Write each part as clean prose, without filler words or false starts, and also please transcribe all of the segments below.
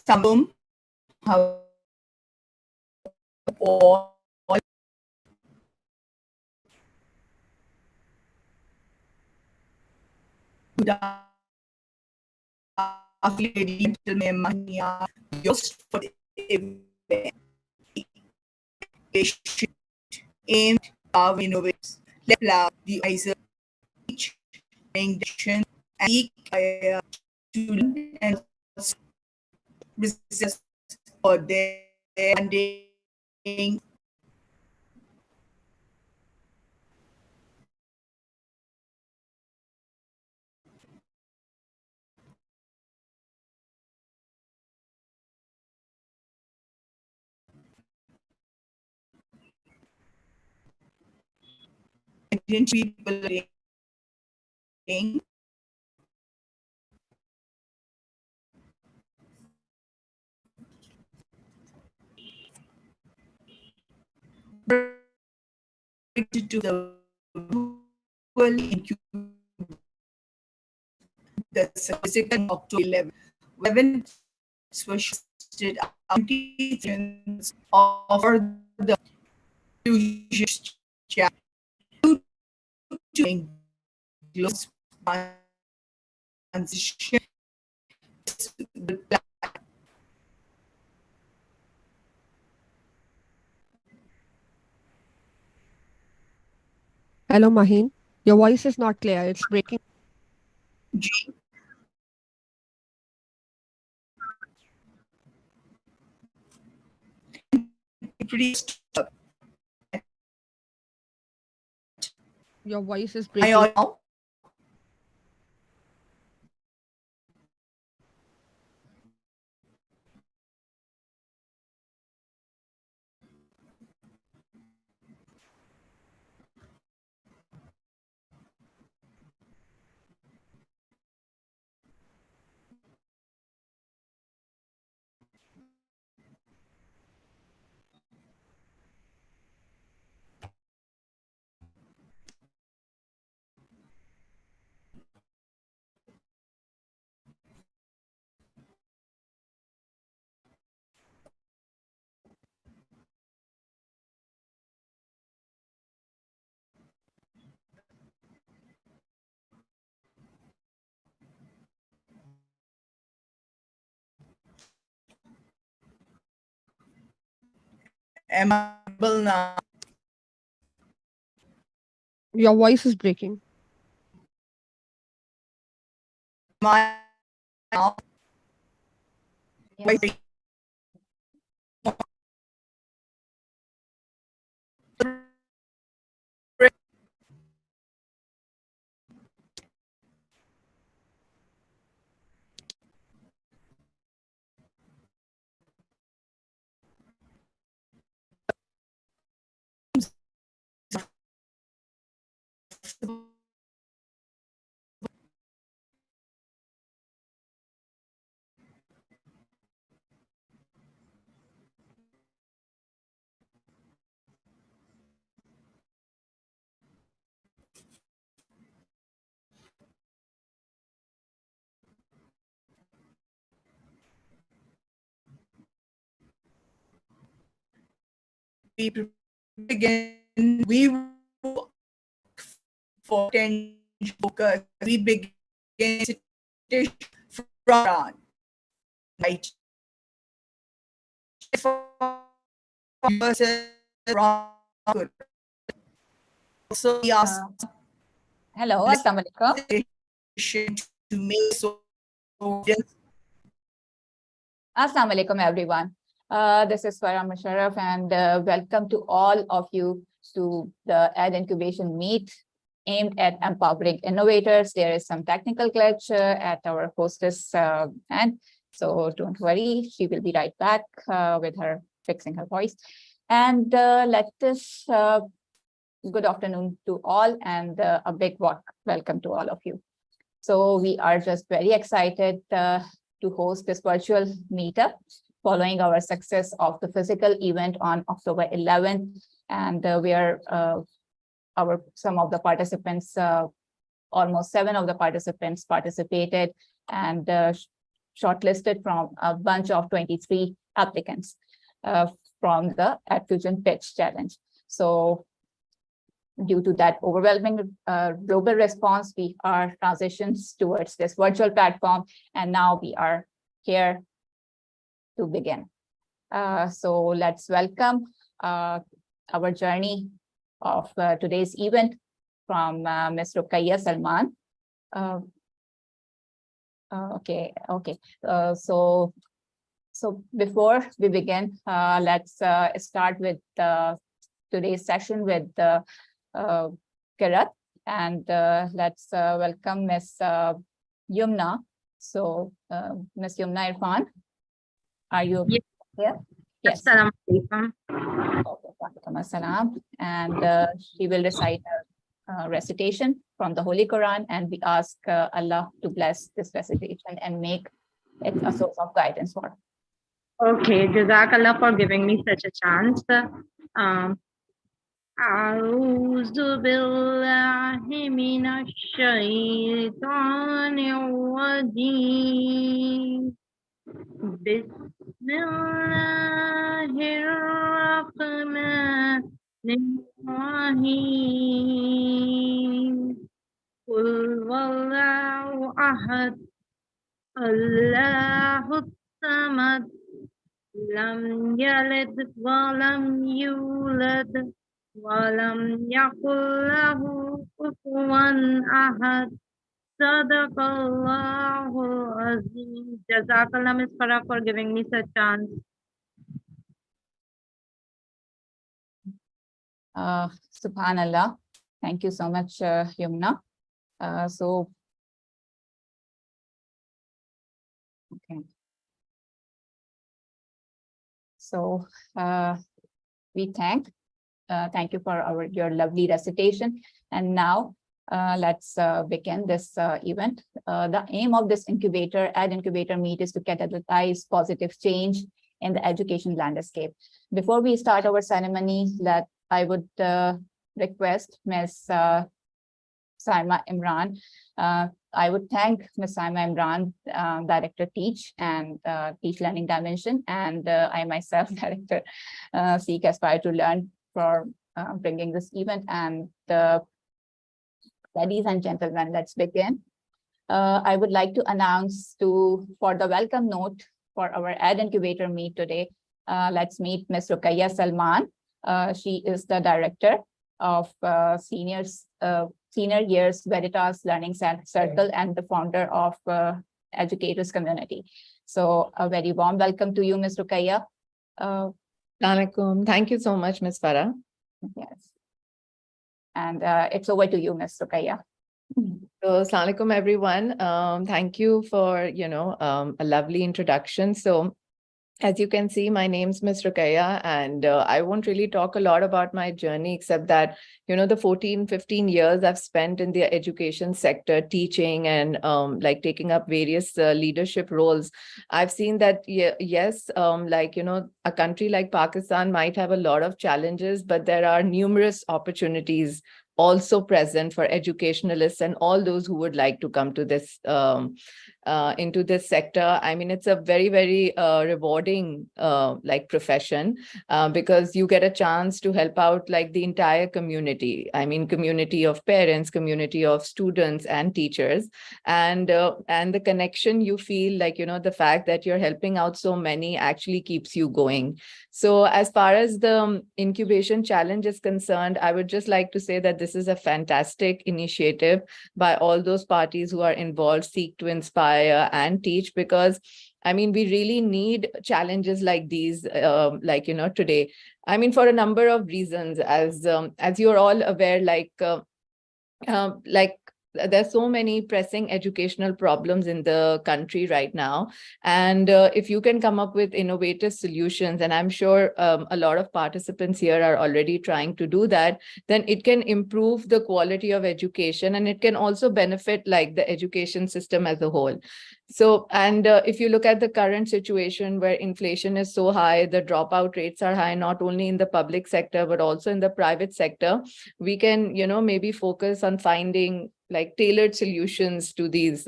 some how all good afternoon, ladies and gentlemen. Just for the education aimed at innovators, let the ISA teach, direction, and seek to learn and resist for their funding. People to the second October 11 were shifted of the to transition. Hello, Maheen. Your voice is not clear. It's breaking. Your voice is breaking. Am I able now? Your voice is breaking. Am I now? Yes. We begin. We for 10 focus. We begin from right. So we ask Hello, Assalamu alaikum. to make so Assalamu alaikum, everyone. This is Farah Musharraf, and welcome to all of you to the EDIncubation meet aimed at empowering innovators. There is some technical glitch at our hostess end, so don't worry, she will be right back with her fixing her voice. And let us good afternoon to all, and a big welcome to all of you. So we are just very excited to host this virtual meetup following our success of the physical event on October 11th, and where some of the participants, almost 7 of the participants participated, and shortlisted from a bunch of 23 applicants from the Adfusion Pitch Challenge. So due to that overwhelming global response, we are transitions towards this virtual platform, and now we are here to begin. So let's welcome our journey of today's event from Ms. Ruqayya Salman. So before we begin, let's start with today's session with Kirat, and let's welcome Ms. Yumna. So Ms. Yumna Irfan, are you here? Yes. Assalamu alaikum. Assalam. And she will recite a recitation from the Holy Quran, and we ask Allah to bless this recitation and make it a source of guidance for her. Okay, Jazakallah for giving me such a chance. أعوذ بالله من الشيطان الرجيم بسم الله الرحمن الرحيم قل والله أحد الله الصمد لم يلد ولم يولد ولم يكن له كفوا أحد صدق الله العظيم. Jazakallah, Ms. Farah, for giving me such chance. Subhanallah. Thank you so much, Yumna. So we thank you for your lovely recitation. And now let's begin this event. The aim of this EDIncubator meet is to catalyze positive change in the education landscape. Before we start our ceremony, I would request Ms. Saima Imran. I would thank Ms. Saima Imran, Director Teach and Teach Learning Dimension, and I myself, Director Seek Aspire to Learn, for bringing this event. And ladies and gentlemen, let's begin. I would like to announce for the welcome note for our EDIncubator meet today. Let's meet Ms. Ruqayya Salman. She is the Director of Senior Years Veritas Learning Circle and the founder of Educators Community. So a very warm welcome to you, Ms. Ruqayya. Assalamualaikum. Thank you so much, Ms. Farah. Yes. And it's over to you, Ms. Ruqayya. So, Assalamualaikum, everyone. Thank you for, a lovely introduction. So, as you can see, my name's Ms. Ruqayya, and I won't really talk a lot about my journey, except that, the 14, 15 years I've spent in the education sector, teaching and taking up various leadership roles. I've seen that, yes, a country like Pakistan might have a lot of challenges, but there are numerous opportunities also present for educationalists and all those who would like to come to this into this sector. I mean, it's a very, very rewarding profession because you get a chance to help out the entire community. I mean, community of parents, community of students and teachers, and the connection you feel, the fact that you're helping out so many actually keeps you going. So as far as the incubation challenge is concerned, I would just like to say that this is a fantastic initiative by all those parties who are involved, Seek to Inspire and Teach, because I mean, we really need challenges like these, today. I mean, for a number of reasons, as you're all aware, there's so many pressing educational problems in the country right now. And if you can come up with innovative solutions, and I'm sure a lot of participants here are already trying to do that, then it can improve the quality of education, and it can also benefit the education system as a whole. So, and if you look at the current situation where inflation is so high, the dropout rates are high, not only in the public sector, but also in the private sector, we can, maybe focus on finding like tailored solutions to these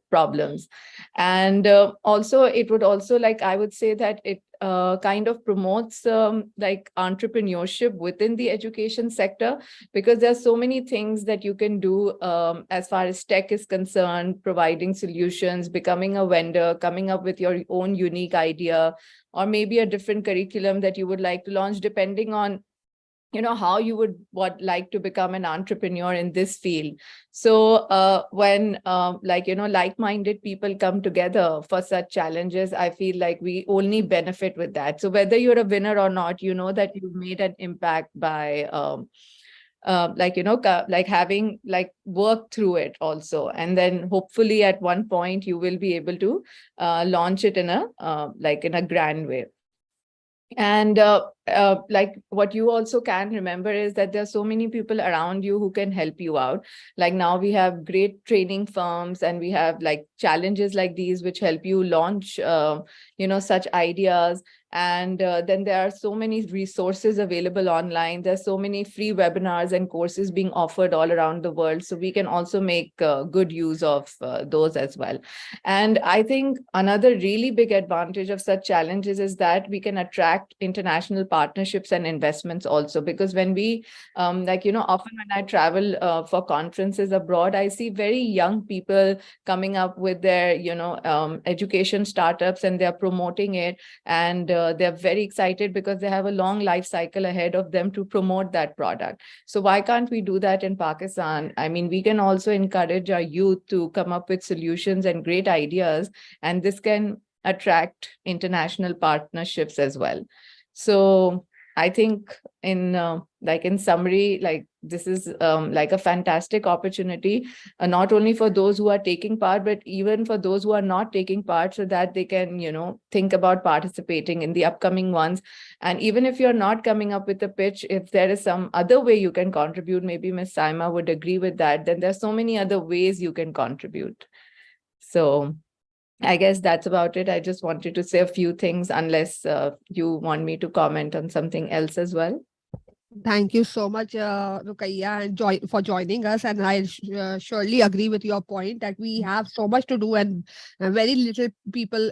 problems. And also it would also, like, I would say that it kind of promotes like entrepreneurship within the education sector, because there are so many things that you can do as far as tech is concerned, providing solutions, becoming a vendor, coming up with your own unique idea, or maybe a different curriculum that you would like to launch, depending on how you would like to become an entrepreneur in this field. So when like-minded people come together for such challenges, I feel like we only benefit with that. So whether you're a winner or not, you know that you've made an impact by like having like worked through it also, and then hopefully at one point you will be able to launch it in a grand way. And like what you also can remember is that there are so many people around you who can help you out. Like now we have great training firms, and we have like challenges like these which help you launch such ideas. And then there are so many resources available online. There's so many free webinars and courses being offered all around the world. So we can also make good use of those as well. And I think another really big advantage of such challenges is that we can attract international partnerships and investments also, because when we often when I travel for conferences abroad, I see very young people coming up with their education startups, and they're promoting it, and they're very excited because they have a long life cycle ahead of them to promote that product. So why can't we do that in Pakistan? I mean, we can also encourage our youth to come up with solutions and great ideas, and this can attract international partnerships as well. So I think in summary, like this is like a fantastic opportunity, not only for those who are taking part, but even for those who are not taking part, so that they can, think about participating in the upcoming ones. And even if you're not coming up with a pitch, if there is some other way you can contribute, maybe Ms. Saima would agree with that, then there's so many other ways you can contribute. So I guess that's about it. I just wanted to say a few things, unless you want me to comment on something else as well. Thank you so much, Rukaiya, and for joining us. And I surely agree with your point that we have so much to do, and very little people,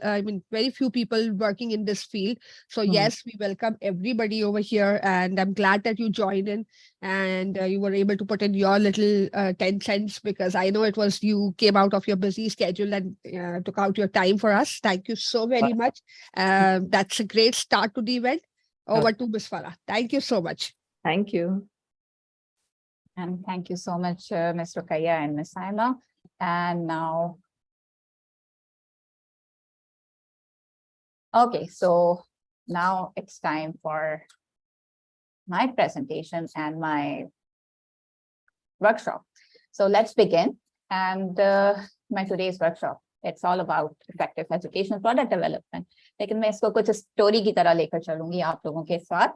very few people working in this field. So yes, we welcome everybody over here, and I'm glad that you joined in, and you were able to put in your little 10 cents, because I know you came out of your busy schedule and took out your time for us. Thank you so very much. That's a great start to the event. Over to Ms. Farah. Thank you so much. Thank you. And thank you so much, Ms. Rukaiya and Ms. Saima. And now, okay, so now it's time for my presentation and my workshop. So let's begin. And my today's workshop, it's all about effective educational product development. लेकिन मैं इसको कुछ story की तरह लेकर चलूंगी आप लोगों के साथ.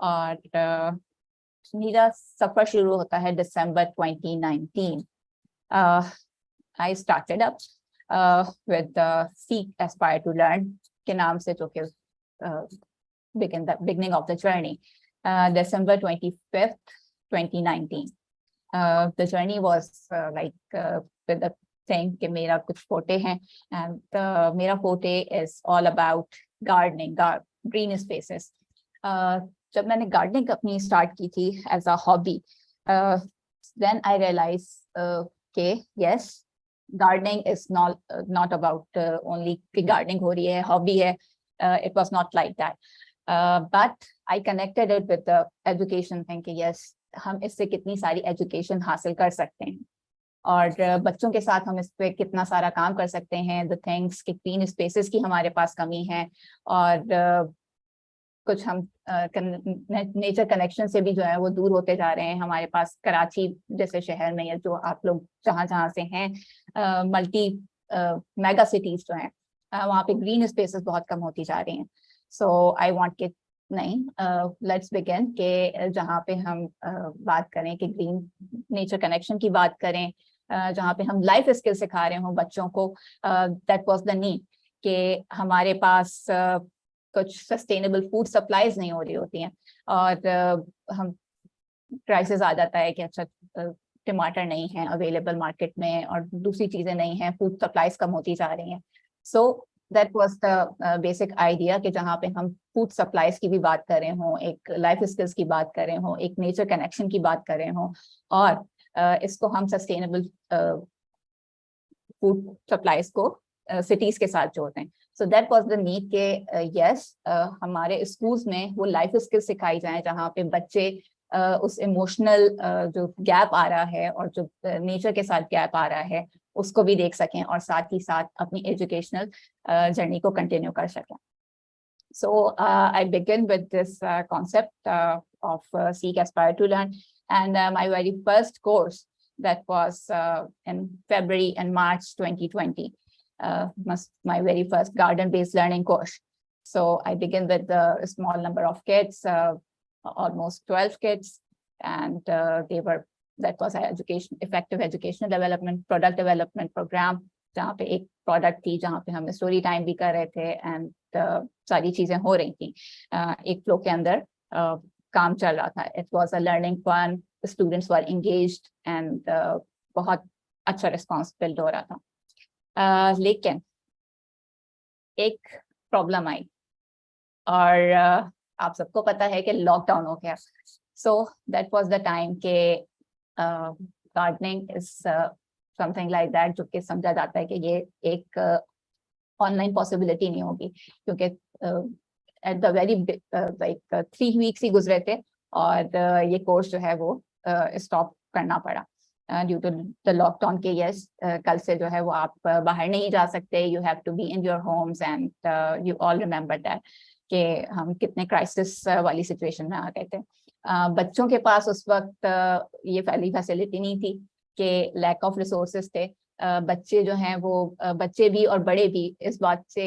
और मेरा सफर शुरू होता है December 2019. I started up with the Seek, Aspire to Learn के नाम से, जो कि the beginning of the journey. December 25th, 2019. The journey was with the thing कि मेरा कुछ forte हैं, and मेरा forte is all about gardening, green spaces. जब मैंने गार्डनिंग अपनी स्टार्ट की थी as a hobby, then I realise के yes, gardening is not about only कि गार्डनिंग हो रही है, हॉबी है. It was not like that, but I connected it with the education thing कि यस, हम इससे कितनी सारी एजुकेशन हासिल कर सकते हैं, और बच्चों के साथ हम इस पे कितना सारा काम कर सकते हैं. द थिंग्स कि ग्रीन स्पेसेस की हमारे पास कमी है, और कुछ हम नेचर कनेक्शन से भी जो है वो दूर होते जा रहे हैं. हमारे पास कराची जैसे शहर में, या जो आप लोग जहाँ से हैं, मल्टी मेगा सिटीज जो हैं, वहाँ पे ग्रीन स्पेसेस बहुत कम होती जा रही हैं. सो आई वांट के नहीं, लेट्स बिगिन के जहाँ पे हम बात करें कि ग्रीन नेचर कनेक्शन की बात करें, जहाँ पे हम लाइफ स्किल सिखा रहे हों बच्चों को. दैट वाज द नीड कि हमारे पास कुछ सस्टेनेबल फूड सप्लाईज नहीं हो रही होती हैं, और हम क्राइसिस आ जाता है कि अच्छा टमाटर नहीं है अवेलेबल मार्केट में और दूसरी चीजें नहीं हैं, फूड सप्लाईज कम होती जा रही हैं. So that was the basic idea कि जहाँ पे हम फूड सप्लाईज की भी बात कर रहे हों, एक लाइफ स्किल्स की बात कर रहे हों, एक नेचर कनेक्शन की बात कर रहे हों, और इसको हम सस्टेनेबल फूड सप्लाईज को सिटीज के साथ जोड़ते हैं. So that was the need के यस हमारे स्कूल्स में वो लाइफ स्किल्स सिखाई जाए जहाँ पे बच्चे उस इमोशनल जो गैप आ रहा है और जो नेचर के साथ गैप आ रहा है उसको भी देख सकें और साथ ही साथ अपनी एजुकेशनल जर्नी को कंटिन्यू कर सकें. So I begin with this concept of Seek, Aspire to Learn, and my very first course that was in February and March 2020, my very first garden-based learning course. So I begin with a small number of kids, almost 12 kids, and that was an effective educational development, product development program, जहाँ पे एक product थी जहाँ पे हम story time भी कर रहे थे एंड सारी चीजें हो रही थी एक फ्लो के अंदर काम चल रहा था. It was a learning fun, students were engaged and बहुत अच्छा रिस्पांस बिल्ड हो रहा था. लेकिन एक प्रॉब्लम आई और आप सबको पता है कि लॉकडाउन हो गया. So that was the time के gardening is something like that जो कि समझा जाता है कि ये एक ऑनलाइन पॉसिबिलिटी नहीं होगी क्योंकि at the very like 3 weeks ही गुजरे थे और ये कोर्स जो है वो स्टॉप करना पड़ा ड्यू टू द लॉकडाउन के. यस कल से जो है वो आप बाहर नहीं जा सकते, you have to be in your homes and you all remember that कि हम कितने क्राइसिस वाली सिचुएशन में आ गए थे. बच्चों के पास उस वक्त ये पहली फैसिलिटी नहीं थी कि लैक ऑफ रिसोर्सेज थे. बच्चे जो हैं वो बच्चे भी और बड़े भी इस बात से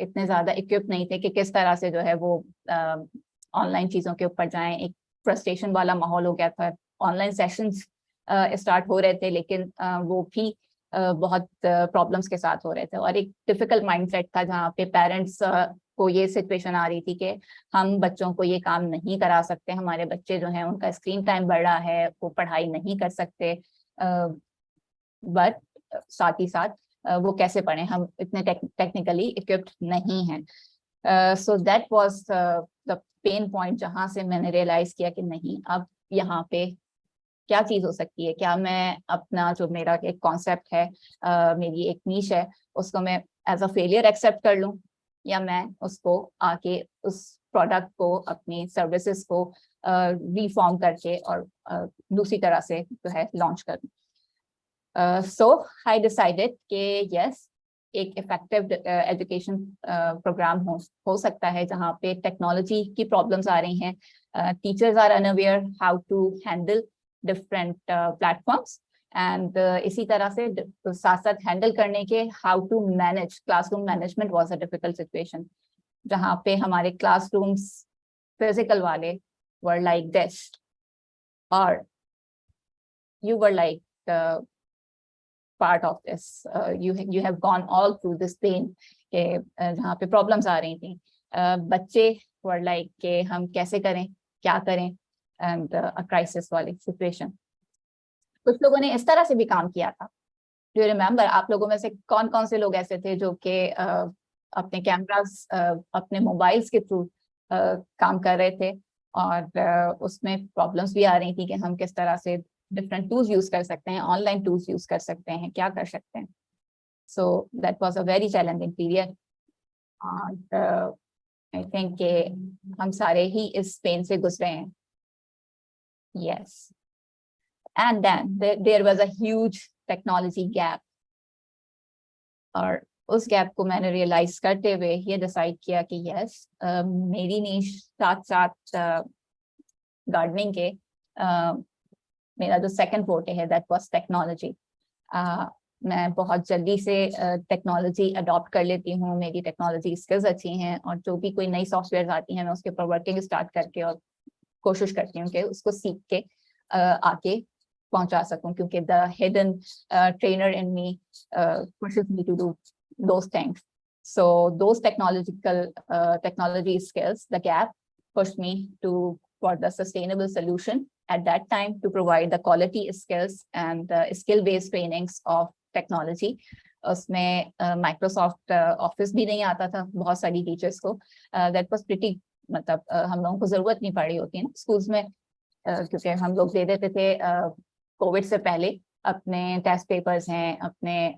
इतने ज़्यादा इक्विप नहीं थे कि किस तरह से जो है वो ऑनलाइन चीज़ों के ऊपर जाएं. एक फ्रस्ट्रेशन वाला माहौल हो गया था. ऑनलाइन सेशंस स्टार्ट हो रहे थे लेकिन वो भी बहुत प्रॉब्लम्स के साथ हो रहे थे और एक डिफिकल्ट माइंडसेट था जहाँ पे पेरेंट्स को ये सिचुएशन आ रही थी कि हम बच्चों को ये काम नहीं करा सकते, हमारे बच्चे जो हैं उनका स्क्रीन टाइम बढ़ रहा है, वो पढ़ाई नहीं कर सकते, बट साथ ही साथ वो कैसे पढ़ें, हम इतने टेक्निकली इक्विप्ड नहीं हैं. So that was the pain point जहाँ से मैंने रियलाइज किया कि नहीं, अब यहाँ पे क्या चीज हो सकती है. क्या मैं अपना जो मेरा एक कॉन्सेप्ट है, मेरी एक नीश है, उसको मैं एज अ फेलियर एक्सेप्ट कर लूं या मैं उसको आके उस प्रोडक्ट को, अपनी सर्विसेज को रिफॉर्म करके और दूसरी तरह से जो है लॉन्च करूं. So I decided कि yes, एक इफेक्टिव एजुकेशन प्रोग्राम हो सकता है जहाँ पे टेक्नोलॉजी की प्रॉब्लम्स आ रही हैं. Teachers are unaware how to handle different platforms and इसी तरह से साथ साथ हैंडल करने के how to manage. Classroom management was a difficult situation जहाँ पे हमारे क्लासरूम्स फिजिकल वाले वर लाइक दिस और you were like part of this. You have gone all through this pain के जहाँ पे problems आ रही थी. बच्चे were like कि हम कैसे करें, क्या करें, and a crisis वाली situation. कुछ लोगों ने इस तरह से भी काम किया था. Do you remember? आप लोगों में से कौन कौन से लोग ऐसे थे जो कि अपने कैमरास अपने मोबाइल्स के थ्रू काम कर रहे थे और उसमें प्रॉब्लम्स भी आ रही थी कि हम किस तरह से डिफरेंट टूल्स यूज कर सकते हैं, ऑनलाइन टूल्स यूज कर सकते हैं, क्या कर सकते हैं. So that was a very challenging period. I think कि हम सारे ही इस पेन से गुजरे हैं. Yes and then there was a huge technology gap और उस गैप को मैंने रियलाइज करते हुए ये डिसाइड किया कि यस मेरी नीश साथ साथ गार्डनिंग के मेरा जो सेकंड फोर्टे है दैट वाज टेक्नोलॉजी. मैं बहुत जल्दी से टेक्नोलॉजी अडॉप्ट कर लेती हूँ, मेरी टेक्नोलॉजी स्किल्स अच्छी हैं और जो भी कोई नई सॉफ्टवेयर आती हैं मैं उसके ऊपर वर्किंग स्टार्ट करके और कोशिश करती हूँ कि उसको सीख के आगे पहुंचा सकूं क्योंकि the hidden trainer in me pushes me to do those things. So those technology skills, the gap pushed me for the sustainable solution at that time to provide the quality skills and the skill-based trainings of technology. उसमें Microsoft Office भी नहीं आता था बहुत सारी teachers को. That was pretty, मतलब हम लोगों को जरूरत नहीं पड़ी होती है ना स्कूल्स में, क्योंकि हम लोग दे देते थे कोविड से पहले अपने टेस्ट पेपर्स हैं, अपने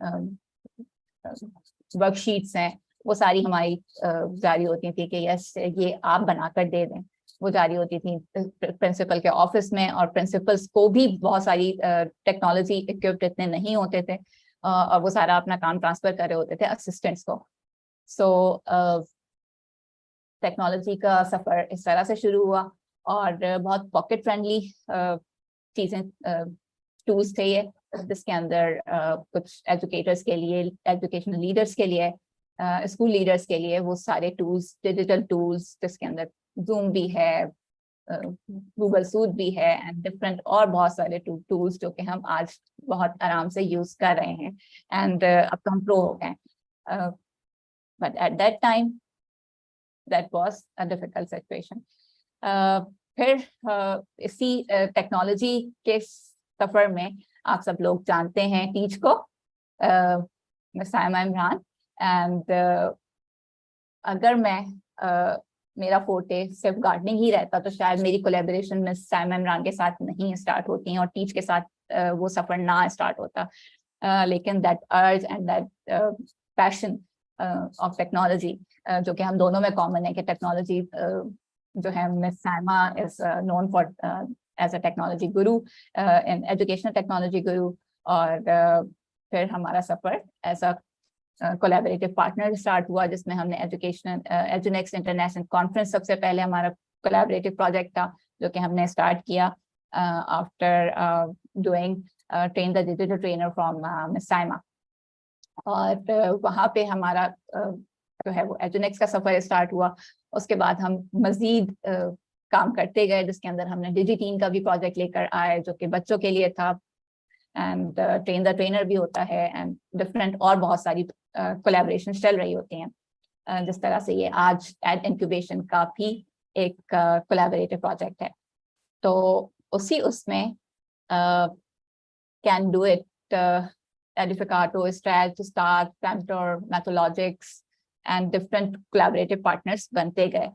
वर्कशीट्स हैं, वो सारी हमारी जारी होती थी कि यस ये आप बनाकर दे दें. वो जारी होती थी प्रिंसिपल के ऑफिस में, और प्रिंसिपल्स को भी बहुत सारी टेक्नोलॉजी इक्विप्ड इतने नहीं होते थे, और वो सारा अपना काम ट्रांसफर कर रहे होते थे असिस्टेंट्स को. सो टेक्नोलॉजी का सफ़र इस तरह से शुरू हुआ, और बहुत पॉकेट फ्रेंडली चीज़ें टूल्स थे ये, जिसके अंदर कुछ एजुकेटर्स के लिए, एजुकेशनल लीडर्स के लिए, स्कूल लीडर्स के लिए वो सारे टूल्स, डिजिटल टूल्स, जिसके अंदर जूम भी है, गूगल सूट भी है, एंड डिफरेंट और बहुत सारे टूल्स जो कि हम आज बहुत आराम से यूज कर रहे हैं, एंड अब तो हम प्रो हो गए. But at that time that was a difficult situation. फिर इसी टेक्नोलॉजी के सफर में आप सब लोग जानते हैं टीच को, मिस साइमा इमरान. एंड अगर मैं मेरा फोटे सिर्फ गार्डनिंग ही रहता तो शायद मेरी कोलैबोरेशन मिस साइमा इमरान के साथ नहीं स्टार्ट होती और टीच के साथ वो सफर ना स्टार्ट होता. लेकिन दैट अर्ज and that passion of technology जो कि हम दोनों में कॉमन है कि टेक्नोलॉजी जो है, Miss Saima is known for as a technology guru, in educational technology guru. और फिर हमारा सफर as a collaborative partner start हुआ, जिसमें हमने एजुनेक्स्ट इंटरनेशनल कॉन्फ्रेंस सबसे पहले हमारा कोलैबोरेटिव प्रोजेक्ट था जो कि हमने स्टार्ट किया after doing train the digital trainer from miss Saima. और वहाँ पे हमारा जो है वो एजुनेक्स का सफर स्टार्ट हुआ. उसके बाद हम मजीद काम करते गए, जिसके अंदर हमने डिजिटीन का भी प्रोजेक्ट लेकर आए जो कि बच्चों के लिए था, एंड ट्रेन द ट्रेनर भी होता है, एंड डिफरेंट और बहुत सारी कोलैबोरेशन चल रही होती हैं, जिस तरह से ये आज EDIncubation का भी एक कोलैबोरेटिव प्रोजेक्ट है. तो उसी उसमें can do it, Edificato, Stretch, Start, Mentor, Methodologics and different collaborative partners बनते गए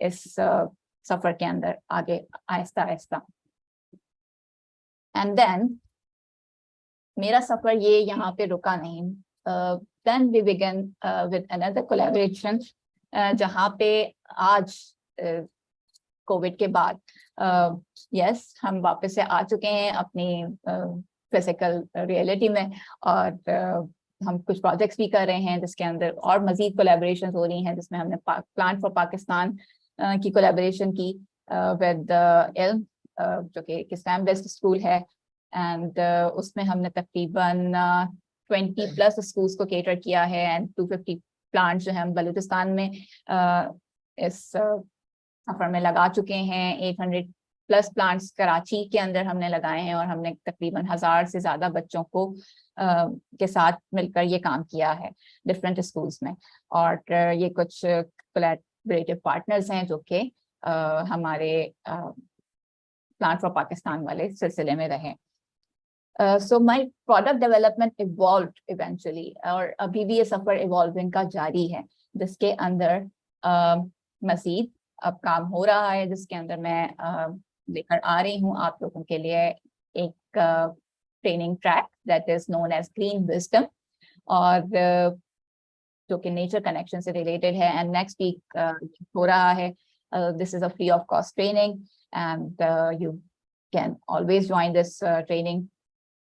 इस सफर के अंदर आगे आहिस्ता आहिस्ता. And then मेरा सफर ये यहाँ पे रुका नहीं. Then we began with another collaboration जहाँ पे आज कोविड के बाद यस हम वापस से आ चुके हैं अपनी फिजिकल रियलिटी में, और हम कुछ प्रोजेक्ट्स भी कर रहे हैं जिसके अंदर और मजीद कोलैबोरेशंस हो रही हैं, जिसमें हमने प्लान फॉर पाकिस्तान की कोलैबोरेशन की विद इल्म जो कि इस्लाम बेस्ड स्कूल है, एंड उसमें हमने तकरीबन 20+ स्कूल्स को केटर किया है, एंड 250 प्लांट्स जो हैं हम बलूचिस्तान में इस सफर में लगा चुके हैं. 800+ प्लांट्स कराची के अंदर हमने लगाए हैं, और हमने तकरीबन 1000 से ज़्यादा बच्चों को के साथ मिलकर ये काम किया है डिफरेंट स्कूल्स में. और ये कुछ कोलैबोरेटिव पार्टनर्स हैं जो कि हमारे प्लान फॉर पाकिस्तान वाले सिलसिले में रहे. So my product development evolved eventually, और अभी भी ये सफ़र इवॉल्विंग का जारी है, जिसके अंदर मज़ीद अब काम हो रहा है, जिसके अंदर मैं लेकर आ रही हूँ आप लोगों के लिए एक training track that is known as green wisdom, और जो कि नेचर कनेक्शन से रिलेटेड है. एंड नेक्स्ट वीक हो रहा है. This is a free of cost training, and you can always join this training.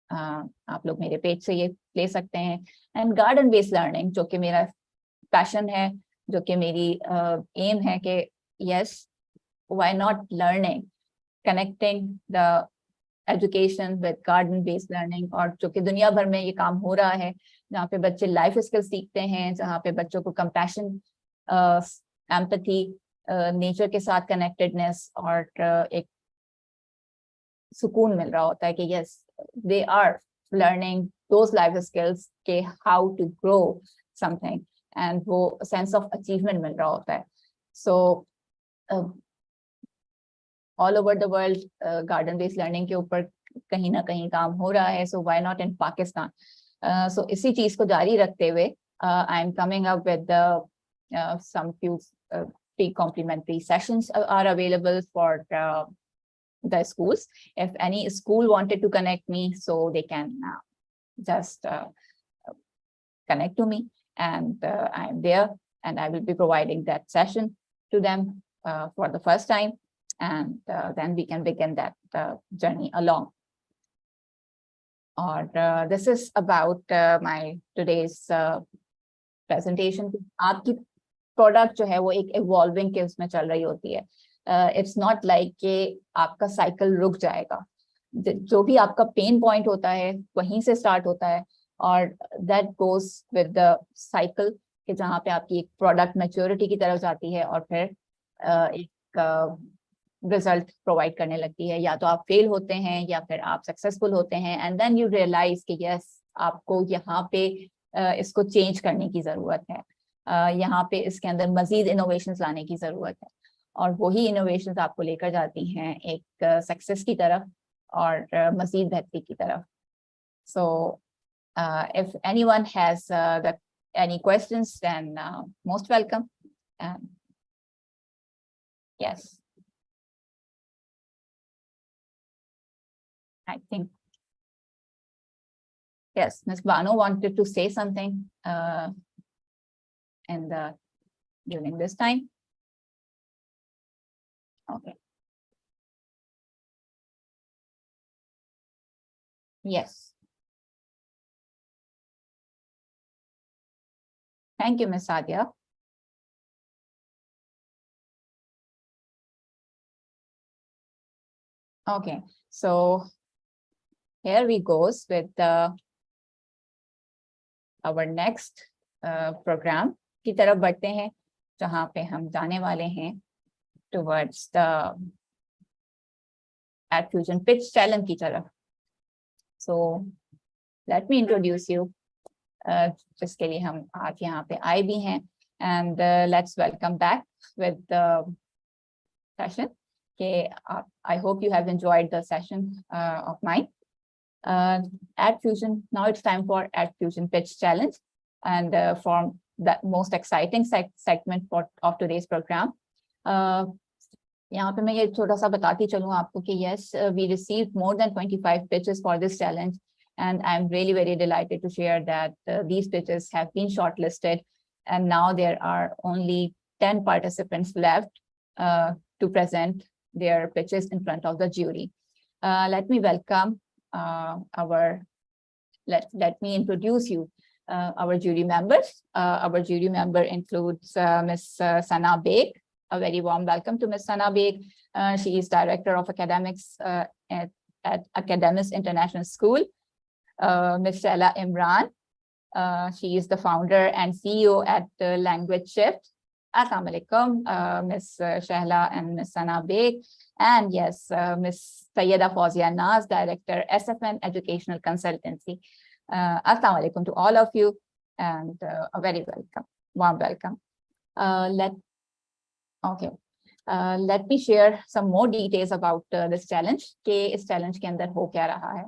आप लोग मेरे पेज से ये ले सकते हैं. एंड गार्डन बेस्ड लर्निंग जो कि मेरा पैशन है, जो कि मेरी एम है कि yes, why not learning, connecting the education with garden based learning, और जो कि दुनिया भर में ये काम हो रहा है, जहाँ पे बच्चे लाइफ स्किल सीखते हैं, जहाँ पे बच्चों को कंपैशन, एम्पैथी, नेचर के साथ कनेक्टेडनेस और एक सुकून मिल रहा होता है कि yes, they are learning those life skills के how to grow something, and वो sense of achievement मिल रहा होता है. So all over the world garden based learning के ऊपर कहीं ना कहीं काम हो रहा है, so why not in Pakistan? So इसी चीज को जारी रखते हुए I am coming up with some few free complimentary sessions are available for the schools. If any school wanted to connect me, so they can just connect to me, and I am there, and I will be providing that session to them for the first time, and then we can begin that journey along. Or this is about my today's presentation. आपकी product जो है वो एक evolving के उसमें चल रही होती है. It's not like कि आपका cycle रुक जाएगा. जो भी आपका pain point होता है वहीं से start होता है, और that goes with the cycle कि जहाँ पे आपकी एक product maturity की तरफ जाती है और फिर एक रिजल्ट प्रोवाइड करने लगती है. या तो आप फेल होते हैं या फिर आप सक्सेसफुल होते हैं, एंड देन यू रियलाइज कि यस आपको यहाँ पे इसको चेंज करने की जरूरत है, यहाँ पे इसके अंदर मजीद इनोवेशंस लाने की जरूरत है, और वही इनोवेशंस आपको लेकर जाती हैं एक सक्सेस की तरफ और मजीद बेहतरी की तरफ. So if anyone has any questions, then most welcome. Yes. I think, yes, Ms. Bano wanted to say something during this time. Okay. Yes. Thank you, Ms. Sadia. Okay, so here we goes with our next program की तरफ बढ़ते हैं, जहाँ पे हम जाने वाले हैं towards the Edufusion pitch challenge की तरफ. So let me introduce you, जिसके लिए हम आज यहाँ पे आए भी हैं, and let's welcome back with the session. Okay, I hope you have enjoyed the session of mine. Edufusion, now it's time for Edufusion pitch challenge, and for the most exciting segment of today's program. यहाँ पे मैं ये छोटा सा बताती चलूँ आपको कि yes, we received more than 25 pitches for this challenge, and I'm really very delighted to share that these pitches have been shortlisted, and now there are only 10 participants left to present their pitches in front of the jury. Let me welcome let me introduce you our jury members. Our jury member includes Ms. Sana Beg. A very warm welcome to Ms. Sana Beg. She is Director of Academics at Educationist International School. Ms. Saima Imran. She is the founder and CEO at Language Shift. Assalamu alaikum, Ms. Shahla and Ms. Sana Beg. And yes, Ms. Sayyida Fawzia Naz, Director, SFN Educational Consultancy. Assalamu alaikum to all of you, and a very warm welcome. Let me share some more details about this challenge. कि इस challenge के अंदर हो क्या रहा है.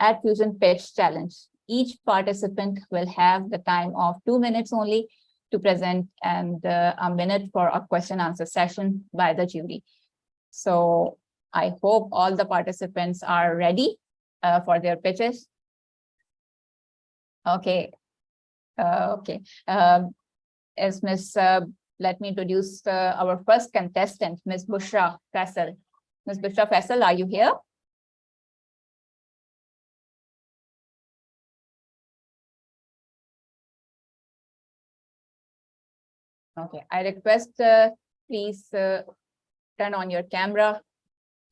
Edufusion pitch challenge. Each participant will have the time of 2 minutes only to present, and a minute for a question answer session by the jury. So I hope all the participants are ready for their pitches. Okay. As Ms. Let me introduce our first contestant, Ms. Bushra Faisal. Ms. Bushra Faisal, are you here? Okay, I request please turn on your camera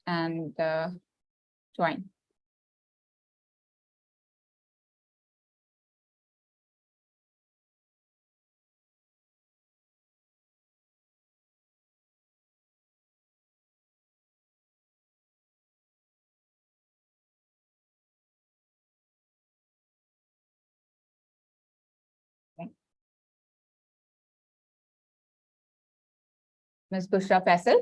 and join. Ms. Bushra Faisal.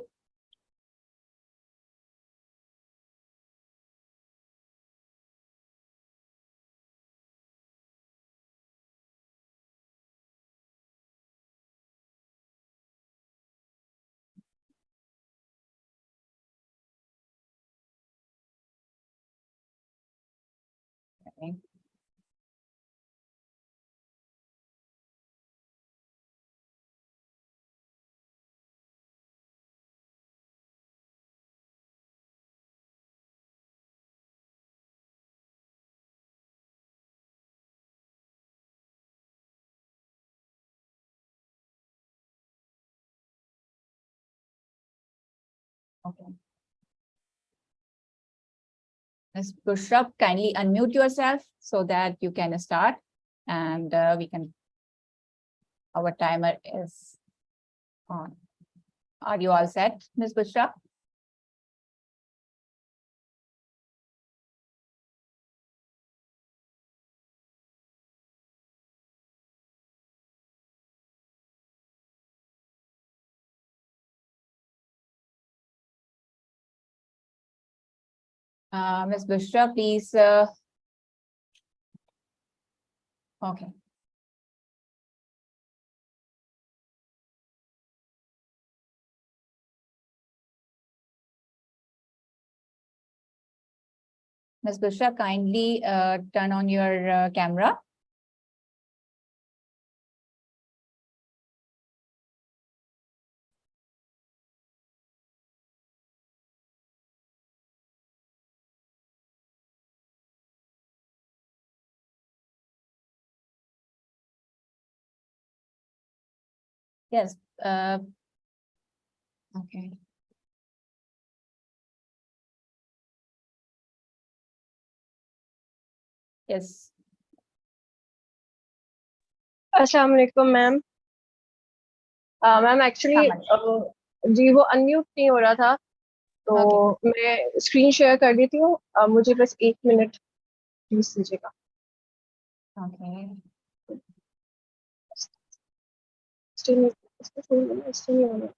Okay. Okay. Ms. Bushra, kindly unmute yourself so that you can start, and our timer is on. Are you all set, Ms. Bushra? Ms. Bushra, please. Okay. Ms. Bushra, kindly turn on your camera. Yes. Okay. Yes. अस्सलाम वालेकुम ma'am. Ma'am actually जी वो unmute नहीं हो रहा था, तो मैं screen share कर देती हूँ। मुझे बस 1 मिनट प्लीज दीजिएगा। Okay. स्टिल नहीं हो रहा।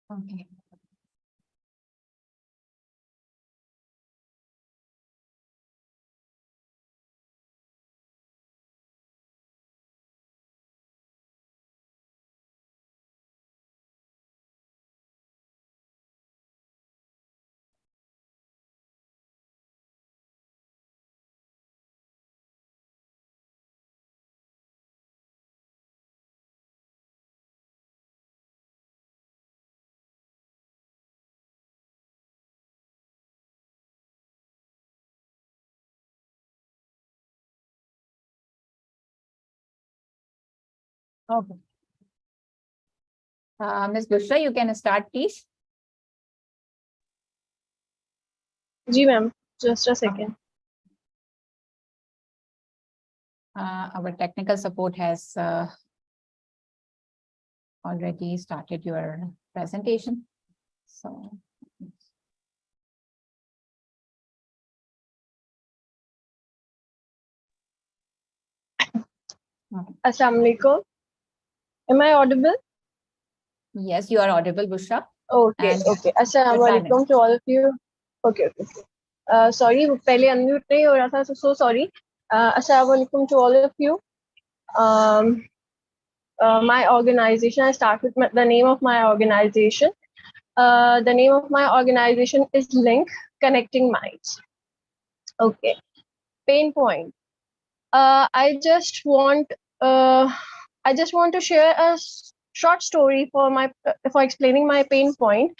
Okay. Okay. Ms. Bushra, you can start, please. जी ma'am, just a second. Our technical support has already started your presentation. So. अस्सलाम वालेकुम। Am I audible? Yes, you are audible, Bushra. Okay, okay. Assalamu alaikum to all of you. Okay, okay. Sorry, पहले unmute नहीं हो रहा था, so sorry. Assalamu alaikum to all of you. My organization, I start with the name of my organization. The name of my organization is Link Connecting Minds. Okay. Pain point. I just want to share a short story for explaining my pain point.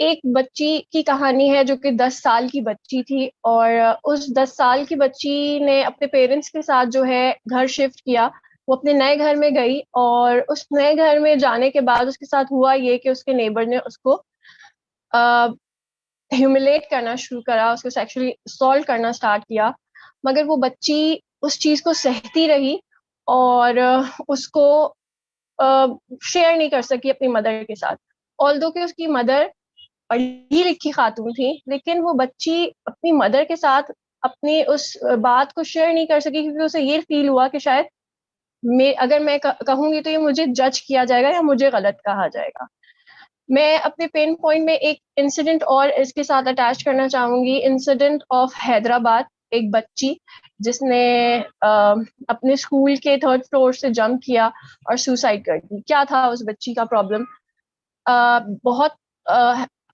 एक बच्ची की कहानी है जो कि 10 साल की बच्ची थी, और उस 10 साल की बच्ची ने अपने पेरेंट्स के साथ जो है घर शिफ्ट किया। वो अपने नए घर में गई, और उस नए घर में जाने के बाद उसके साथ हुआ ये कि उसके नेबर ने उसको ह्यूमिलेट करना शुरू करा, उसको सेक्सुअली असॉल्ट करना स्टार्ट किया। मगर वो बच्ची उस चीज को सहती रही और उसको शेयर नहीं कर सकी अपनी मदर के साथ। ऑल्दो कि उसकी मदर पढ़ी लिखी खातून थी, लेकिन वो बच्ची अपनी मदर के साथ अपनी उस बात को शेयर नहीं कर सकी, क्योंकि उसे ये फील हुआ कि शायद अगर मैं कहूंगी तो ये मुझे जज किया जाएगा या मुझे गलत कहा जाएगा। मैं अपने पेन पॉइंट में एक इंसिडेंट और इसके साथ अटैच करना चाहूंगी, इंसिडेंट ऑफ हैदराबाद। एक बच्ची जिसने अपने स्कूल के 3rd फ्लोर से जंप किया और सुसाइड कर दी। क्या था उस बच्ची का प्रॉब्लम? बहुत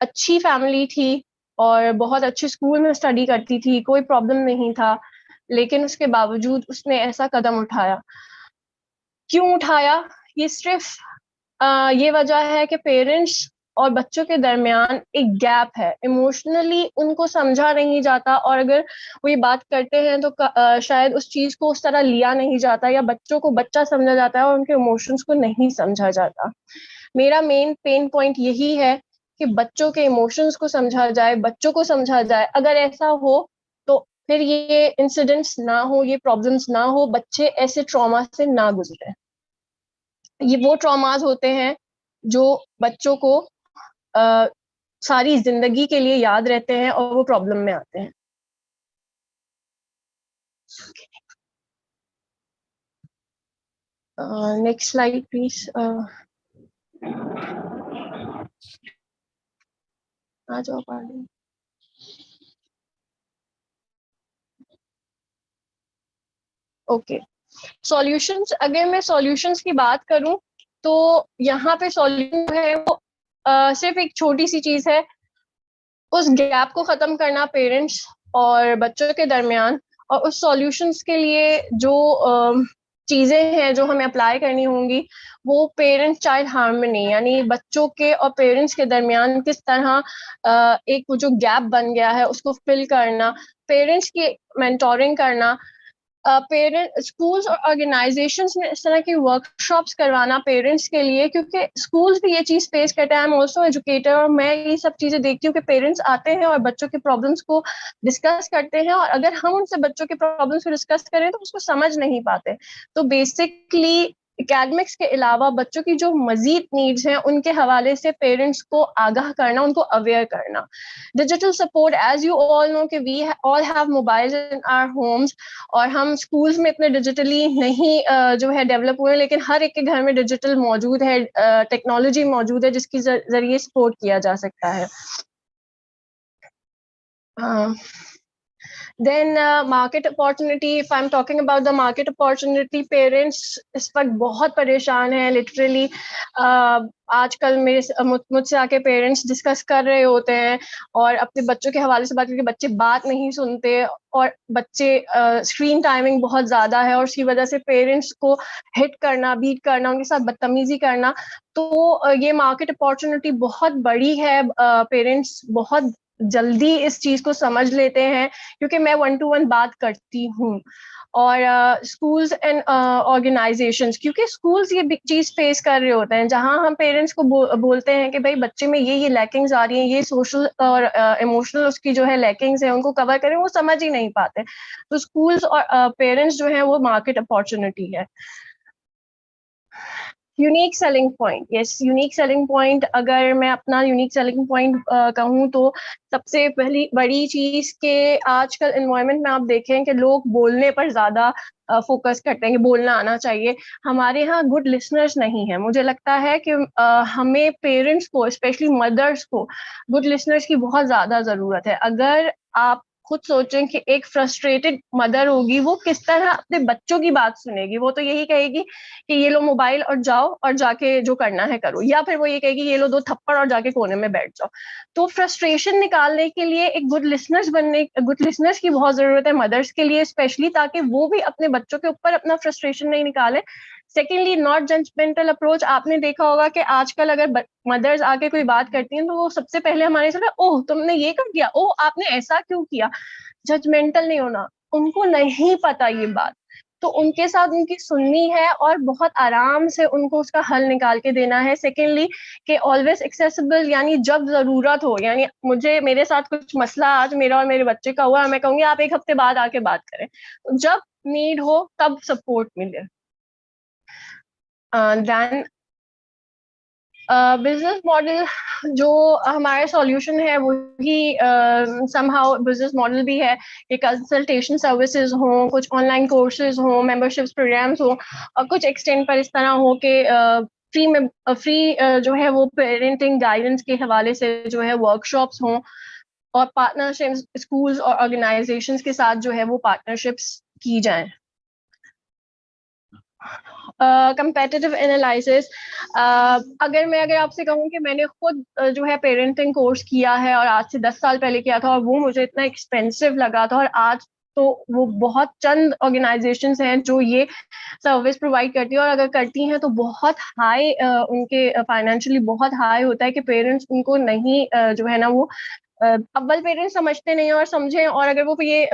अच्छी फैमिली थी और बहुत अच्छे स्कूल में स्टडी करती थी, कोई प्रॉब्लम नहीं था, लेकिन उसके बावजूद उसने ऐसा कदम उठाया। क्यों उठाया? ये सिर्फ ये वजह है कि पेरेंट्स और बच्चों के दरमियान एक गैप है, इमोशनली उनको समझा नहीं जाता, और अगर वो ये बात करते हैं तो शायद उस चीज को उस तरह लिया नहीं जाता, या बच्चों को बच्चा समझा जाता है और उनके इमोशंस को नहीं समझा जाता। मेरा मेन पेन पॉइंट यही है कि बच्चों के इमोशंस को समझा जाए, बच्चों को समझा जाए। अगर ऐसा हो तो फिर ये इंसिडेंट्स ना हो, ये प्रॉब्लम्स ना हो, बच्चे ऐसे ट्रॉमा से ना गुजरे। ये वो ट्रॉमास होते हैं जो बच्चों को सारी जिंदगी के लिए याद रहते हैं और वो प्रॉब्लम में आते हैं। Next slide please. आ जाओ पार्टी। Okay, solutions. अगर मैं सॉल्यूशंस की बात करूं तो यहाँ पे सॉल्यूशन है वो सिर्फ एक छोटी सी चीज है, उस गैप को खत्म करना पेरेंट्स और बच्चों के दरमियान। और उस सॉल्यूशंस के लिए जो चीजें हैं जो हमें अप्लाई करनी होंगी, वो पेरेंट्स चाइल्ड हार्मनी, यानी बच्चों के और पेरेंट्स के दरमियान किस तरह एक वो जो गैप बन गया है उसको फिल करना, पेरेंट्स की मेंटोरिंग करना, पेरेंट स्कूल्स और ऑर्गेनाइजेशंस में इस तरह की वर्कशॉप्स करवाना पेरेंट्स के लिए, क्योंकि स्कूल्स भी ये चीज फेस करते हैं। आई एम ऑल्सो एजुकेटर और मैं ये सब चीजें देखती हूँ कि पेरेंट्स आते हैं और बच्चों के प्रॉब्लम्स को डिस्कस करते हैं, और अगर हम उनसे बच्चों के प्रॉब्लम्स को डिस्कस करें तो उसको समझ नहीं पाते। तो बेसिकली एकेडमिक्स के अलावा बच्चों की जो मजीद नीड्स हैं उनके हवाले से पेरेंट्स को आगाह करना, उनको अवेयर करना। Digital support, as you all know कि we all have mobiles in our homes, और हम स्कूल्स में इतने डिजिटली नहीं जो है डेवलप हुए, लेकिन हर एक के घर में डिजिटल मौजूद है, टेक्नोलॉजी मौजूद है जिसकी जरिए सपोर्ट किया जा सकता है। Then market opportunity, if I'm talking about the market opportunity, parents इस वक्त बहुत परेशान हैं लिटरली। आजकल मुझसे आके पेरेंट्स डिस्कस कर रहे होते हैं और अपने बच्चों के हवाले से बात करके बच्चे बात नहीं सुनते, और बच्चे स्क्रीन टाइमिंग बहुत ज़्यादा है और उसकी वजह से पेरेंट्स को हिट करना, बीट करना, उनके साथ बदतमीजी करना। तो ये मार्केट अपॉर्चुनिटी बहुत बड़ी है। पेरेंट्स बहुत जल्दी इस चीज को समझ लेते हैं, क्योंकि मैं 1-to-1 बात करती हूँ। और स्कूल्स एंड ऑर्गेनाइजेशंस, क्योंकि स्कूल्स ये चीज फेस कर रहे होते हैं, जहां हम पेरेंट्स को बोलते हैं कि भाई बच्चे में ये लैकिंग्स आ रही हैं, ये सोशल और इमोशनल उसकी जो है लैकिंग्स है उनको कवर करें, वो समझ ही नहीं पाते। तो स्कूल्स और पेरेंट्स जो है वो मार्केट अपॉर्चुनिटी है। Unique selling point, yes, unique selling point. अगर मैं अपना यूनिक सेलिंग पॉइंट कहूँ तो सबसे पहली बड़ी चीज के आजकल एनवायरनमेंट में आप देखें कि लोग बोलने पर ज्यादा फोकस करते हैं कि बोलना आना चाहिए। हमारे यहाँ गुड लिसनर्स नहीं है। मुझे लगता है कि हमें पेरेंट्स को, स्पेशली मदर्स को, गुड लिसनर्स की बहुत ज्यादा जरूरत है। अगर आप खुद सोचें कि एक फ्रस्ट्रेटेड मदर होगी, वो किस तरह अपने बच्चों की बात सुनेगी। वो तो यही कहेगी कि ये लो मोबाइल और जाओ और जाके जो करना है करो, या फिर वो ये कहेगी ये लो 2 थप्पड़ और जाके कोने में बैठ जाओ। तो फ्रस्ट्रेशन निकालने के लिए एक गुड लिसनर्स की बहुत जरूरत है मदर्स के लिए स्पेशली, ताकि वो भी अपने बच्चों के ऊपर अपना फ्रस्ट्रेशन नहीं निकाले। Secondly, not judgmental approach. आपने देखा होगा कि आजकल अगर मदर्स आके कोई बात करती हैं तो वो सबसे पहले हमारे से ओह तुमने ये कर दिया, ओह आपने ऐसा क्यों किया। जजमेंटल नहीं होना, उनको नहीं पता ये बात, तो उनके साथ उनकी सुननी है और बहुत आराम से उनको उसका हल निकाल के देना है। सेकेंडली कि ऑलवेज एक्सेसिबल, यानी जब जरूरत हो, यानी मेरे साथ कुछ मसला आज मेरा और मेरे बच्चे का हुआ, मैं कहूंगी आप 1 हफ्ते बाद आके बात करें, तो जब नीड हो तब सपोर्ट मिले। देन बिजनेस मॉडल, जो हमारा सॉल्यूशन है वही समहाउ बिजनेस मॉडल भी है कि कंसल्टेशन सर्विसेज हो, कुछ ऑनलाइन कोर्सेज हो, मेंबरशिप्स प्रोग्राम्स हो, और कुछ एक्सटेंड पर इस तरह हो कि फ्री में फ्री जो है वो पेरेंटिंग गाइडेंस के हवाले से जो है वर्कशॉप्स हों, और पार्टनरशिप्स स्कूल्स और ऑर्गेनाइजेशंस के साथ जो है वो पार्टनरशिप्स की जाएं। कंपेटिटिव एनालिसिस, अगर आपसे कहूँ कि मैंने खुद जो है पेरेंटिंग कोर्स किया है और आज से 10 साल पहले किया था, और वो मुझे इतना एक्सपेंसिव लगा था, और आज तो वो बहुत चंद ऑर्गेनाइजेशंस हैं जो ये सर्विस प्रोवाइड करती है, और अगर करती हैं तो बहुत हाई उनके फाइनेंशियली बहुत हाई होता है कि पेरेंट्स उनको नहीं जो है ना वो अव्वल पेरेंट्स समझते नहीं और समझें, और अगर वो ये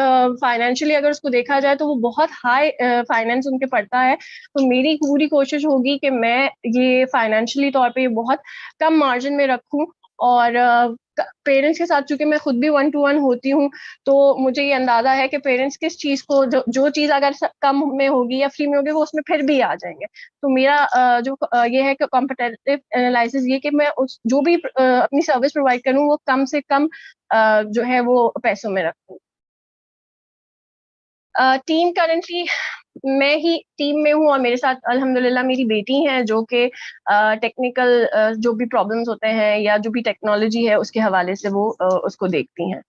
फाइनेंशियली अगर उसको देखा जाए तो वो बहुत हाई फाइनेंस उनके पड़ता है। तो मेरी पूरी कोशिश होगी कि मैं ये फाइनेंशियली तौर पे बहुत कम मार्जिन में रखूं, और पेरेंट्स के साथ चूंकि मैं खुद भी 1-to-1 होती हूँ, तो मुझे ये अंदाजा है कि पेरेंट्स किस चीज को जो चीज अगर कम में होगी या फ्री में होगी वो उसमें फिर भी आ जाएंगे। तो मेरा ये है कि कॉम्पिटिटिव एनालिसिस ये कि मैं उस जो भी अपनी सर्विस प्रोवाइड करूँ वो कम से कम जो है वो पैसों में रखूँ। टीम करंटली मैं ही टीम में हूँ, और मेरे साथ अल्हम्दुलिल्लाह मेरी बेटी है जो कि टेक्निकल जो भी प्रॉब्लम्स होते हैं या जो भी टेक्नोलॉजी है उसके हवाले से वो उसको देखती हैं।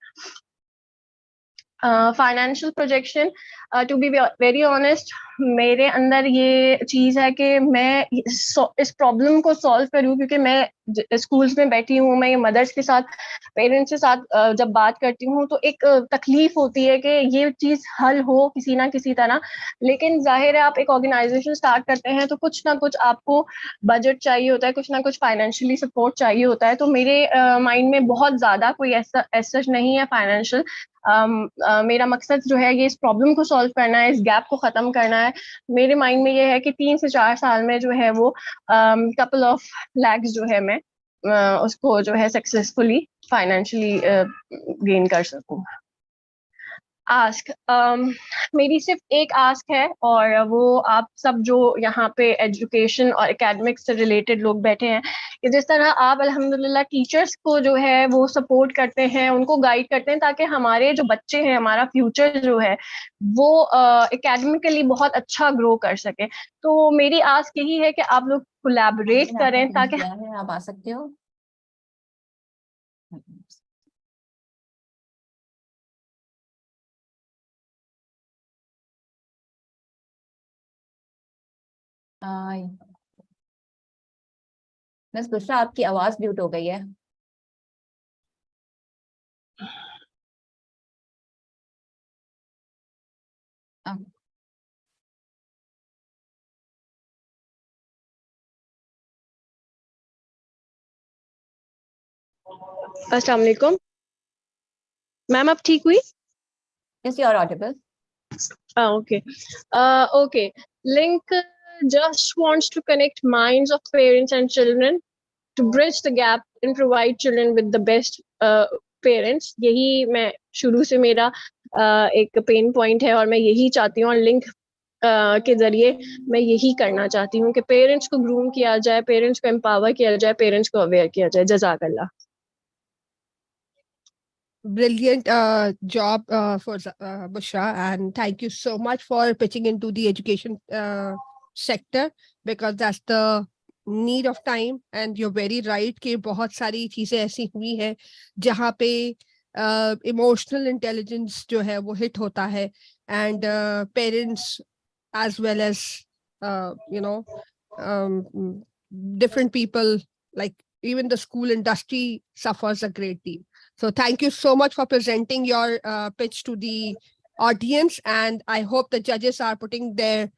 Financial projection, to be very honest, मेरे अंदर ये चीज़ है कि मैं इस प्रॉब्लम को सॉल्व करूँ, क्योंकि मैं स्कूल्स में बैठी हूँ, मैं ये मदर्स के साथ पेरेंट्स के साथ जब बात करती हूँ तो एक तकलीफ होती है कि ये चीज़ हल हो किसी ना किसी तरह। लेकिन जाहिर है आप एक ऑर्गेनाइजेशन स्टार्ट करते हैं तो कुछ ना कुछ आपको बजट चाहिए होता है, कुछ ना कुछ फाइनेंशियली सपोर्ट चाहिए होता है। तो मेरे माइंड में बहुत ज़्यादा कोई ऐसा नहीं है फाइनेंशियल। मेरा मकसद जो है ये इस प्रॉब्लम को सॉल्व करना है, इस गैप को ख़त्म करना है। मेरे माइंड में ये है कि 3 से 4 साल में जो है वो कपल ऑफ लैक्स जो है मैं उसको जो है सक्सेसफुली फाइनेंशियली गेन कर सकूं। आस्क, मेरी सिर्फ एक आस्क है, और वो आप सब जो यहाँ पे एजुकेशन और एकेडमिक्स से रिलेटेड लोग बैठे हैं, कि जिस तरह आप अल्हम्दुलिल्लाह टीचर्स को जो है वो सपोर्ट करते हैं, उनको गाइड करते हैं, ताकि हमारे जो बच्चे हैं, हमारा फ्यूचर जो है वो एकेडमिकली बहुत अच्छा ग्रो कर सके। तो मेरी आस्क यही है कि आप लोग कोलैबोरेट करें ताकि आप आ सकते हो। मिस बुशरा, आपकी आवाज म्यूट हो गई है। अस्सलाम वालेकुम मैम, अब ठीक हुई? Yes, you are audible. Okay. Okay. Link just wants to connect minds of parents and children to bridge the gap and provide children with the best parents. यही मैं शुरू से मेरा एक पेन पॉइंट है, और मैं यही चाहती हूँ, और लिंक के जरिए मैं यही करना चाहती हूँ कि पेरेंट्स को ग्रूम किया जाए, पेरेंट्स को एम्पावर किया जाए, पेरेंट्स को अवेयर किया जाए। जज़ाकल्लाह। Brilliant job for Bushra, and thank you so much for pitching into the education sector, because that's the need of time. And you're very right कि बहुत सारी चीजें ऐसी हुई हैं जहाँ पे emotional intelligence जो है वो hit होता है, and parents as well as you know different people, like even the school industry suffers a great deal. So thank you so much for presenting your pitch to the audience, and I hope the judges are putting their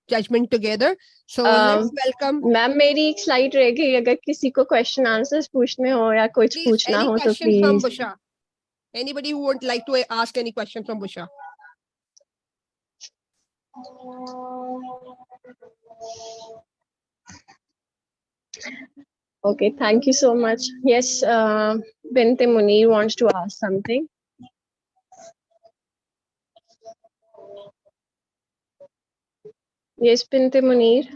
judgment together. So let's welcome. Ma'am मेरी एक slide रह गई, अगर किसी को question answers पूछने हो या कुछ Please, पूछना any हो तो question from please. Bushra? Anybody who would like to ask any question from Bushra? Okay, thank you so much. Yes, Binte Munir wants to ask something. Yes, Binte Munir.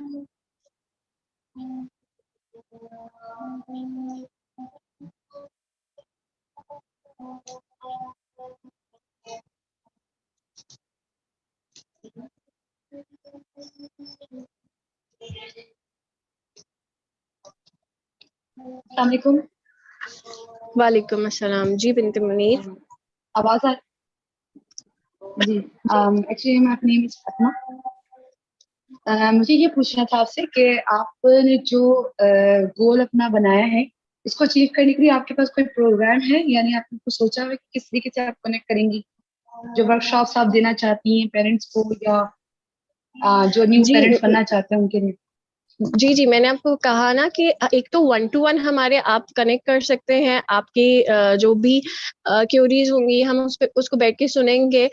अस्सलाम वालेकुम अस्सलाम जी बिनते मुनीर। आवाज आ जी actually मैं अपनी name is Fatima. मुझे ये पूछना था आपसे कि आपने जो गोल अपना बनाया है इसको अचीव करने के लिए आपके पास कोई प्रोग्राम है, यानी आपने कुछ सोचा है कि किस तरीके से आप कनेक्ट करेंगी जो वर्कशॉप्स आप देना चाहती हैं पेरेंट्स को, या जो न्यू पेरेंट्स बनना चाहते हैं उनके लिए? जी मैंने आपको कहा ना कि एक तो 1-to-1 हमारे आप कनेक्ट कर सकते हैं, आपकी जो भी क्यूरीज होंगी हम उसको बैठ के सुनेंगे,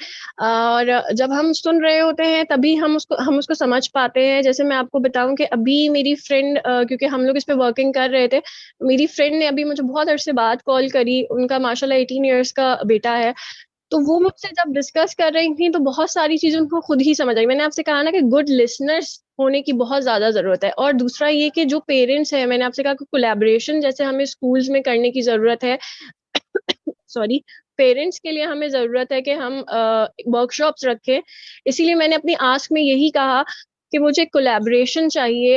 और जब हम सुन रहे होते हैं तभी हम उसको समझ पाते हैं। जैसे मैं आपको बताऊं कि अभी मेरी फ्रेंड, क्योंकि हम लोग इस पे वर्किंग कर रहे थे, मेरी फ्रेंड ने अभी मुझे बहुत अरसे बाद कॉल करी। उनका माशाल्लाह 18 इयर्स का बेटा है, तो वो मुझसे जब डिस्कस कर रही थी तो बहुत सारी चीजें उनको खुद ही समझ आई। मैंने आपसे कहा ना कि गुड लिसनर्स होने की बहुत ज्यादा जरूरत है। और दूसरा ये कि जो पेरेंट्स हैं, मैंने आपसे कहा कि कोलैबोरेशन जैसे हमें स्कूल्स में करने की जरूरत है सॉरी, पेरेंट्स के लिए हमें जरूरत है कि हम वर्कशॉप्स रखें। इसीलिए मैंने अपनी आस्क में यही कहा कि मुझे कोलैबोरेशन चाहिए।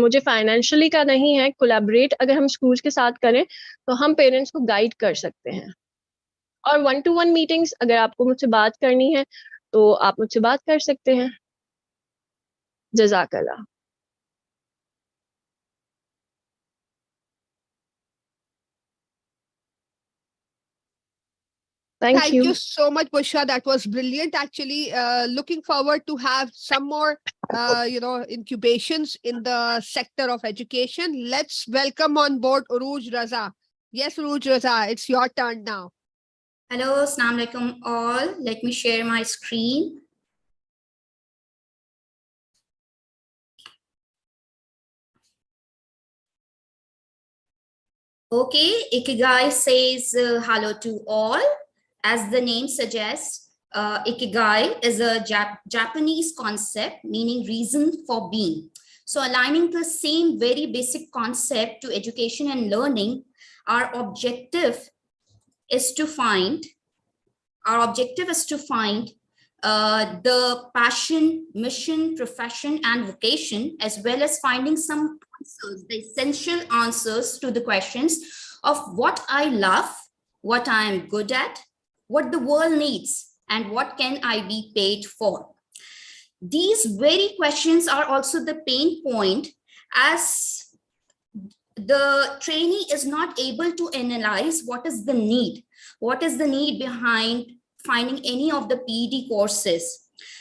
मुझे फाइनेंशियली का नहीं है, कोलैबोरेट अगर हम स्कूल्स के साथ करें तो हम पेरेंट्स को गाइड कर सकते हैं। और 1-to-1 मीटिंग्स अगर आपको मुझसे बात करनी है तो आप मुझसे बात कर सकते हैं। जज़ाकल्लाह। Thank you so much, Bushra. That was brilliant. Actually, looking forward to have some more, incubations in the sector of education. Let's welcome on board Uruj Raza. Yes, Uruj Raza, it's your turn now. Hello, Assalamu alaikum all. Let me share my screen. Okay, Ikigai says hello to all. As the name suggests, Ikigai is a Japanese concept meaning reason for being. So aligning the same very basic concept to education and learning, our objective is to find the passion, mission, profession, and vocation, as well as finding some answers, the essential answers to the questions of what I love, what I am good at, what the world needs, and what can I be paid for. These very questions are also the pain point, as the trainee is not able to analyze what is the need behind finding any of the PED courses.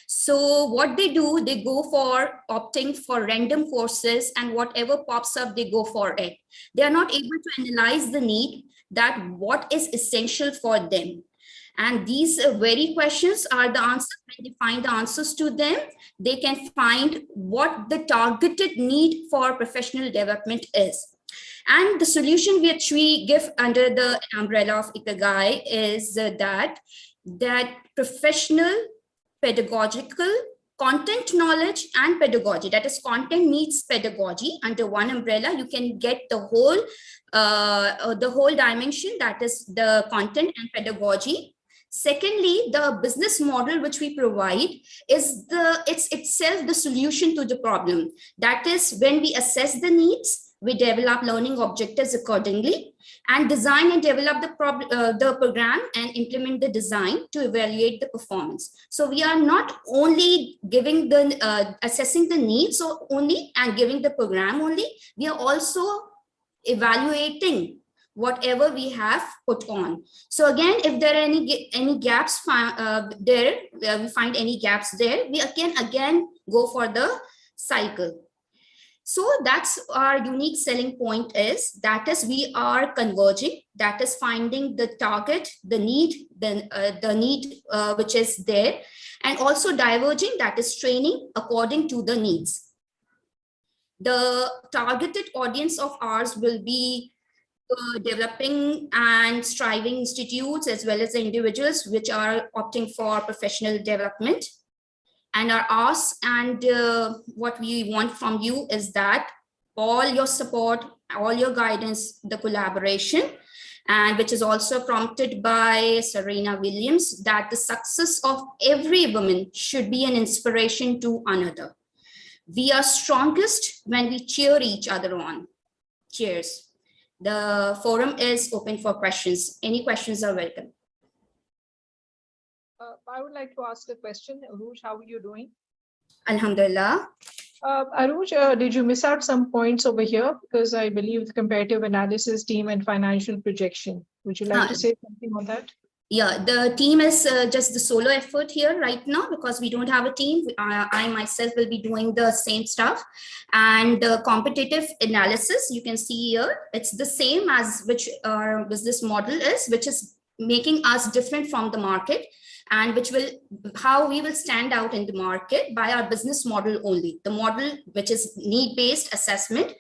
So what they do, they go for opting for random courses, and whatever pops up, they go for it. They are not able to analyze the need, that what is essential for them. And these very questions are the answers. When they find the answers to them, they can find what the targeted need for professional development is. And the solution which we give under the umbrella of Ikigai is that professional, pedagogical, content knowledge and pedagogy, that is content meets pedagogy under one umbrella. You can get the whole dimension, that is the content and pedagogy. Secondly, the business model which we provide is it's itself the solution to the problem. That is, when we assess the needs, we develop learning objectives accordingly, and design and develop the program and implement the design to evaluate the performance. So we are not only giving the assessing the needs only and giving the program only, we are also evaluating whatever we have put on. So again, if there are any gaps there, we find any gaps there, we can again go for the cycle. So that's our unique selling point is, that is we are converging, that is finding the target, the need, the need which is there, and also diverging, that is training according to the needs. The targeted audience of ours will be developing and striving institutes, as well as the individuals which are opting for professional development. And our ask and what we want from you is that all your support, all your guidance, the collaboration, and which is also prompted by Serena Williams, that the success of every woman should be an inspiration to another. We are strongest when we cheer each other on. Cheers. The forum is open for questions. Any questions are welcome. I would like to ask a question. Aruj, how are you doing? Alhamdulillah. Aruj, did you miss out some points over here? Because I believe the comparative analysis team and financial projection. Would you like to say something on that? Yeah, the team is just the solo effort here right now because we don't have a team. I myself will be doing the same stuff. And the competitive analysis, you can see here, it's the same as which our business model is, which is making us different from the market, and which will, how we will stand out in the market by our business model only. The model, which is need-based assessment,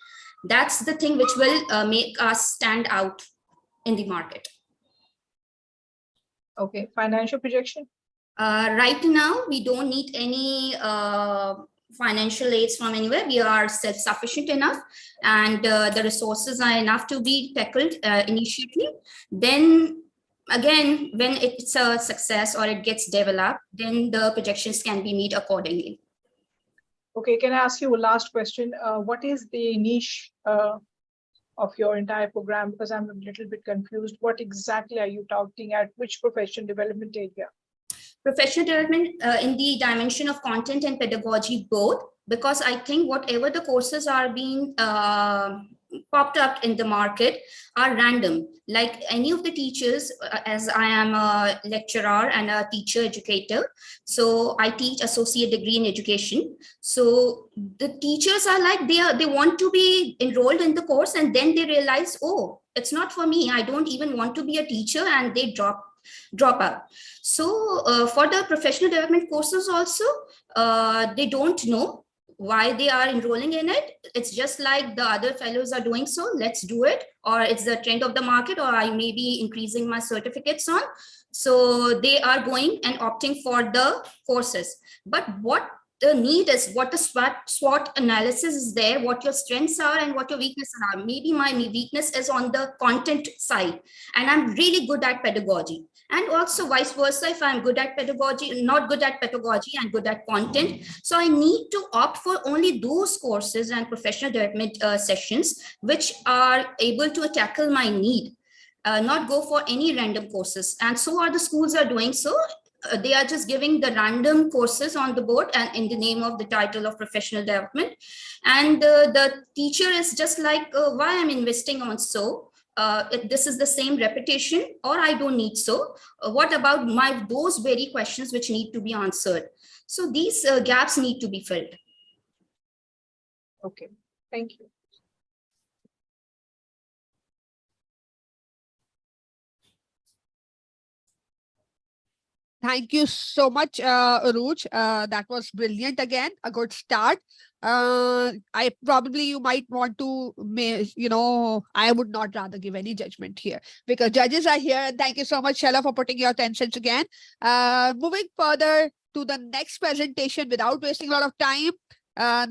that's the thing which will make us stand out in the market. Okay, financial projection? Right now, we don't need any financial aids from anywhere. We are self-sufficient enough, and the resources are enough to be tackled initially. Then again, when it's a success or it gets developed, then the projections can be made accordingly. Okay, can I ask you a last question? What is the niche of your entire program? Because I'm a little bit confused. What exactly are you targeting at? Which professional development area? Professional development in the dimension of content and pedagogy both, because I think whatever the courses are being popped up in the market are random. Like any of the teachers, as I am a lecturer and a teacher educator, so I teach associate degree in education. So the teachers are like, they want to be enrolled in the course, and then they realize, oh, it's not for me. I don't even want to be a teacher, and they drop out. So for the professional development courses also, they don't know why they are enrolling in it. It's just like the other fellows are doing, so let's do it, or it's the trend of the market, or I may be increasing my certificates on. So they are going and opting for the courses. But what the need is, what the SWOT analysis is there, what your strengths are and what your weaknesses are. Maybe my weakness is on the content side, and I'm really good at pedagogy. And also vice versa, if I'm good at pedagogy, not good at pedagogy and good at content. So I need to opt for only those courses and professional development sessions which are able to tackle my need, not go for any random courses. And so are the schools are doing so. They are just giving the random courses on the board and in the name of the title of professional development. And the teacher is just like, why I'm investing on so? This is the same repetition, or I don't need so. What about those very questions which need to be answered? So these gaps need to be filled. Okay, thank you. Thank you so much, Aruj. That was brilliant again, a good start. You might want to, I would not rather give any judgment here because judges are here. And thank you so much, Shella, for putting your 10 cents again. Moving further to the next presentation without wasting a lot of time.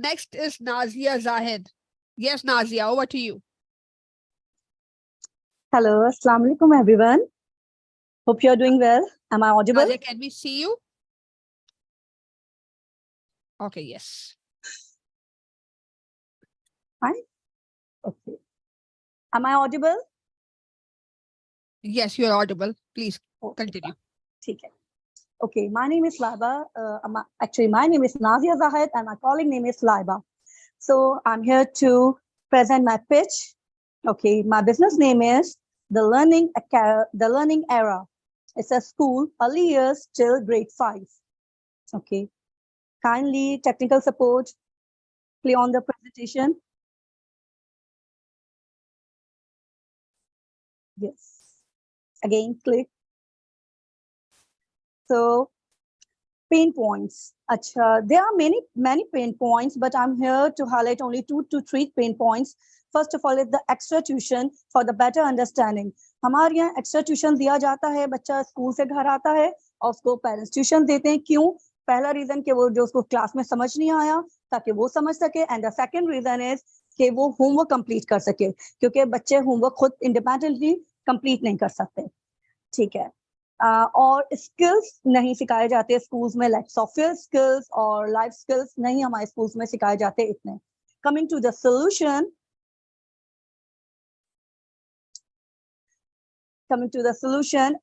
Next is Nazia Zahid. Yes, Nazia, over to you. Hello, Assalamu alaikum, everyone. Hope you're doing well. Am I audible? Nazia, can we see you? Okay, yes. Hi. Okay. Am I audible? Yes, you're audible. Please continue. Okay. Okay, my name is Laiba. Actually, my name is Nazia Zahid and my colleague name is Laiba. So I'm here to present my pitch. Okay, my business name is The Learning Era. It's a school, early years till grade 5. Okay. Kindly technical support. Play on the presentation. Yes. Again, click. So, pain points. There are many pain points, but I'm here to highlight only 2 to 3 pain points. First of all, is the extra tuition for the better understanding. हमारे यहाँ extra tuition दिया जाता है, बच्चा school से घर आता है और उसको पेरेंट्स ट्यूशन देते हैं. क्यों? पहला रीजन कि वो जो उसको क्लास में समझ नहीं आया ताकि वो समझ सके, and the second reason is कि वो होमवर्क कंप्लीट कर सके, क्योंकि बच्चे होमवर्क खुद इंडिपेंडेंटली कंप्लीट नहीं कर सकते. ठीक है. और स्किल्स नहीं सिखाए जाते स्कूल्स में, लाइक सॉफ्टवेयर स्किल्स और लाइफ स्किल्स नहीं हमारे स्कूल्स में सिखाए जाते इतने. Coming to the solution, coming to the solution,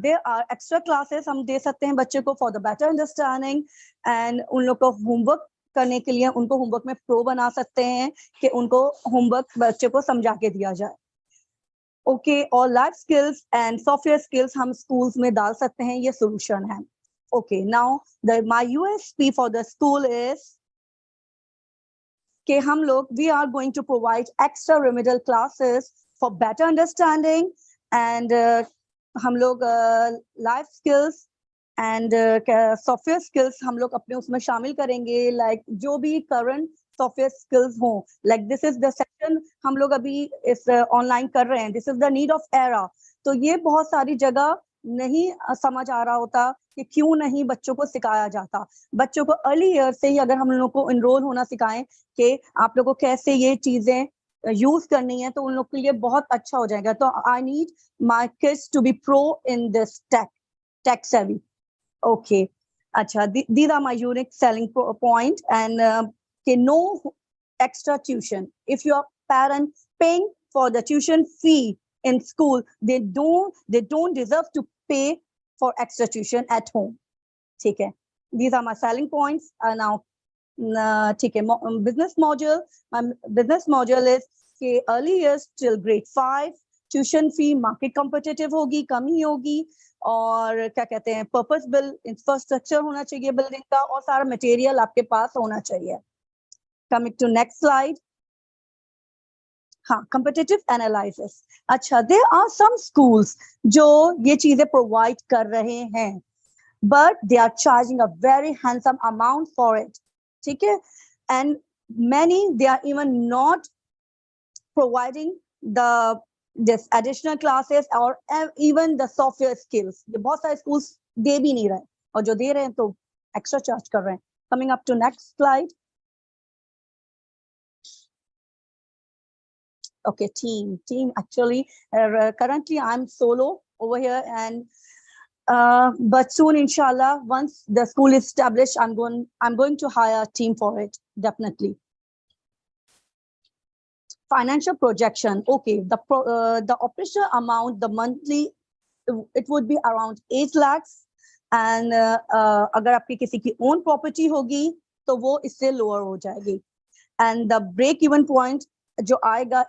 there are extra classes हम दे सकते हैं बच्चे को for the better understanding, and उन लोग को homework करने के लिए उनको homework में pro बना सकते हैं कि उनको homework बच्चे को समझा के दिया जाए. Okay, और life skills and software skills हम schools में डाल सकते हैं, ये solution है. Okay, now my USP for the school is कि हम लोग we are going to provide extra remedial classes for better understanding, and हम लोग life skills and software skills हम लोग अपने उसमें शामिल करेंगे, like जो भी current software skills हों, like this is the section हम लोग अभी इस online कर रहे हैं, this is the need of era. तो ये बहुत सारी जगह नहीं समझ आ रहा होता कि क्यों नहीं बच्चों को सिखाया जाता. बच्चों को अर्ली ईयर से ही अगर हम लोगों को इनरोल होना सिखाएं कि आप लोगों को कैसे ये चीजें यूज करनी है, तो उन लोग के लिए बहुत अच्छा हो जाएगा. तो I need my kids to be pro in this tech savvy. Okay, अच्छा, these are my unique selling point, and no extra tuition. If your parent paying for the tuition fee in school, they don't deserve to pay for extra tuition at home. ठीक है, these are my selling points. Now ठीक है, business module. My business module is कि early years till grade 5 tuition fee market competitive होगी, कम ही होगी, और क्या कहते हैं purpose built infrastructure होना चाहिए building का, और सारा material आपके पास होना चाहिए. Coming to next slide. हाँ, competitive analysis. अच्छा, there are some schools जो ये चीजें provide कर रहे हैं, but they are charging a very handsome amount for it. ठीक है, and many they are even not providing this additional classes or even the software skills. ये बहुत सारे schools दे भी नहीं रहे, और जो दे रहे हैं तो extra charge कर रहे हैं. Coming up to next slide. Okay, team. Actually, currently I'm solo over here, and but soon, inshallah, once the school is established, I'm going to hire a team for it, definitely. Financial projection. Okay, the operational amount, the monthly, it would be around 8 lakhs, and अगर आपकी किसी की own property होगी तो वो इससे lower हो जाएगी. And the break even point जो आएगा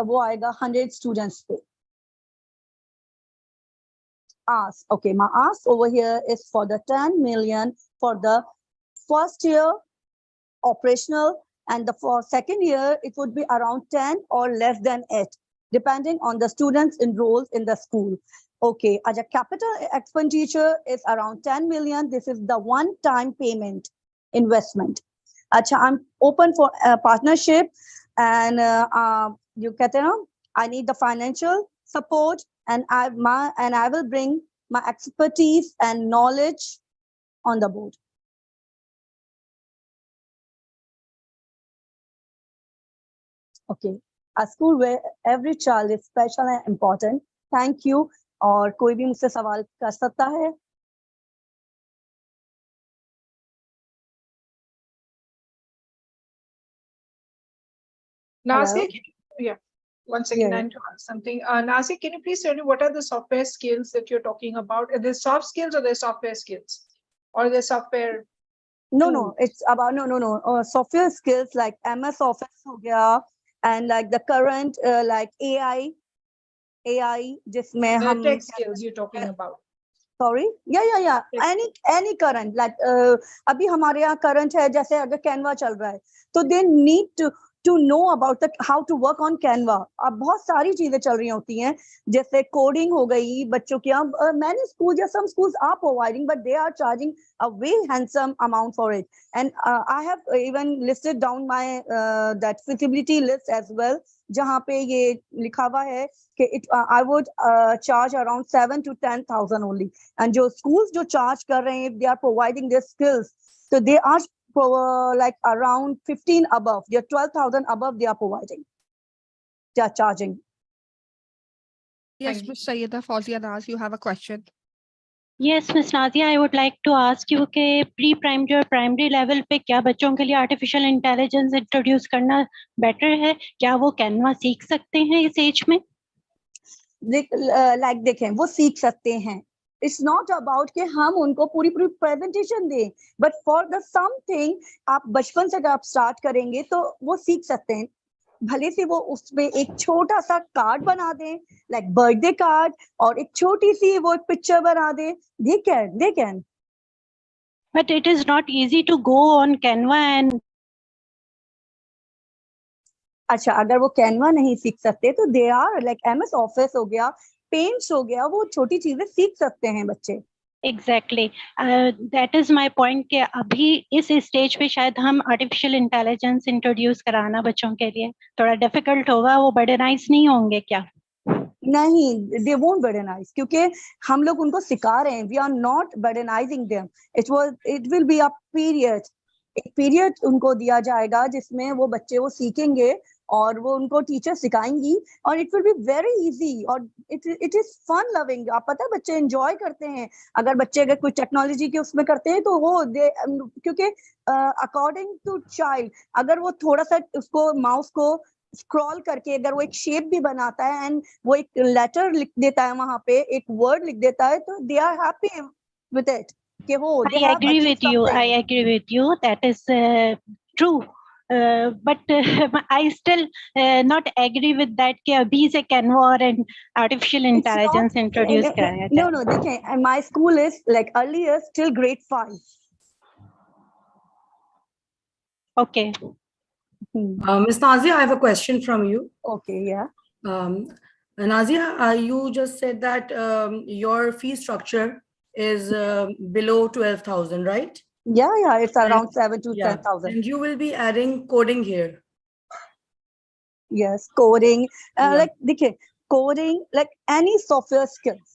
वो आएगा 100 students पे. Ask. Okay, my ask over here is for the 10 million for the first year operational, and for second year it would be around 10 or less than 8, depending on the students enrolled in the school. Okay, as a capital expenditure is around 10 million. This is the one-time payment investment. Acha, I'm open for a partnership, and you कहते हैं ना, I need the financial support, and I will bring my expertise and knowledge on the board. Okay, a school where every child is special and important. Thank you. और कोई भी मुझसे सवाल कर सकता है. Nasik, yeah. One second, I need to ask something. Nasik, can you please tell me what are the software skills that you're talking about? Are they soft skills or they're software skills? Or they're software? No, it's about, no. Software skills like MS Office ho gaya, and like the current like AI जिसमें हम tech skills you're talking about. Sorry, yeah. Any current, like अभी हमारे यहाँ current है, जैसे अगर Canva चल रहा है, तो they need to know about how to work on Canva. अब बहुत सारी चीजें चल रही होती हैं, जैसे coding हो गई बच्चों की. अब many schools, some schools are providing, but they are charging a very handsome amount for it. And I have even listed down my that feasibility list as well, जहाँ पे ये लिखा हुआ है कि I would charge around 7 to 10,000 only. And जो schools जो charge कर रहे हैं, they are providing their skills, so they are like around 15 above, they're 12,000 above, they are providing, they are charging. Yes, Ms. Sayyida Fawzia Naz, you have a question. Yes, Ms. Nazia, I would like to ask you कि pre-primary और primary level पे क्या बच्चों के लिए artificial intelligence introduce करना better है? क्या वो Canva सीख सकते हैं इस age में? लाइक देखें वो सीख सकते हैं. इट्स नॉट अबाउट कि हम उनको पूरी पूरी प्रेजेंटेशन दें, बट फॉर द समथिंग आप बचपन से अगर आप स्टार्ट करेंगे तो वो सीख सकते हैं. भले से वो उसमें एक छोटा सा कार्ड बना दें, लाइक बर्थडे कार्ड, और एक छोटी सी वो पिक्चर बना दें, they can. But it is not easy to go on Canva and अच्छा, अगर वो कैनवा नहीं सीख सकते तो they are like MS office हो गया, पेंट्स हो गया, वो छोटी चीजें सीख सकते हैं बच्चे. Exactly that is my point कि अभी इस स्टेज पे शायद हम आर्टिफिशियल इंटेलिजेंस इंट्रोड्यूस कराना बच्चों के लिए थोड़ा डिफिकल्ट होगा. वो बर्डनाइज नहीं होंगे क्या? नहीं, दे वोंट बर्डनाइज, क्योंकि हम लोग उनको सिखा रहे हैं. We are not burdenising them. It will be a period. एक पीरियड उनको दिया जाएगा जिसमें वो बच्चे वो सीखेंगे और वो उनको टीचर सिखाएंगी, और it will be very easy, और इट इज फन लविंग. आप पता है बच्चे एंजॉय करते हैं. अगर बच्चे अगर कोई टेक्नोलॉजी के उसमें करते हैं तो वो क्योंकि अकॉर्डिंग टू चाइल्ड, अगर वो थोड़ा सा उसको माउस को स्क्रॉल करके अगर वो एक शेप भी बनाता है एंड वो एक लेटर लिख देता है, वहां पे एक वर्ड लिख देता है, तो they are happy with it कि हो they I have agree achieved with you. I something. agree with you. That is true. But I still not agree with that कि अभी से Canva और artificial It's intelligence not, introduce कराया जाए. no, देखें, my school is like earlier till grade 5. Okay. Ms. Nazia, I have a question from you. Okay, yeah. Nazia, you just said that your fee structure is below 12,000, right? Yeah, it's around 7 to Yeah. 10,000. And you will be adding coding here. Yes, coding. Like देखिए, coding, like any software skills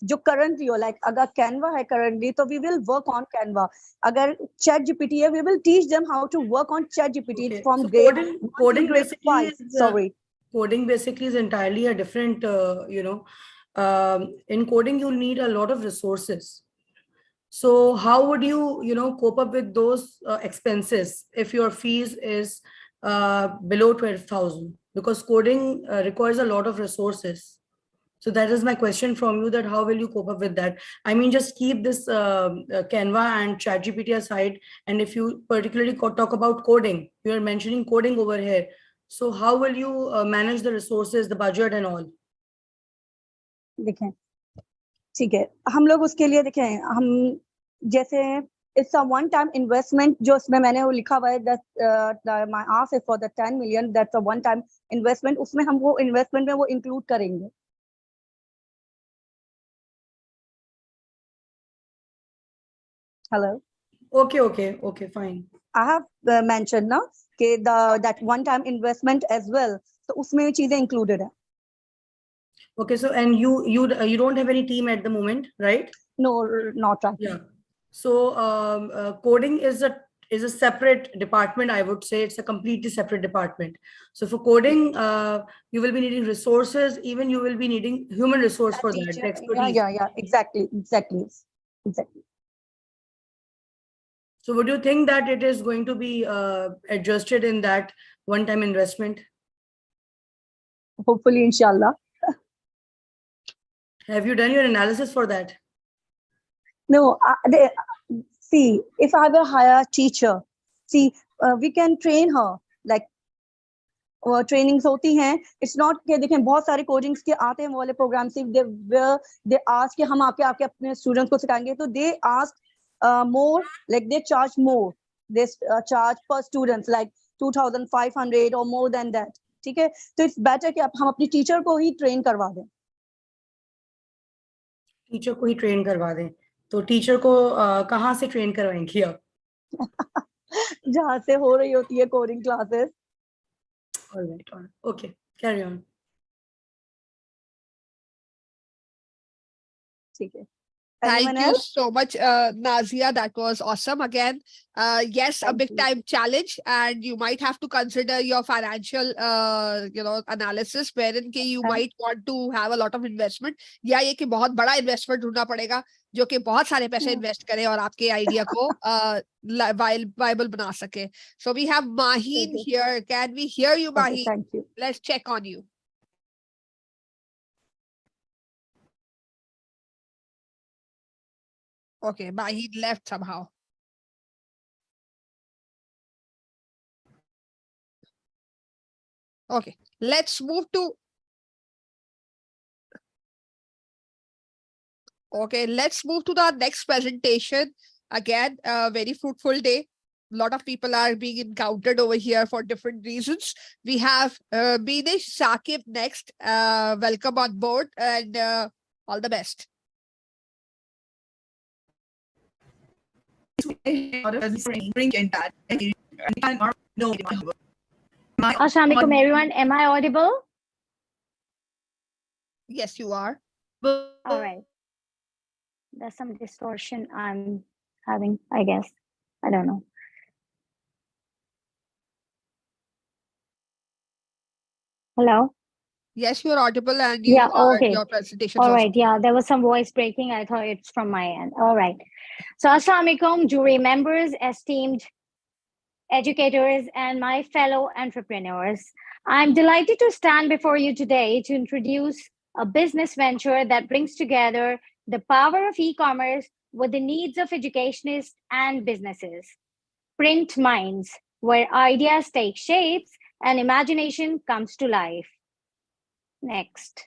जो currently हो, like अगर Canva है currently, तो we will work on Canva. अगर ChatGPT है, we will teach them how to work on ChatGPT from So grade coding grade basically 5. is, Sorry. Coding basically is entirely a different, in coding you'll need a lot of resources. So how would you, cope up with those expenses if your fees is below 12,000? Because coding requires a lot of resources. So that is my question from you, that how will you cope up with that? I mean, just keep this Canva and ChatGPT aside. And if you particularly talk about coding, you are mentioning coding over here. So how will you manage the resources, the budget and all? देखें, ठीक है, हम लोग उसके लिए देखें, हम जैसे it's a one time investment, जो उसमें मैंने वो लिखा हुआ है that my ask is for the 10 million, that's a one time investment. उसमें हम वो investment में वो include करेंगे. Hello. Okay, fine. I have mentioned ना कि that one time investment as well, तो उसमें ये चीजें included है. Okay, so and you don't have any team at the moment, right? No, not right. Yeah. So coding is a separate department. I would say it's a completely separate department. So for coding, you will be needing resources. Even you will be needing human resource for that, the expertise. Yeah, exactly. So would you think that it is going to be adjusted in that one-time investment? Hopefully, inshallah. Have you done your analysis for that? No, see, if I will hire a teacher, see, we can train her, like trainings होती हैं. It's not कि देखें बहुत सारे coachings के आते हैं वो वाले programs से, they ask कि हम आके अपने students को सिखाएंगे, तो they ask more, like they charge more. They charge per students like 2,500 or more than that. ठीक है, तो it's better कि हम अपनी teacher को ही train करवा दें. टीचर को ही ट्रेन करवा दें. तो टीचर को कहाँ से ट्रेन करवाएंगी आप? जहाँ से हो रही होती है coding classes. All right. Okay, carry on. ठीक है. Thank you so much, Nazia. That was awesome. Again, yes, a big time challenge, and you might have to consider your financial, analysis, wherein you might want to have a lot of investment. या ये कि बहुत बड़ा investment ढूंढना पड़ेगा जो कि बहुत सारे पैसे invest करे और आपके idea को viable बना सके. So we have Maheen here. Can we hear you, Maheen? Thank you. Let's check on you. Okay, but he left somehow. Okay, let's move to. Okay, let's move to the next presentation. Again, a very fruitful day. A lot of people are being encountered over here for different reasons. We have Binesh Saqib next. Welcome on board and all the best. Assalamualaikum everyone. Am I audible? Yes, you are. All right. There's some distortion I'm having, I guess. I don't know. Hello? Yes, you're audible and Yeah, okay. your presentation. All right. Yeah, there was some voice breaking. I thought it's from my end. All right. So Assalamualaikum, jury members, esteemed educators, and my fellow entrepreneurs. I'm delighted to stand before you today to introduce a business venture that brings together the power of e-commerce with the needs of educationists and businesses. Print Minds, where ideas take shapes and imagination comes to life. Next.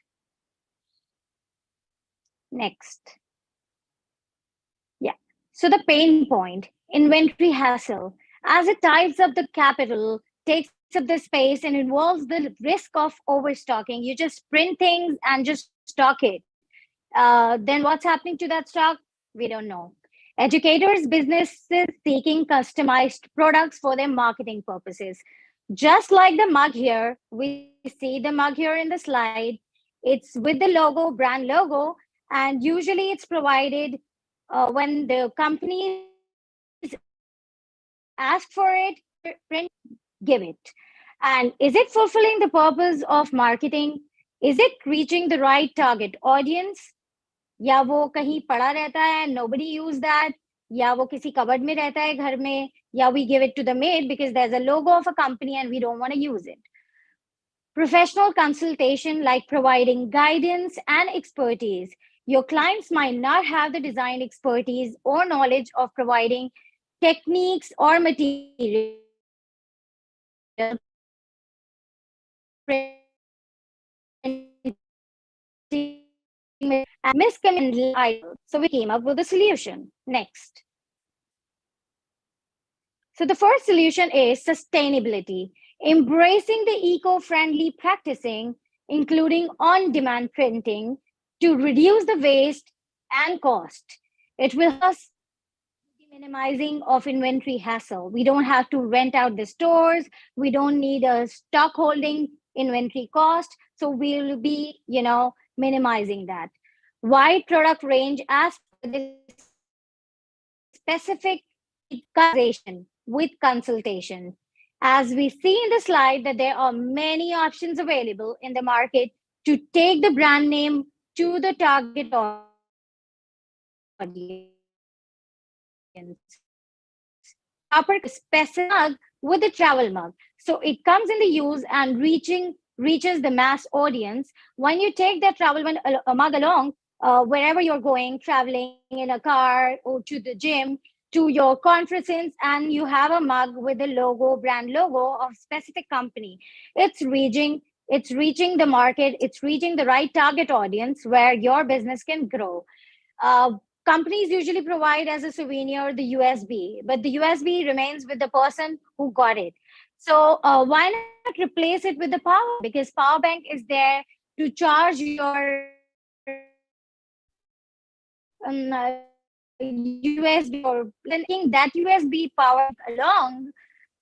Next. Yeah. So the pain point, inventory hassle, as it ties up the capital, takes up the space and involves the risk of overstocking. You just print things and just stock it. Then what's happening to that stock? We don't know. Educators, businesses seeking customized products for their marketing purposes. Just like the mug here, we see the mug here in the slide. It's with the logo, brand logo, and usually it's provided when the companies ask for it, print, give it. And is it fulfilling the purpose of marketing? Is it reaching the right target audience? या वो कहीं पड़ा रहता है, nobody use that, या वो किसी cupboard में रहता है घर में, या we give it to the maid because there's a logo of a company and we don't want to use it. Professional consultation, like providing guidance and expertise. Your clients might not have the design expertise or knowledge of providing techniques or materials. So we came up with a solution. Next. So the first solution is sustainability, embracing the eco-friendly practicing, including on-demand printing, to reduce the waste and cost. It will help us minimizing of inventory hassle. We don't have to rent out the stores. We don't need a stock holding inventory cost. So we'll be, minimizing that. Wide product range as per the specific customization with consultation. As we see in the slide that there are many options available in the market to take the brand name to the target audience. Proper specific with the travel mug. So it comes in the use and reaches the mass audience. When you take that travel mug along, wherever you're going, traveling in a car or to the gym, to your conferences, and you have a mug with the logo, brand logo of specific company, it's reaching the market, it's reaching the right target audience where your business can grow. Companies usually provide as a souvenir the USB, but the USB remains with the person who got it. So why not replace it with the power? Because power bank is there to charge your USB or linking that USB power along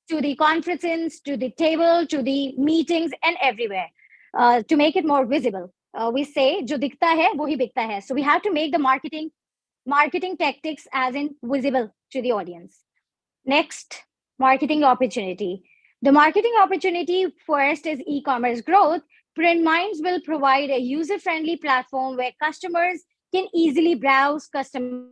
to the conferences, to the table, to the meetings, and everywhere to make it more visible. We say, "Jo dikhta hai, wo hi bikta hai." So we have to make the marketing tactics as in visible to the audience. Next, marketing opportunity. The marketing opportunity first is e-commerce growth. Print Minds will provide a user-friendly platform where customers can easily browse, customize,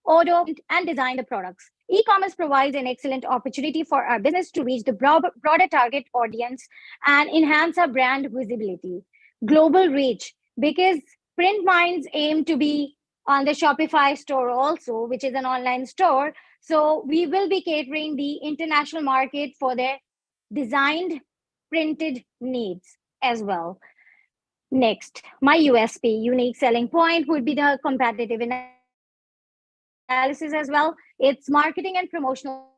order, and design the products. E-commerce provides an excellent opportunity for our business to reach the broader target audience and enhance our brand visibility. Global reach, because Print Minds aim to be on the Shopify store also, which is an online store. So we will be catering the international market for their designed printed needs as well. Next, my USP, unique selling point, would be the competitive analysis as well. It's marketing and promotional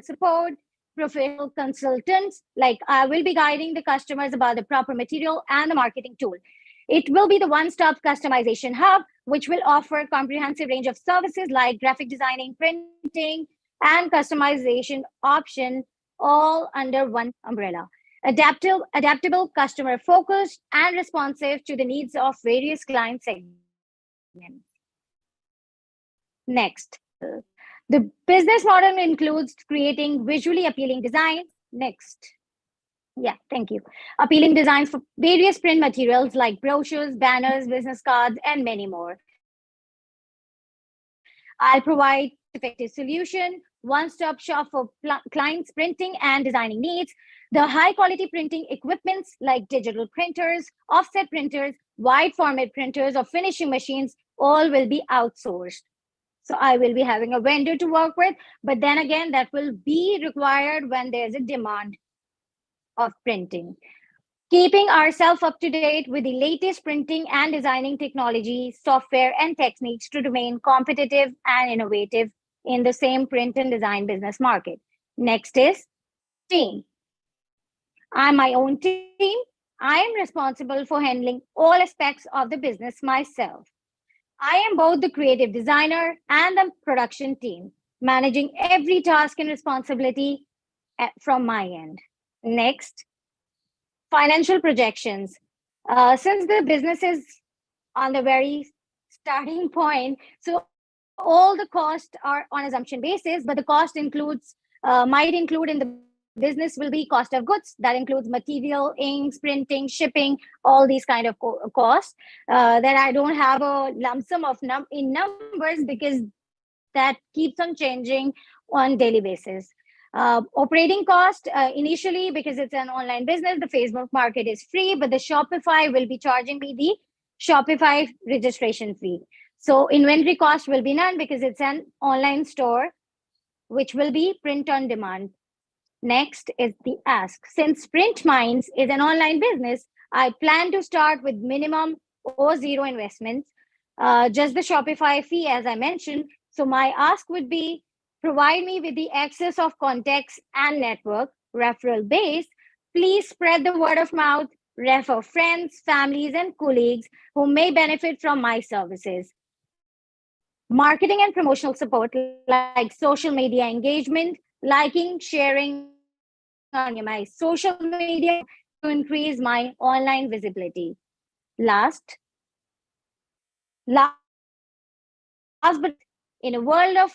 support, professional consultants, like I will be guiding the customers about the proper material and the marketing tool. It will be the one-stop customization hub, which will offer a comprehensive range of services like graphic designing, printing, and customization option, all under one umbrella. Adaptable, customer focused, and responsive to the needs of various client segments. Next, the business model includes creating visually appealing design. Next. Yeah, thank you. Appealing designs for various print materials like brochures, banners, business cards, and many more. I'll provide effective solution, one-stop shop for clients' printing and designing needs. The high-quality printing equipments like digital printers, offset printers, wide format printers, or finishing machines all will be outsourced. So I will be having a vendor to work with, but then again, that will be required when there's a demand of printing. Keeping ourselves up to date with the latest printing and designing technology, software, and techniques to remain competitive and innovative in the same print and design business market. Next is team. I'm my own team. I am responsible for handling all aspects of the business myself. I am both the creative designer and the production team, managing every task and responsibility from my end. Next, financial projections. Since the business is on the very starting point, so all the costs are on assumption basis, but the cost includes, might include in the business will be cost of goods. That includes material, inks, printing, shipping, all these kind of costs that I don't have a lump sum of in numbers because that keeps on changing on daily basis. Operating cost, initially, because it's an online business, the Facebook market is free, but the Shopify will be charging me the Shopify registration fee. So inventory cost will be none because it's an online store, which will be print on demand. Next is the ask. Since Print Minds is an online business, I plan to start with minimum or zero investments, just the Shopify fee, as I mentioned. So my ask would be, provide me with the access of contacts and network, referral base. Please spread the word of mouth, refer friends, families, and colleagues who may benefit from my services. Marketing and promotional support like social media engagement, liking, sharing on my social media to increase my online visibility. Last but in a world of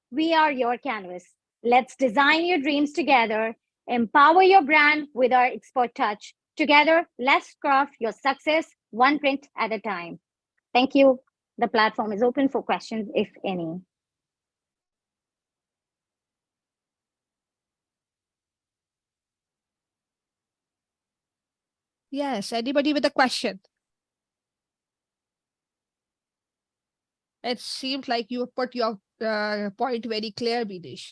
we are your canvas. Let's design your dreams together, empower your brand with our expert touch. Together, let's craft your success one print at a time. Thank you. The platform is open for questions, if any. Yes, anybody with a question? It seems like you put your point very clear, Bidish.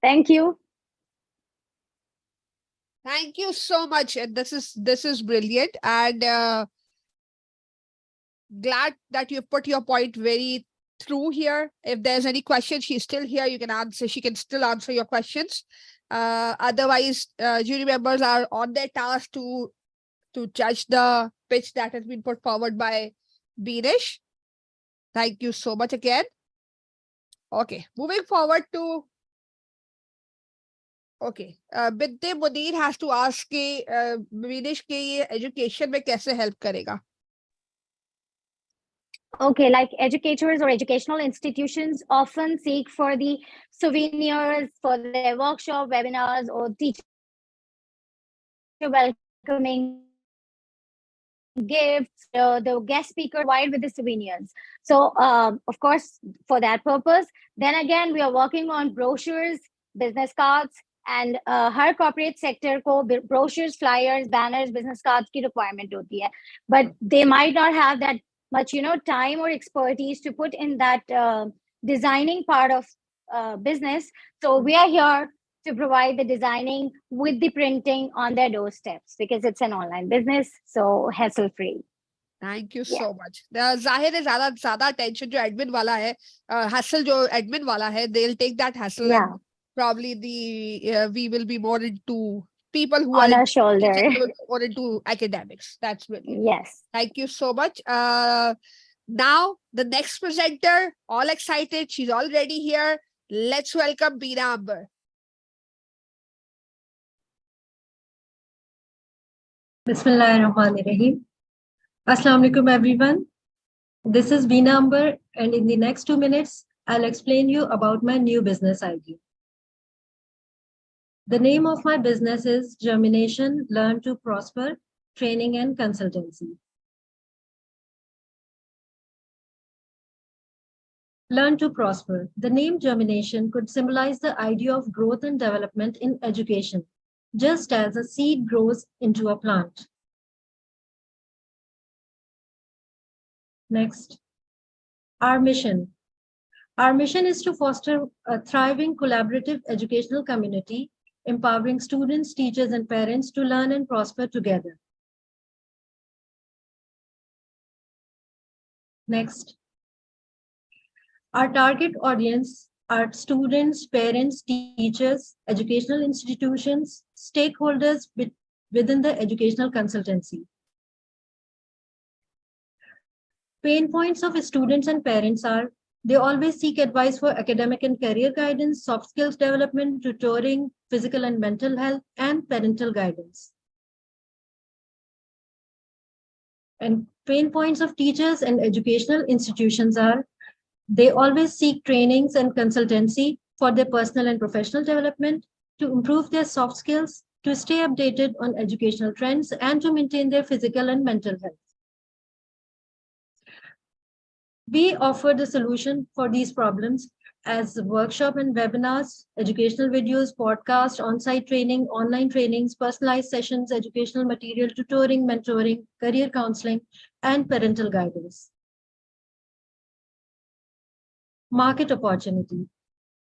Thank you. Thank you so much. And this is brilliant. And glad that you put your point very through here. If there's any question, she's still here. You can answer. She can still answer your questions. Otherwise, jury members are on their task to judge the pitch that has been put forward by Bidish. Thank you so much again. Okay, moving forward to okay, Bidde Mudir has to ask कि Bidish के ये education में कैसे help करेगा? Okay, like educators or educational institutions often seek for the souvenirs for their workshop, webinars, or teacher welcoming gifts, the guest speaker provide with the souvenirs. So, of course, for that purpose, then again, we are working on brochures, business cards, and her corporate sector को brochures, flyers, banners, business cards की requirement होती है, but they might not have that much, time or expertise to put in that designing part of business. So we are here to provide the designing with the printing on their doorsteps because it's an online business, so hassle free. Thank you so much. जाहिर है ज़्यादा attention जो admin वाला है, hassle जो admin वाला है, they'll take that hassle. Yeah. And probably we will be more into people who On are our shoulder. or into academics. That's really. Yes. Thank you so much. Now the next presenter, all excited. She's already here. Let's welcome Beena Amber. Bismillahirrahmanirrahim. Assalamu alaikum everyone. This is Beena Amber, and in the next 2 minutes, I'll explain you about my new business idea. The name of my business is Germination Learn to Prosper Training and Consultancy. Learn to prosper. The name germination could symbolize the idea of growth and development in education, just as a seed grows into a plant. Next, our mission. Our mission is to foster a thriving collaborative educational community, empowering students, teachers, and parents to learn and prosper together. Next, our target audience are students, parents, teachers, educational institutions, stakeholders within the educational consultancy. Pain points of students and parents are they always seek advice for academic and career guidance, soft skills development, tutoring, physical and mental health, and parental guidance. And pain points of teachers and educational institutions are they always seek trainings and consultancy for their personal and professional development, to improve their soft skills, to stay updated on educational trends, and to maintain their physical and mental health. We offer the solution for these problems as workshop and webinars, educational videos, podcasts, on-site training, online trainings, personalized sessions, educational material, tutoring, mentoring, career counseling, and parental guidance. Market opportunity.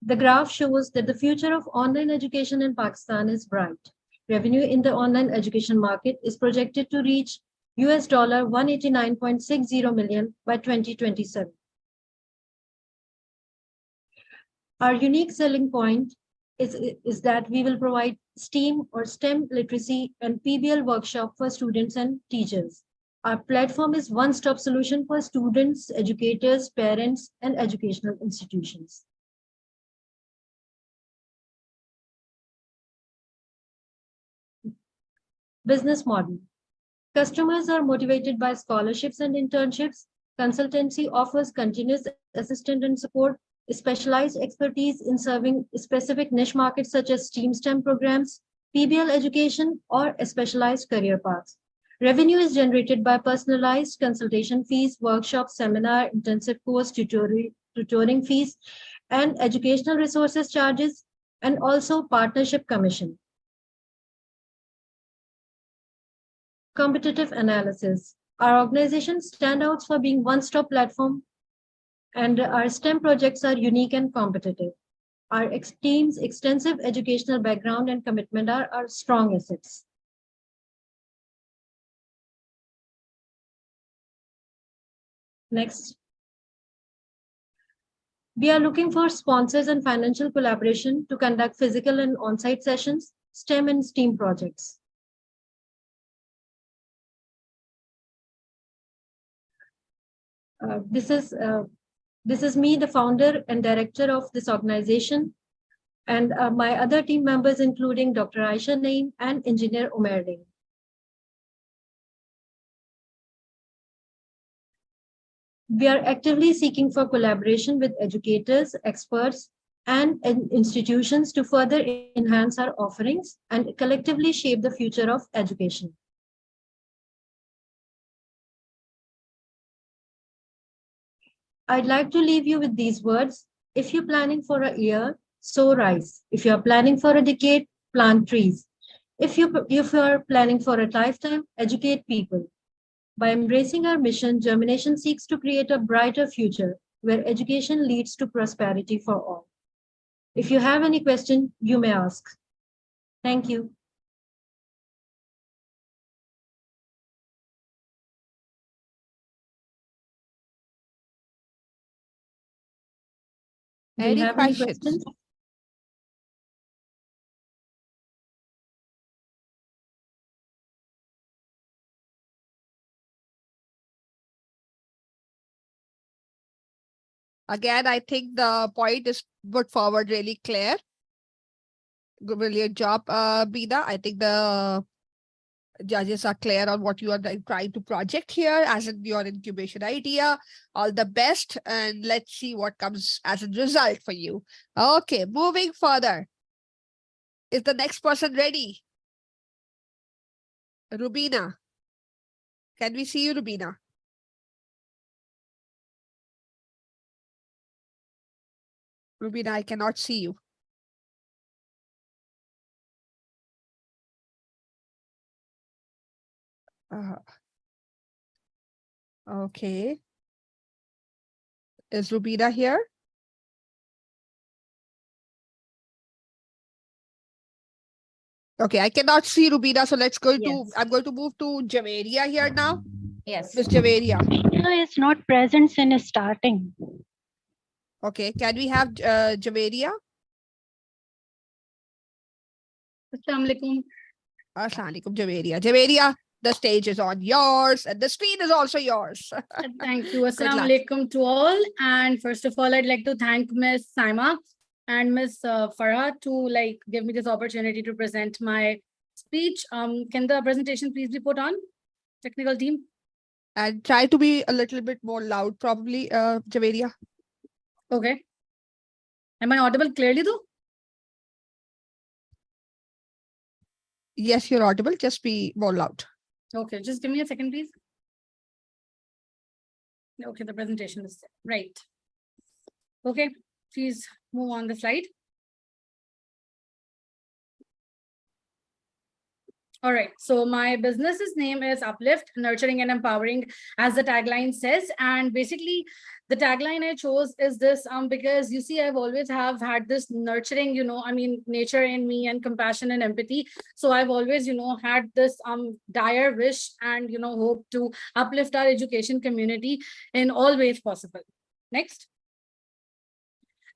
The graph shows that the future of online education in Pakistan is bright. Revenue in the online education market is projected to reach US $189.60 million by 2027. Our unique selling point is that we will provide STEAM or STEM literacy and PBL workshop for students and teachers. Our platform is one-stop solution for students, educators, parents, and educational institutions. Business model. Customers are motivated by scholarships and internships. Consultancy offers continuous assistance and support, specialized expertise in serving specific niche markets such as STEM programs, PBL education, or specialized career paths. Revenue is generated by personalized consultation fees, workshops, seminar, intensive course, tutoring fees, and educational resources charges, and also partnership commission. Competitive analysis. Our organization stands out for being one-stop platform, and our STEM projects are unique and competitive. Our team's extensive educational background and commitment are our strong assets. Next. We are looking for sponsors and financial collaboration to conduct physical and on-site sessions, STEM and STEAM projects. This is me, the founder and director of this organization, and my other team members, including Dr. Aisha Naeem and Engineer Umair Naeem. We are actively seeking for collaboration with educators, experts, and institutions to further enhance our offerings and collectively shape the future of education. I'd like to leave you with these words. If you're planning for a year, sow rice. If you're planning for a decade, plant trees. If you're planning for a lifetime, educate people. By embracing our mission, Germination seeks to create a brighter future where education leads to prosperity for all. If you have any question, you may ask. Thank you. Do you have any questions? Again, I think the point is put forward really clear. Brilliant job, Bina. I think the judges are clear on what you are trying to project here as in your incubation idea. All the best, and let's see what comes as a result for you. Okay, moving further. Is the next person ready? Rubina. Can we see you, Rubina? Rubina, I cannot see you. Okay. Is Rubina here? Okay, I cannot see Rubina, so let's go to, I'm going to move to Javeria here now. Yes. Miss Javeria. No, it's not present since starting. Okay, can we have Javeria? Assalamu alaikum. Assalamu alaikum, Javeria. Javeria, the stage is on yours and the screen is also yours. Thank you. Assalamu alaikum to all. And first of all, I'd like to thank Miss Saima and Miss Farah to give me this opportunity to present my speech. Can the presentation please be put on, technical team? And try to be a little bit more loud, probably, Javeria. Okay. Am I audible clearly though? Yes, you're audible. Just be more loud. Okay, just give me a second, please. Okay, the presentation is right. Okay, please move on the slide. All right, so my business's name is Uplift, Nurturing and Empowering, as the tagline says. And basically, the tagline I chose is this because you see, I've always had this nurturing, nature in me and compassion and empathy. So I've always, had this dire wish and, hope to uplift our education community in all ways possible. Next.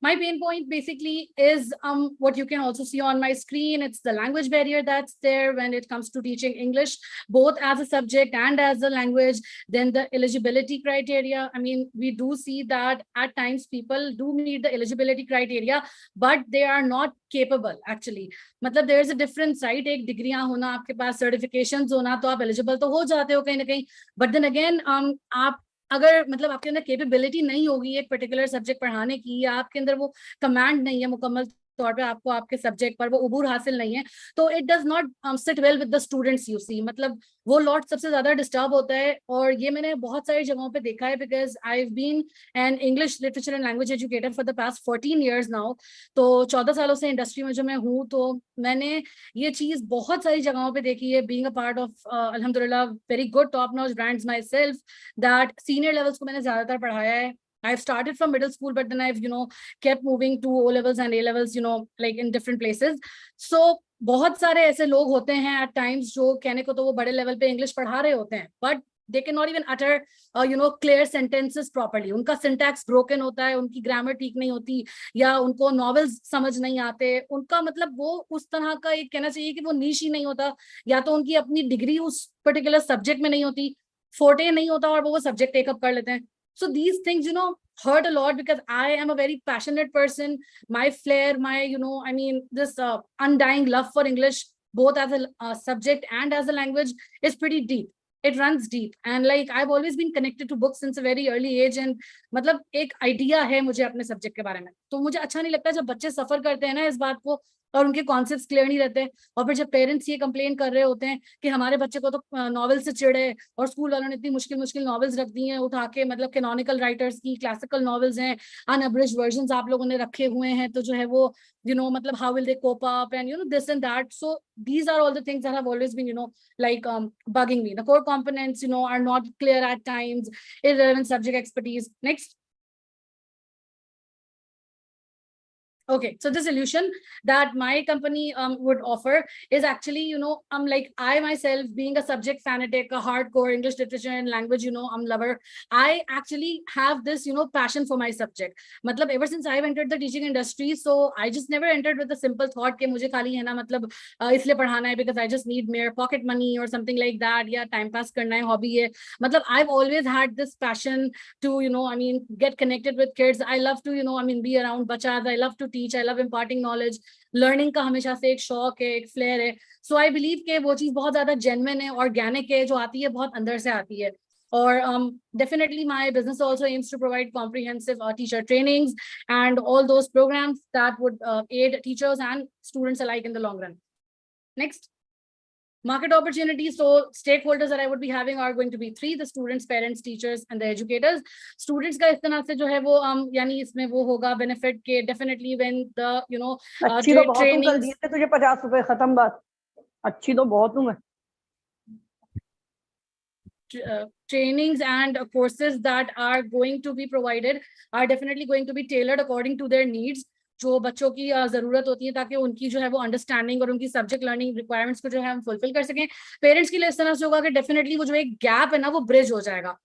My pain point basically is what you can also see on my screen. It's the language barrier that's there when it comes to teaching English, both as a subject and as a language. Then the eligibility criteria. I mean, we do see that at times people do meet the eligibility criteria, but they are not capable actually. मतलब there's a difference, right? एक डिग्रियां होना, आपके पास certifications होना, तो आप eligible तो हो जाते हो कहीं ना कहीं. But then again, आप अगर मतलब आपके अंदर कैपेबिलिटी नहीं होगी एक पर्टिकुलर सब्जेक्ट पढ़ाने की, या आपके अंदर वो कमांड नहीं है मुकम्मल तौर पे, आपको आपके सब्जेक्ट पर वो उबूर हासिल नहीं है, तो it does not sit well with the students. You see, मतलब वो लॉट सबसे ज्यादा डिस्टर्ब होता है. और ये मैंने बहुत सारी जगहों पे देखा है, because I have been an English literature and language educator for the past 14 years now. तो 14 सालों से इंडस्ट्री में जो मैं हूँ, तो मैंने ये चीज बहुत सारी जगहों पे देखी है, बीइंग अ पार्ट ऑफ अल्हम्दुलिल्लाह very good top notch brands my self, that senior levels को मैंने ज्यादातर पढ़ाया है. I've started from middle school, but then I've, kept moving to O levels and A levels, like in different places. So, बहुत सारे ऐसे लोग होते हैं at times जो कहने को तो वो बड़े लेवल पे इंग्लिश पढ़ा रहे होते हैं, but they cannot even utter, clear sentences properly. उनका syntax broken होता है, उनकी grammar ठीक नहीं होती, या उनको novels समझ नहीं आते. उनका मतलब वो उस तरह का एक कहना चाहिए कि वो niche ही नहीं होता, या तो उनकी अपनी डिग्री उस particular subject में नहीं होती, forte नहीं होता और वो subject take up कर लेते हैं. So these things, hurt a lot, because I am a very passionate person. My flair, my, this undying love for English, both as a subject and as a language, is pretty deep. It runs deep. And like, I've always been connected to books since a very early age. And मतलब एक idea है मुझे अपने subject के बारे में. तो मुझे अच्छा नहीं लगता जब बच्चे suffer करते हैं ना इस बात को, और उनके कॉन्सेप्ट्स क्लियर नहीं रहते हैं। और फिर जब पेरेंट्स ये कंप्लेन कर रहे होते हैं कि हमारे बच्चे को तो नॉवेल से चिढ़े और स्कूल वालों ने इतनी मुश्किल मुश्किल नॉवेल्स रख दी हैं उठा के, मतलब कैनोनिकल राइटर्स की क्लासिकल नॉवेल्स हैं, अनअब्रिज्ड वर्जन्स आप लोगों ने रखे हुए हैं, तो जो है वो मतलब how will they cope up and this and that. So these are all the things that have always been like bugging me. The core components are not clear at times, irrelevant subject expertise. Next. Okay, so the solution that my company would offer is actually, like I myself being a subject fanatic, a hardcore English literature and language, lover, I actually have this, passion for my subject. Matlab, ever since I've entered the teaching industry, so I just never entered with a simple thought ke mujhe khali hai na, matlab, isliye padhana hai because I just need mere pocket money or something like that. Yeah, time pass karna hai, hobby hai. Matlab, I've always had this passion to, get connected with kids. I love to, be around bachas. I love to teach. I love imparting knowledge. Learning का हमेशा से एक शौक है, एक flare है. So I believe कि वो चीज बहुत ज्यादा genuine है, organic है, जो आती है बहुत अंदर से आती है. Or definitely my business also aims to provide comprehensive teacher trainings and all those programs that would aid teachers and students alike in the long run. Next. Market opportunities. So stakeholders that I would be having are going to be 3: the students, parents, teachers, and the educators. Students का इस तरह से जो है वो यानी इसमें वो होगा benefit के definitely when the अच्छी तो बहुत हूँ, कल दिए थे तुझे 50 रुपए, खत्म बात. अच्छी तो बहुत हूँ मैं. Trainings and courses that are going to be provided are definitely going to be tailored according to their needs. जो बच्चों की जरूरत होती है ताकि उनकी जो है वो अंडरस्टैंडिंग और उनकी सब्जेक्ट लर्निंग रिक्वायरमेंट्स को जो है हम फुलफिल कर सकें. पेरेंट्स के लिए इस तरह से होगा कि डेफिनेटली वो जो एक गैप है ना वो ब्रिज हो जाएगा.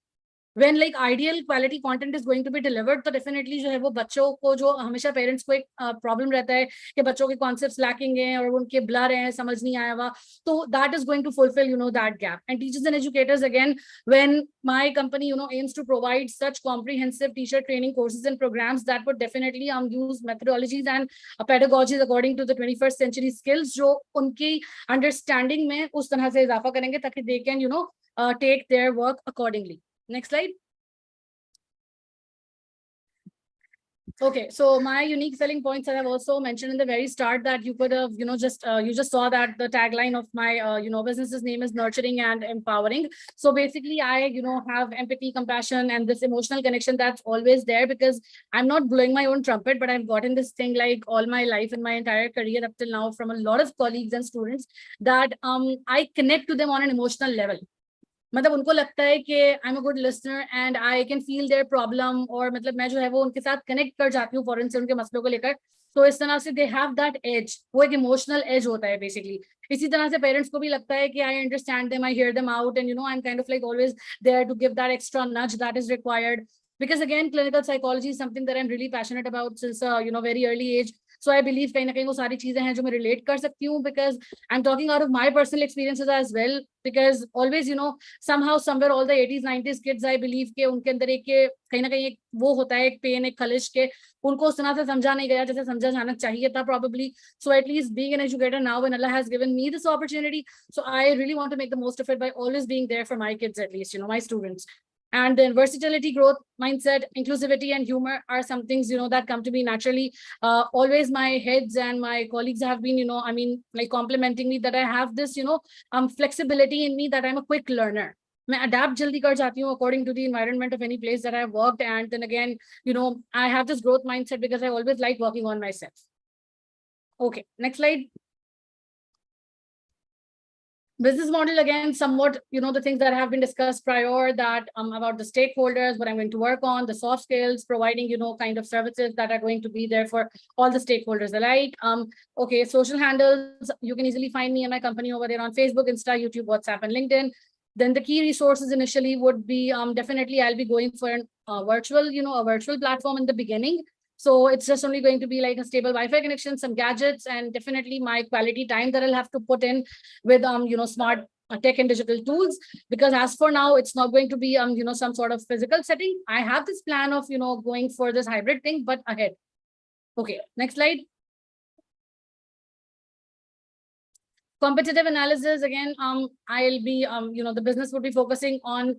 when like ideal quality content is going to be delivered, तो definitely जो है वो बच्चों को, जो हमेशा पेरेंट्स को एक प्रॉब्लम रहता है कि बच्चों के कॉन्सेप्ट्स लैकिंग हैं और उनके ब्लर हैं, समझ नहीं आया हुआ, तो that is going to fulfill that gap. And teachers and educators, again, when my company aims to provide such comprehensive teacher training courses and programs that would definitely use methodologies and pedagogies according to the 21st century skills, जो उनकी understanding में उस तरह से इजाफा करेंगे ताकि they can take their work accordingly. Next slide. Okay, so my unique selling points that I've also mentioned in the very start, that you could have, you just saw that the tagline of my, business's name is nurturing and empowering. So basically I, have empathy, compassion, and this emotional connection that's always there, because I'm not blowing my own trumpet, but I've gotten this thing like all my life in my entire career up till now from a lot of colleagues and students that I connect to them on an emotional level. मतलब उनको लगता है कि I am a good listener and I can feel their problem, और मतलब मैं जो है वो उनके साथ कनेक्ट कर जाती हूँ फॉरन से उनके मसलों को लेकर. तो इस तरह से दे हैव दैट एज, वो एक इमोशनल एज होता है बेसिकली. इसी तरह से पेरेंट्स को भी लगता है कि I understand them, I hear them out, and I am kind of like always there to give that extra nudge that is required. Because again, clinical psychology is something that I'm really passionate about since very early age. So I believe कहीं ना कहीं वो सारी चीजें हैं जो मैं relate कर सकती हूँ, because I'm talking out of my personal experiences as well. Because always somehow somewhere all the 80s 90s kids, I believe के उनके अंदर एक कहीं ना कहीं एक वो होता है, एक पेन, एक खलिश के उनको उस तरह से समझा नहीं गया जैसे समझा जाना चाहिए था probably. So at least being an educator now, when Allah has given me this opportunity, so I really want to make the most of it by always being there for my kids, at least my students. And then versatility, growth mindset, inclusivity, and humor are some things that come to me naturally. Always my heads and my colleagues have been like complimenting me that I have this flexibility in me, that I'm a quick learner. मैं adapt जल्दी कर जाती हूँ according to the environment of any place that I've worked. And then again, I have this growth mindset because I always like working on myself. Okay, next slide. Business model, again, somewhat, the things that have been discussed prior, that about the stakeholders, what I'm going to work on, the soft skills, providing, kind of services that are going to be there for all the stakeholders alike. Okay, social handles, you can easily find me and my company over there on Facebook, Insta, YouTube, WhatsApp, and LinkedIn. Then the key resources initially would be, definitely I'll be going for a virtual platform in the beginning. So it's just only going to be like a stable Wi-Fi connection, some gadgets, and definitely my quality time that I'll have to put in with, smart tech and digital tools. Because as for now, it's not going to be, some sort of physical setting. I have this plan of, going for this hybrid thing, but ahead. Okay, next slide. Competitive analysis, again, I'll be, the business would be focusing on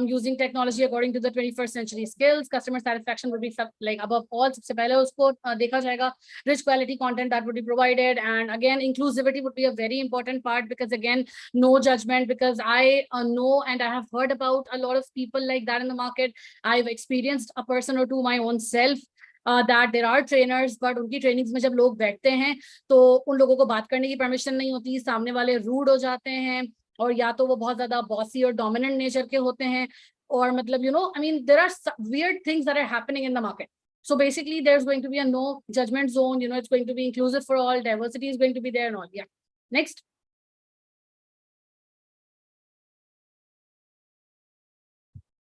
using technology according to the 21st century skills. Customer satisfaction would be like above all. सबसे पहले उसको देखा जाएगा. Rich quality content that would be provided, and again inclusivity would be a very important part, because again no judgment, because I know and I have heard about a lot of people like that in the market. I've experienced a person or two my own self. That there are trainers, but उनकी trainings में जब लोग बैठते हैं तो उन लोगों को बात करने की permission नहीं होती, सामने वाले rude हो जाते हैं, और या तो वो बहुत ज्यादा bossy और dominant nature के होते हैं, और मतलब I mean there are weird things that are happening in the market. So basically there's going to be a no judgment zone, it's going to be inclusive for all, diversity is going to be there and all. Yeah. Next.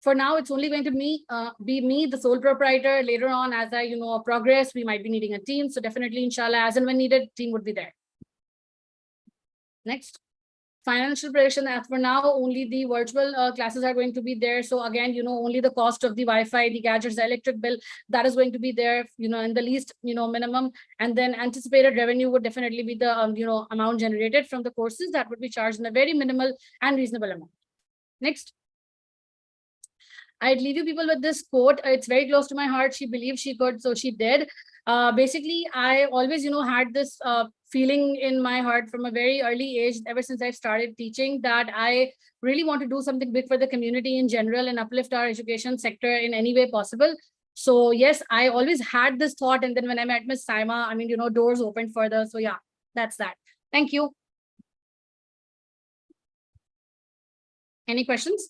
For now, it's only going to be me, the sole proprietor. Later on, as I progress, we might be needing a team. So definitely, inshallah, as and when needed, team would be there. Next. Financial prediction. As for now, only the virtual classes are going to be there. So again, only the cost of the Wi-Fi, the gadgets, the electric bill, that is going to be there, in the least, minimum. And then anticipated revenue would definitely be the, amount generated from the courses that would be charged in a very minimal and reasonable amount. Next. I'd leave you people with this quote. It's very close to my heart. She believed she could, so she did. Basically, I always, had this feeling in my heart from a very early age, ever since I started teaching, that I really want to do something big for the community in general and uplift our education sector in any way possible. So yes, I always had this thought. And then when I met Miss Saima, I mean, doors opened further. So yeah, that's that. Thank you. Any questions?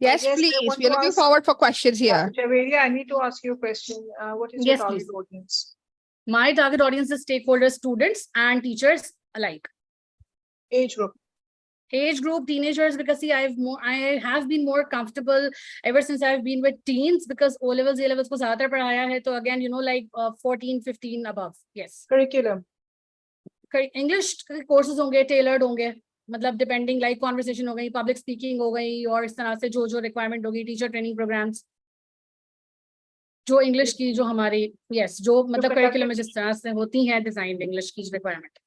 Yes, please. We're looking forward for questions here. Javeri, I need to ask you a question. What is your target audience? My target audience is stakeholders, students, and teachers alike. Age group. Age group, teenagers, because see, I have been more comfortable ever since I've been with teens, because O levels, A levels ko zyada padhaya hai. So again, like 14, 15 above. Yes. Curriculum. English courses honge, tailored honge. मतलब depending live conversation हो गई, public speaking हो गई, और इस तरह से जो रिक्वायरमेंट होगी, टीचर ट्रेनिंग प्रोग्राम्स जो इंग्लिश की जो हमारी जो मतलब करिकुलम में जिस तरह से होती हैं डिजाइन इंग्लिश की requirement.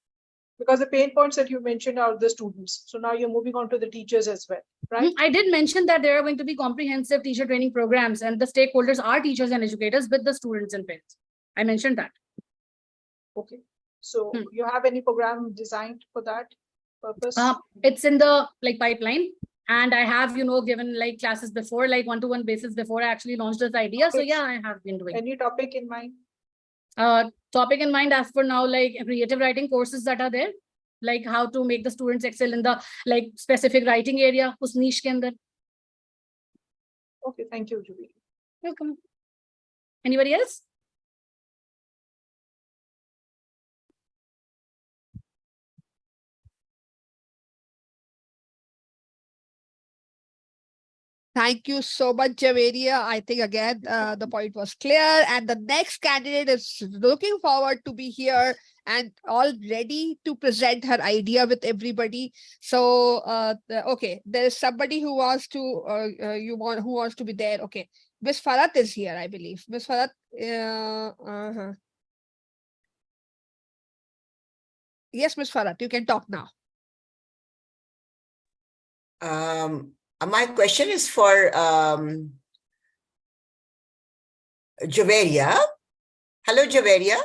Because the pain points that you mentioned are the students. So now you're moving on to the teachers as well, right? I did mention that there are going to be comprehensive teacher training programs, and the stakeholders are teachers and educators with the students and parents. I mentioned that. Okay. So you have any program designed for that purpose? It's in the pipeline, and I have given classes before, one-to-one basis before I actually launched this idea. So yeah, I have been doing. Any topic in mind? Topic in mind as for now, creative writing courses that are there, how to make the students excel in the specific writing area, us niche ke andar. Okay, thank you, Julie. Welcome. Anybody else? Thank you so much, Javeria. I think again, the point was clear, and the next candidate is looking forward to be here and all ready to present her idea with everybody. So, okay, there is somebody who wants to, who wants to be there. Okay, Miss Farat is here, I believe. Miss Farat, Yes, Miss Farat, you can talk now. My question is for Javeria. Hello, Javeria.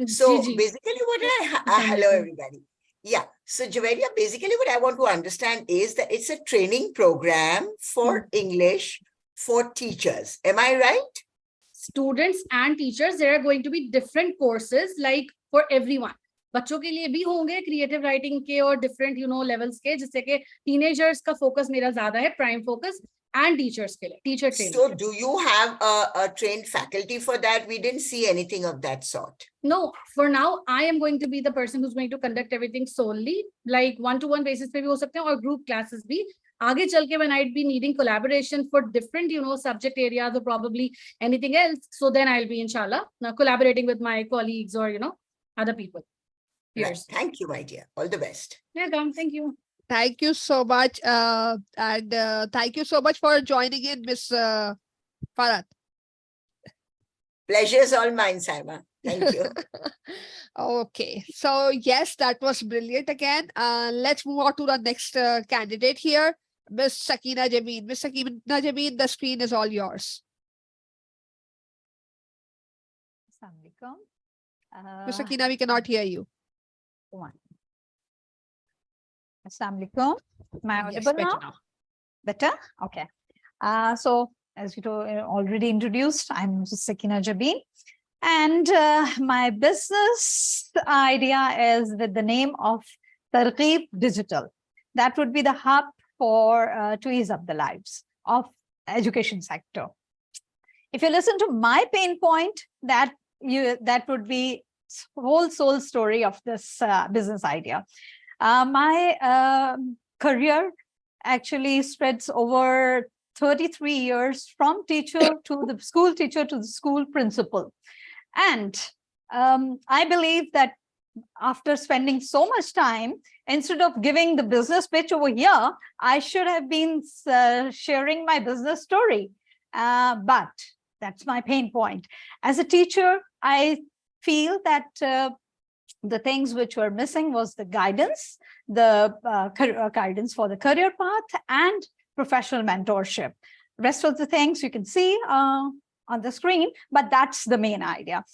So basically what hello, everybody. Yeah. So Javeria, basically what I want to understand is that it's a training program for English for teachers. Am I right? Students and teachers, there are going to be different courses for everyone. बच्चों के लिए भी होंगे creative writing के और different levels के, जिससे कि टीनेजर्स का फोकस मेरा ज्यादा है, प्राइम फोकस, एंड टीचर्स के लिए teacher training. So do you have a trained faculty for that? We didn't see anything of that sort. No, for now I am going to be the person who's going to conduct everything solely, one-to-one basis पे भी हो सकते हैं और group classes भी. आगे चल के when I'd be needing collaboration for different subject areas or probably anything else, so then I'll be inshallah collaborating with my colleagues or other people. Right. Thank you, my dear. All the best. Welcome. Thank you. Thank you so much. And thank you so much for joining in, Miss Farat. Pleasure is all mine, Saima. Thank you. Okay, so yes, that was brilliant again. Let's move on to the next candidate here, Miss Sakina Jameen. Miss Sakina Jameen, the screen is all yours. Miss Sakina, we cannot hear you. Assalamualaikum. Am I audible now? Better? Okay. So as you already introduced, I'm Sakina Jameen. And my business idea is with the name of Targheeb Digital. That would be the hub for to ease up the lives of education sector. If you listen to my pain point, that would be whole soul story of this business idea. My career actually spreads over 33 years from teacher to the school teacher to the school principal. And I believe that after spending so much time, instead of giving the business pitch over here, I should have been sharing my business story. But that's my pain point. As a teacher, I feel that the things which were missing was the guidance, guidance for the career path and professional mentorship. Rest of the things you can see on the screen, but that's the main idea.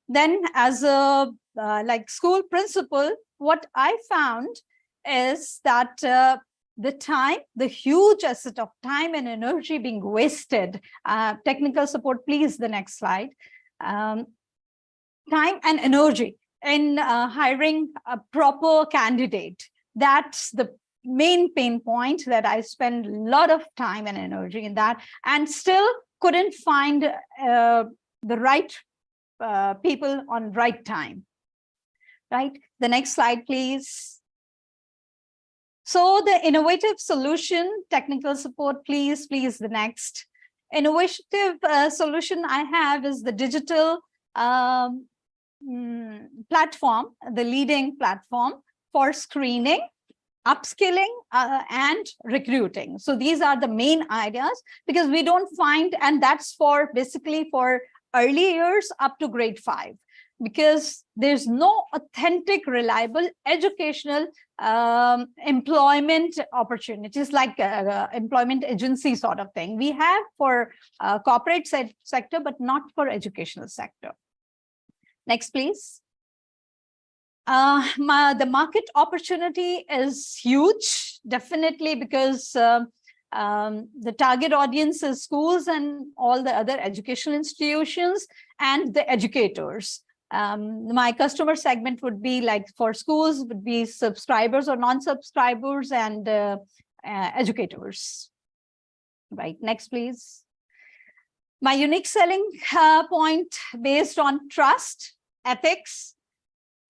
Then as a like school principal, what I found is that the huge asset of time and energy being wasted. Technical support, please, the next slide. Time and energy in hiring a proper candidate. That's the main pain point, that I spend a lot of time and energy in that and still couldn't find the right people on right time. Right? The next slide, please. So the innovative solution, technical support, please, the next. Innovative solution I have is the digital platform, the leading platform for screening, upskilling, and recruiting. So these are the main ideas, because we don't find, and that's for basically for early years up to grade 5, because there's no authentic, reliable educational employment opportunities like employment agency sort of thing. We have for corporate sector, but not for educational sector. Next, please. The market opportunity is huge, definitely, because the target audience is schools and all the other educational institutions and the educators. My customer segment would be like for schools would be subscribers or non-subscribers and educators. Right, next, please. My unique selling point based on trust, ethics,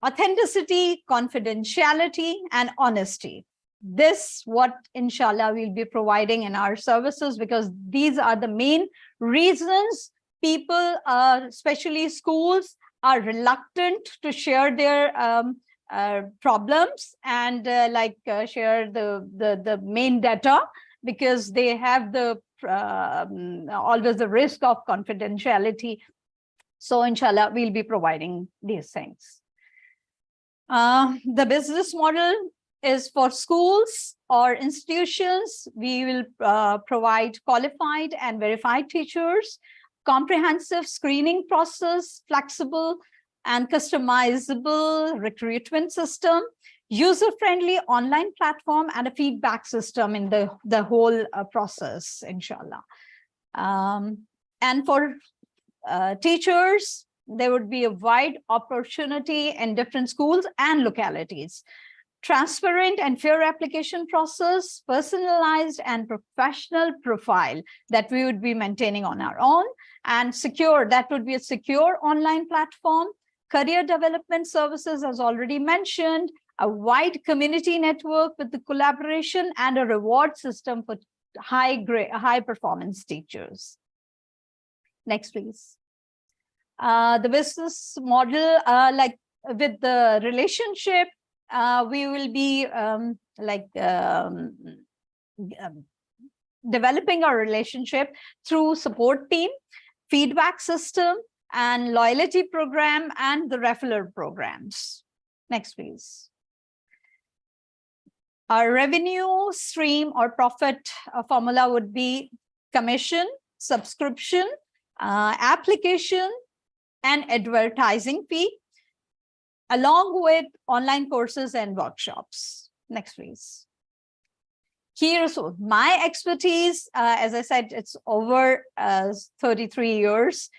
authenticity, confidentiality, and honesty. This what inshallah we'll be providing in our services, because these are the main reasons people, especially schools, are reluctant to share their problems and share the main data, because they have the always the risk of confidentiality. So inshallah, we'll be providing these things. The business model is for schools or institutions. We will provide qualified and verified teachers, comprehensive screening process, flexible and customizable recruitment system, user-friendly online platform, and a feedback system in the whole process, inshallah. And for teachers, there would be a wide opportunity in different schools and localities. Transparent and fair application process, personalized and professional profile that we would be maintaining on our own, and secure, that would be a secure online platform, career development services as already mentioned, a wide community network with the collaboration, and a reward system for high performance teachers. Next, please. The business model, like with the relationship, we will be developing our relationship through support team, feedback system, and loyalty program and the referral programs. Next, please. Our revenue stream or profit formula would be commission, subscription, application, and advertising fee, along with online courses and workshops. Next, please. Here's my expertise. As I said, it's over 33 years.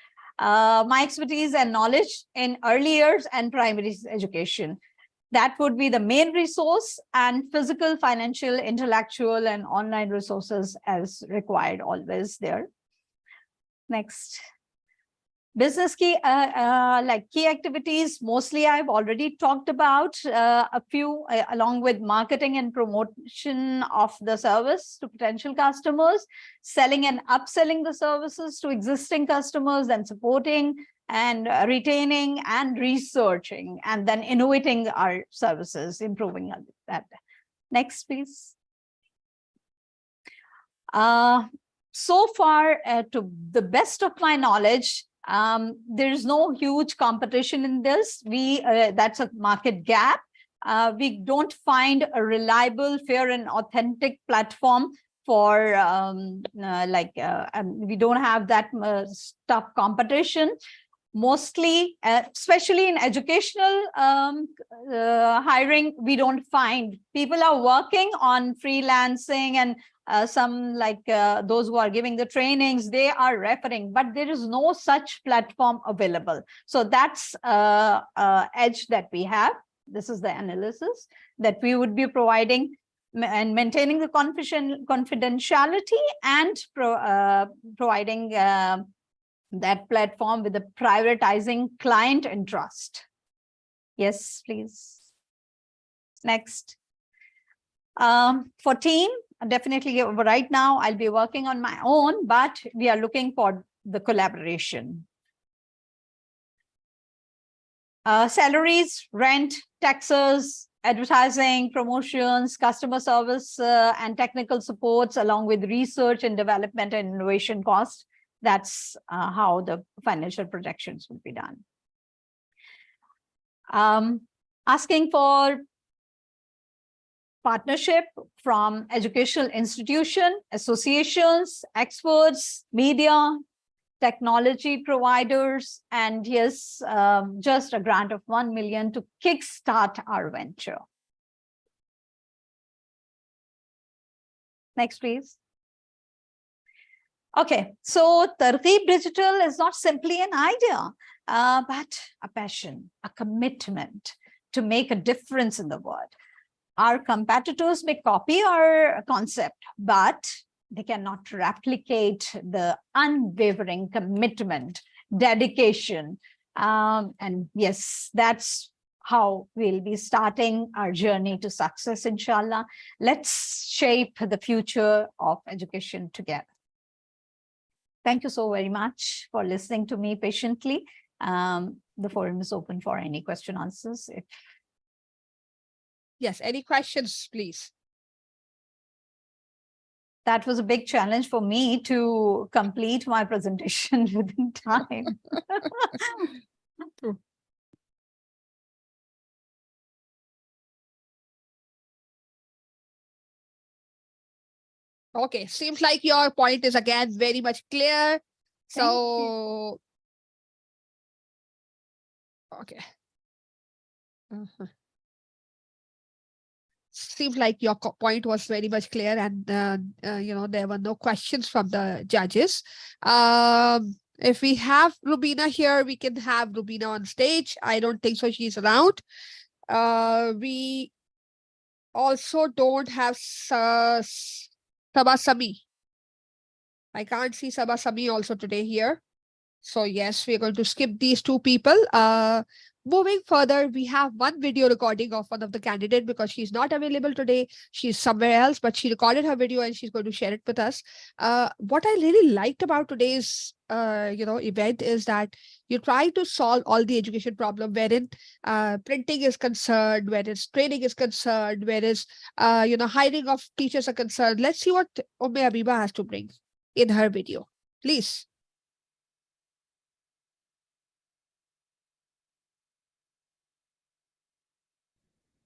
My expertise and knowledge in early years and primary education. That would be the main resource, and physical, financial, intellectual, and online resources as required, always there. Next. Business key, like key activities, mostly I've already talked about a few, along with marketing and promotion of the service to potential customers, selling and upselling the services to existing customers, and supporting and retaining and researching, and then innovating our services, improving that. Next, please. So far, to the best of my knowledge, there is no huge competition in this. That's a market gap. We don't find a reliable, fair, and authentic platform for we don't have that tough competition. Mostly, especially in educational hiring, we don't find. People are working on freelancing, and some those who are giving the trainings, they are referring, but there is no such platform available. So that's edge that we have. This is the analysis that we would be providing and maintaining the confidentiality and providing that platform with the prioritizing client interest. Yes, please. Next. For team, definitely right now I'll be working on my own, but we are looking for the collaboration. Salaries, rent, taxes, advertising, promotions, customer service, and technical supports, along with research and development and innovation costs. That's how the financial projections will be done. Asking for partnership from educational institution, associations, experts, media, technology providers, and yes, just a grant of 1 million to kickstart our venture. Next, please. Okay, so Targheeb Digital is not simply an idea, but a passion, a commitment to make a difference in the world. Our competitors may copy our concept, but they cannot replicate the unwavering commitment, dedication. And yes, that's how we'll be starting our journey to success, inshallah. Let's shape the future of education together. Thank you so very much for listening to me patiently. The forum is open for any question answers. Yes, any questions, please? That was a big challenge for me to complete my presentation within time. Okay, seems like your point is again very much clear. So, okay. Seems like your point was very much clear, and there were no questions from the judges. If we have Rubina here, we can have Rubina on stage. I don't think so she's around. We also don't have Sabasami. I can't see Sabasami also today here. So yes, we're going to skip these two people. Moving further, we have one video recording of one of the candidates because she's not available today. She's somewhere else, but she recorded her video and she's going to share it with us. What I really liked about today's event is that you try to solve all the education problem wherein printing is concerned, whereas training is concerned, whereas hiring of teachers are concerned. Let's see what Umme Abiba has to bring in her video. Please.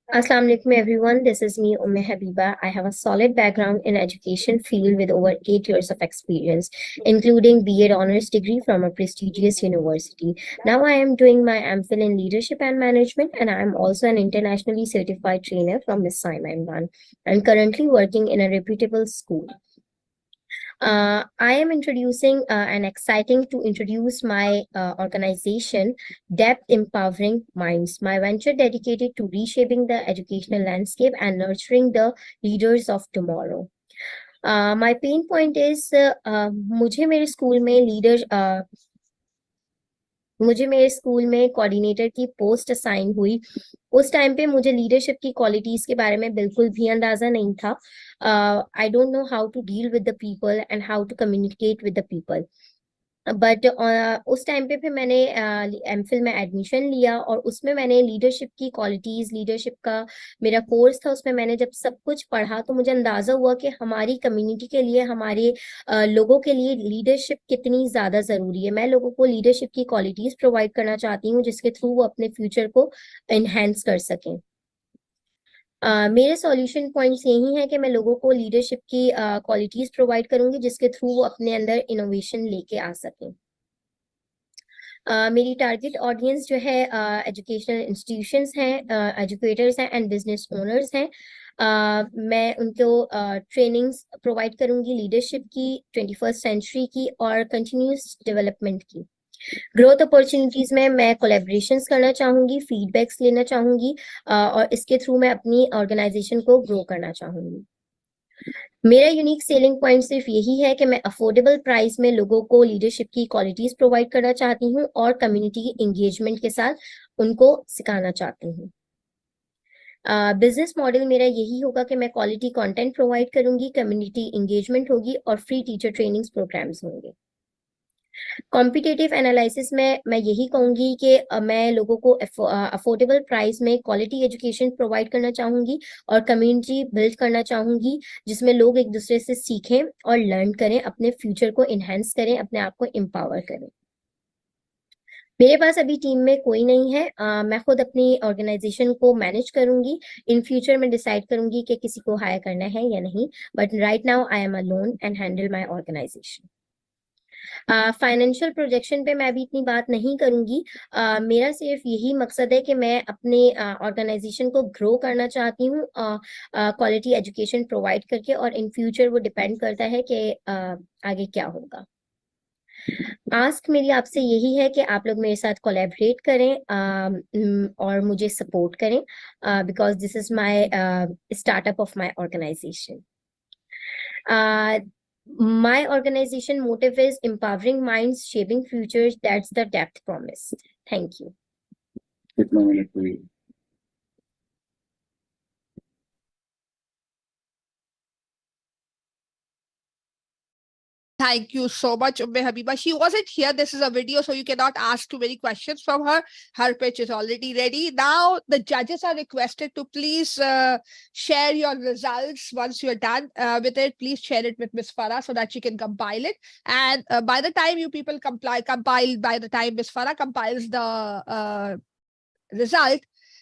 Assalamu alaikum everyone, this is me Umme Habiba. I have a solid background in education field with over 8 years of experience, including BA honors degree from a prestigious university. Now I am doing my MPhil in leadership and management, and I am also an internationally certified trainer from Miss Saima Imran. I'm currently working in a reputable school. I am introducing and exciting to introduce my organization, Depth Empowering Minds, my venture dedicated to reshaping the educational landscape and nurturing the leaders of tomorrow. My pain point is मुझे मेरे school में coordinator की post assign हुई। उस time पे मुझे leadership की qualities के बारे में बिल्कुल भी अंदाजा नहीं था। I don't know how to deal with the people and how to communicate with the people, but उस टाइम पे फिर मैंने एमफिल में एडमिशन लिया और उसमें मैंने लीडरशिप की क्वालिटीज, लीडरशिप का मेरा कोर्स था, उसमें मैंने जब सब कुछ पढ़ा तो मुझे अंदाजा हुआ कि हमारी कम्युनिटी के लिए, हमारे लोगों के लिए लीडरशिप कितनी ज्यादा जरूरी है। मैं लोगों को लीडरशिप की क्वालिटीज प्रोवाइड करना चाहती हूँ जिसके थ्रू वो अपने फ्यूचर को एनहेंस कर सकें। मेरे सॉल्यूशन पॉइंट्स यही हैं कि मैं लोगों को लीडरशिप की क्वालिटीज प्रोवाइड करूंगी जिसके थ्रू वो अपने अंदर इनोवेशन लेके आ सकें। मेरी टारगेट ऑडियंस जो है एजुकेशनल इंस्टीट्यूशंस हैं, एजुकेटर्स हैं एंड बिजनेस ओनर्स हैं। मैं उनको ट्रेनिंग्स प्रोवाइड करूंगी लीडरशिप की, 21st सेंचुरी की और कंटिन्यूस डेवलपमेंट की। ग्रोथ अपॉर्चुनिटीज में मैं कोलैबोरेशंस करना चाहूंगी, फीडबैक्स लेना चाहूंगी और इसके थ्रू मैं अपनी ऑर्गेनाइजेशन को ग्रो करना चाहूंगी। मेरा यूनिक सेलिंग पॉइंट सिर्फ यही है कि मैं अफोर्डेबल प्राइस में लोगों को लीडरशिप की क्वालिटीज प्रोवाइड करना चाहती हूँ और कम्युनिटी एंगेजमेंट के साथ उनको सिखाना चाहती हूँ। बिजनेस मॉडल मेरा यही होगा कि मैं क्वालिटी कंटेंट प्रोवाइड करूंगी, कम्युनिटी एंगेजमेंट होगी और फ्री टीचर ट्रेनिंग्स प्रोग्राम्स होंगे। कॉम्पिटिटिव एनालिसिस में मैं यही कहूंगी कि मैं लोगों को अफोर्डेबल प्राइस में क्वालिटी एजुकेशन प्रोवाइड करना चाहूंगी और कम्युनिटी बिल्ड करना चाहूंगी जिसमें लोग एक दूसरे से सीखें और लर्न करें, अपने फ्यूचर को इनहेंस करें, अपने आप को एम्पावर करें। मेरे पास अभी टीम में कोई नहीं है, मैं खुद अपनी ऑर्गेनाइजेशन को मैनेज करूंगी। इन फ्यूचर में डिसाइड करूंगी कि किसी को हायर करना है या नहीं, but right now I am alone and handle my organization. Financial projection पे मैं भी इतनी बात नहीं करूंगी। मेरा सिर्फ यही मकसद है कि मैं अपने ऑर्गेनाइजेशन को ग्रो करना चाहती हूँ क्वालिटी एजुकेशन प्रोवाइड करके, और इन फ्यूचर वो डिपेंड करता है कि आगे क्या होगा। आस्क मेरी आपसे यही है कि आप लोग मेरे साथ कोलैबोरेट करें और मुझे सपोर्ट करें because this is my startup of my organization. My organization motive is empowering minds, shaping futures. That's the depth promise. Thank you. Thank you so much, Umme Habiba. She wasn't here. This is a video, so you cannot ask too many questions from her. Her pitch is already ready. Now, the judges are requested to please share your results once you're done with it. Please share it with Ms. Farah so that she can compile it. And by the time you people compile, by the time Ms. Farah compiles the result,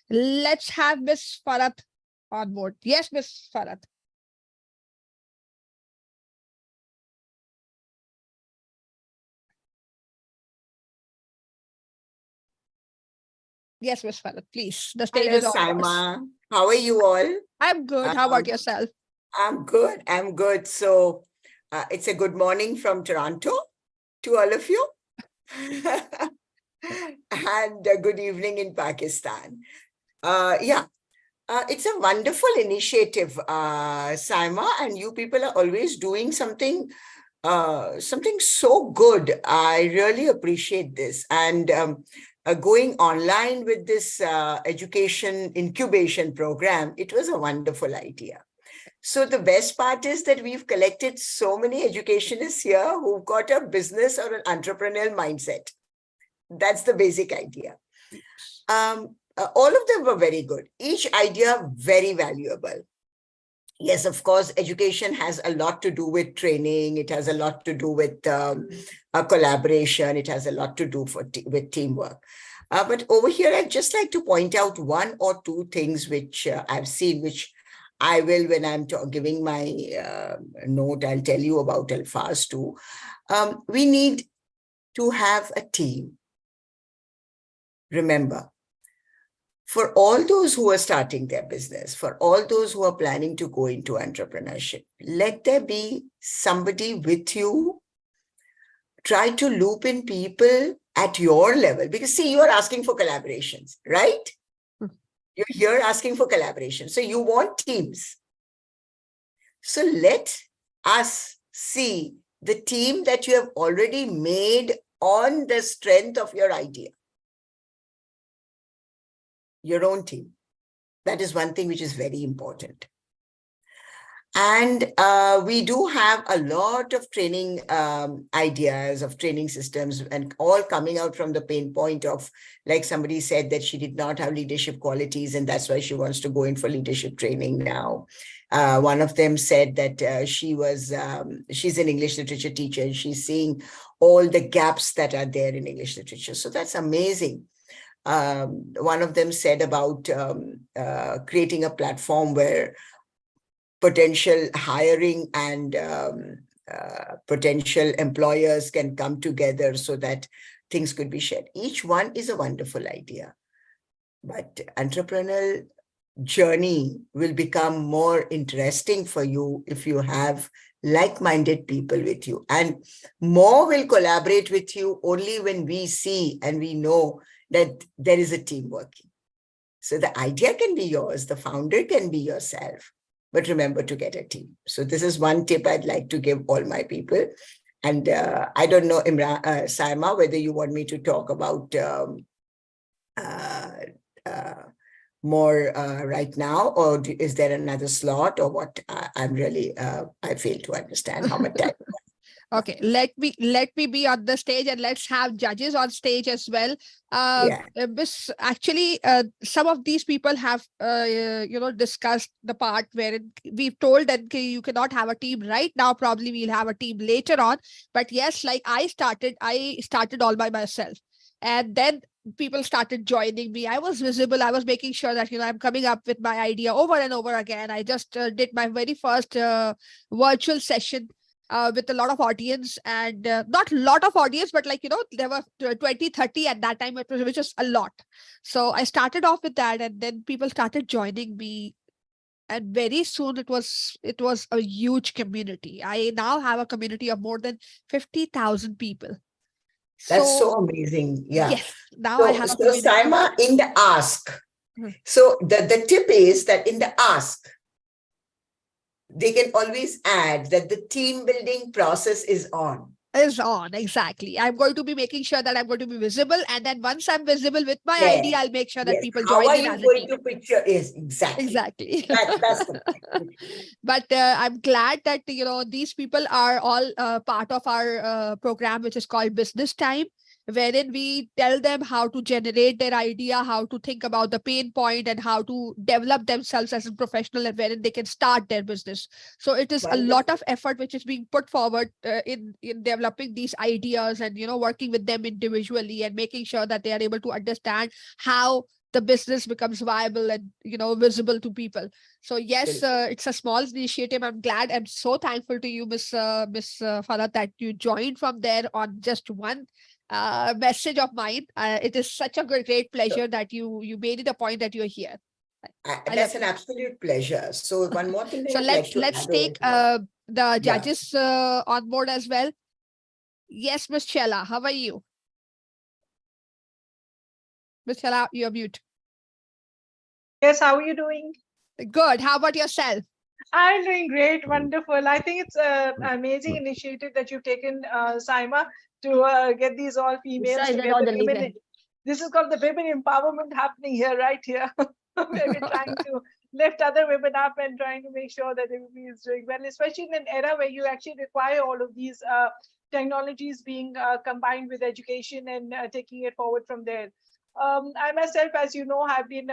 let's have Ms. Farah on board. Yes, Ms. Farah. Yes, Ms. Farah, please. The stage Hello, is all Saima. yours. How are you all? I'm good. How about yourself? I'm good. I'm good. So it's a good morning from Toronto to all of you. And a good evening in Pakistan. It's a wonderful initiative, Saima, and you people are always doing something so good. I really appreciate this. And going online with this education incubation program, it was a wonderful idea. So the best part is that we've collected so many educationists here who've got a business or an entrepreneurial mindset. That's the basic idea. All of them were very good. Each idea very valuable. Yes, of course, education has a lot to do with training. It has a lot to do with collaboration. It has a lot to do with teamwork. But over here, I'd just like to point out one or two things which I've seen, which I will, when I'm giving my note, I'll tell you about Alfaz too. We need to have a team. Remember, for all those who are starting their business, for all those who are planning to go into entrepreneurship, let there be somebody with you. Try to loop in people at your level, because see, you're asking for collaborations, right? You're here asking for collaboration. So you want teams. So let us see the team that you have already made on the strength of your idea. Your own team. That is one thing which is very important. And we do have a lot of training ideas of training systems, and all coming out from the pain point of, like somebody said, that she did not have leadership qualities and that's why she wants to go in for leadership training now. One of them said that she's an English literature teacher and she's seeing all the gaps that are there in English literature. So that's amazing. One of them said about creating a platform where potential hiring and potential employers can come together so that things could be shared. Each one is a wonderful idea, but entrepreneurial journey will become more interesting for you if you have like-minded people with you, and more will collaborate with you only when we see and we know that there is a team working. So the idea can be yours, the founder can be yourself, but remember to get a team. So this is one tip I'd like to give all my people. And I don't know, Imran, Saima, whether you want me to talk about more right now, or is there another slot, or what? I'm really, I fail to understand how much time. Okay, let me be on the stage, and let's have judges on stage as well. Actually, some of these people have discussed the part where we've told that you cannot have a team right now. Probably we'll have a team later on. But yes, like I started all by myself, and then people started joining me. I was visible. I was making sure that I'm coming up with my idea over and over again. I just did my very first virtual session with a lot of audience, and not a lot of audience, but there were 20, 30 at that time, which was a lot. So I started off with that, and then people started joining me. And very soon it was a huge community. I now have a community of more than 50,000 people. That's so amazing. Yeah. Yes. Now I have a community. So Saima, in the ask. So the tip is that in the ask, they can always add that the team building process is on. Exactly. I'm going to be making sure that I'm going to be visible, and then once I'm visible with my idea, I'll make sure that people join in as a team. How are you going to picture is exactly. That's the point. But I'm glad that these people are all part of our program, which is called Business Time, wherein we tell them how to generate their idea, how to think about the pain point, and how to develop themselves as a professional, and wherein they can start their business. So it is a lot of effort which is being put forward in developing these ideas, and working with them individually, and making sure that they are able to understand how the business becomes viable and visible to people. So yes, it's a small initiative. I'm glad. I'm so thankful to you, Miss Farah, that you joined from there on just one message of mine. It is such a great pleasure that you made it a point that you're here. That's an absolute pleasure. So one more thing. So let's take the judges on board as well. Yes, Miss Chella, how are you? Miss Chella, you're mute. Yes, how are you doing? Good. How about yourself? I'm doing great. Wonderful. I think it's an amazing initiative that you've taken, Saima, to get these all females together. This is called the women empowerment happening here, right here, where we're trying to lift other women up and trying to make sure that everybody is doing well, especially in an era where you actually require all of these technologies being combined with education and taking it forward from there. I myself, as you know, have been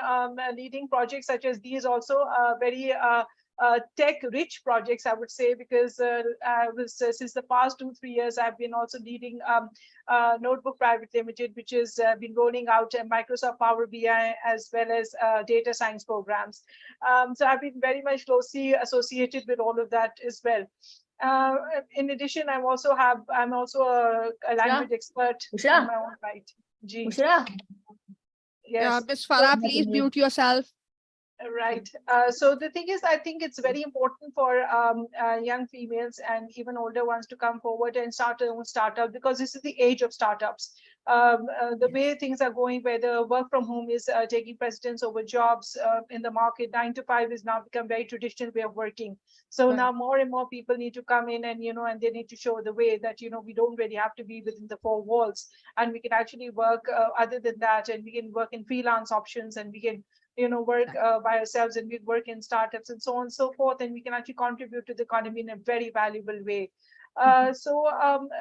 leading projects such as these also, very tech-rich projects, I would say, because I was since the past 2-3 years, I've been also leading Notebook Private Limited, which has been rolling out Microsoft Power BI as well as data science programs. So I've been very much closely associated with all of that as well. In addition, I'm also a language expert in my own right. Yes. Ms. Farah, please mute yourself. Right. So the thing is, I think it's very important for young females and even older ones to come forward and start their own startup, because this is the age of startups. The way things are going, where the work from home is taking precedence over jobs in the market, 9 to 5 is now become very traditional way of working. So now more and more people need to come in and, and they need to show the way that, we don't really have to be within the 4 walls, and we can actually work other than that, and we can work in freelance options, and we can work by ourselves, and we work in startups and so on and so forth, and we can actually contribute to the economy in a very valuable way. So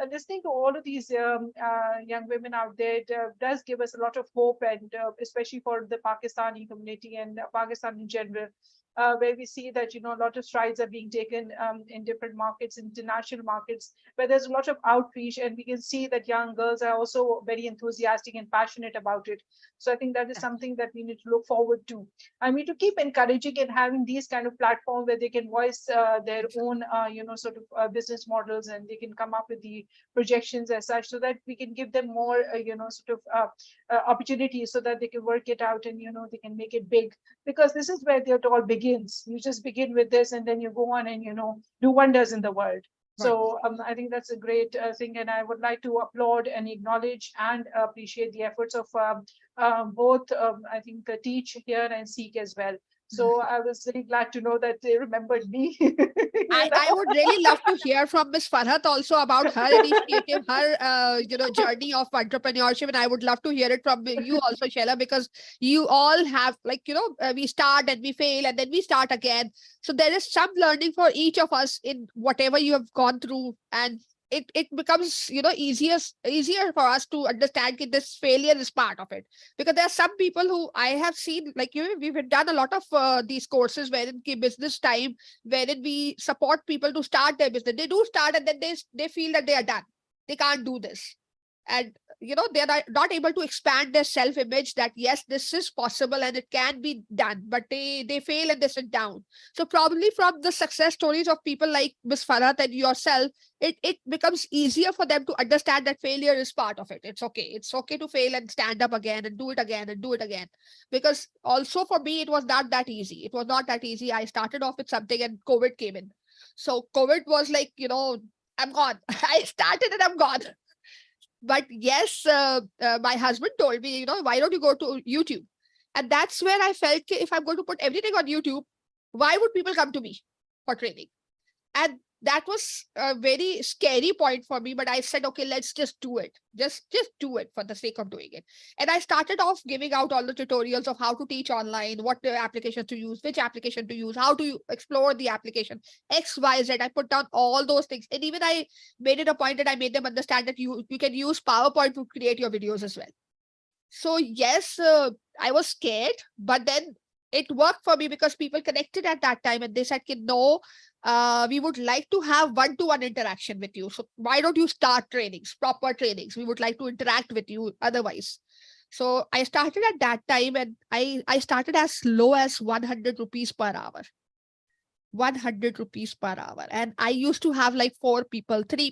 listening to all of these young women out there, it does give us a lot of hope, and especially for the Pakistani community and Pakistan in general, where we see that, a lot of strides are being taken in different markets, international markets, where there's a lot of outreach, and we can see that young girls are also very enthusiastic and passionate about it. So I think that is something that we need to look forward to. I mean, to keep encouraging and having these kind of platforms where they can voice their own, business models, and they can come up with the projections as such, so that we can give them more, opportunities, so that they can work it out, and, they can make it big, because this is where it all begins. You just begin with this, and then you go on and, do wonders in the world. So I think that's a great thing, and I would like to applaud and acknowledge and appreciate the efforts of both, I think, Teach here and Seek as well. So I was really glad to know that they remembered me. I would really love to hear from Ms. Farhat also about her initiative, her journey of entrepreneurship, and I would love to hear it from you also, Sheila, because you all have we start and we fail and then we start again. So there is some learning for each of us in whatever you have gone through, and it becomes easier for us to understand that this failure is part of it. Because there are some people who I have seen, we've done a lot of these courses wherein business time, wherein we support people to start their business. They do start, and then they feel that they are done, they can't do this, and they're not able to expand their self-image that yes, this is possible and it can be done, but they fail and they sit down. So probably from the success stories of people like Ms. Farhat and yourself, it becomes easier for them to understand that failure is part of it. It's okay to fail and stand up again and do it again and do it again. Because also for me, it was not that easy. I started off with something and COVID came in. So COVID was like, I'm gone. I started and I'm gone. But yes, my husband told me, why don't you go to YouTube? And that's where I felt if I'm going to put everything on YouTube, why would people come to me for training? And that was a very scary point for me, but I said, okay, let's just do it. Just do it for the sake of doing it. And I started off giving out all the tutorials of how to teach online, what application to use, which application to use, how to explore the application, X, Y, Z. I put down all those things. And even I made it a point that I made them understand that you can use PowerPoint to create your videos as well. So yes, I was scared, but then it worked for me because people connected at that time and they said, no, we would like to have one-to-one interaction with you. So why don't you start trainings, proper trainings? We would like to interact with you otherwise. So I started at that time, and I started as low as 100 rupees per hour. 100 rupees per hour. And I used to have like 3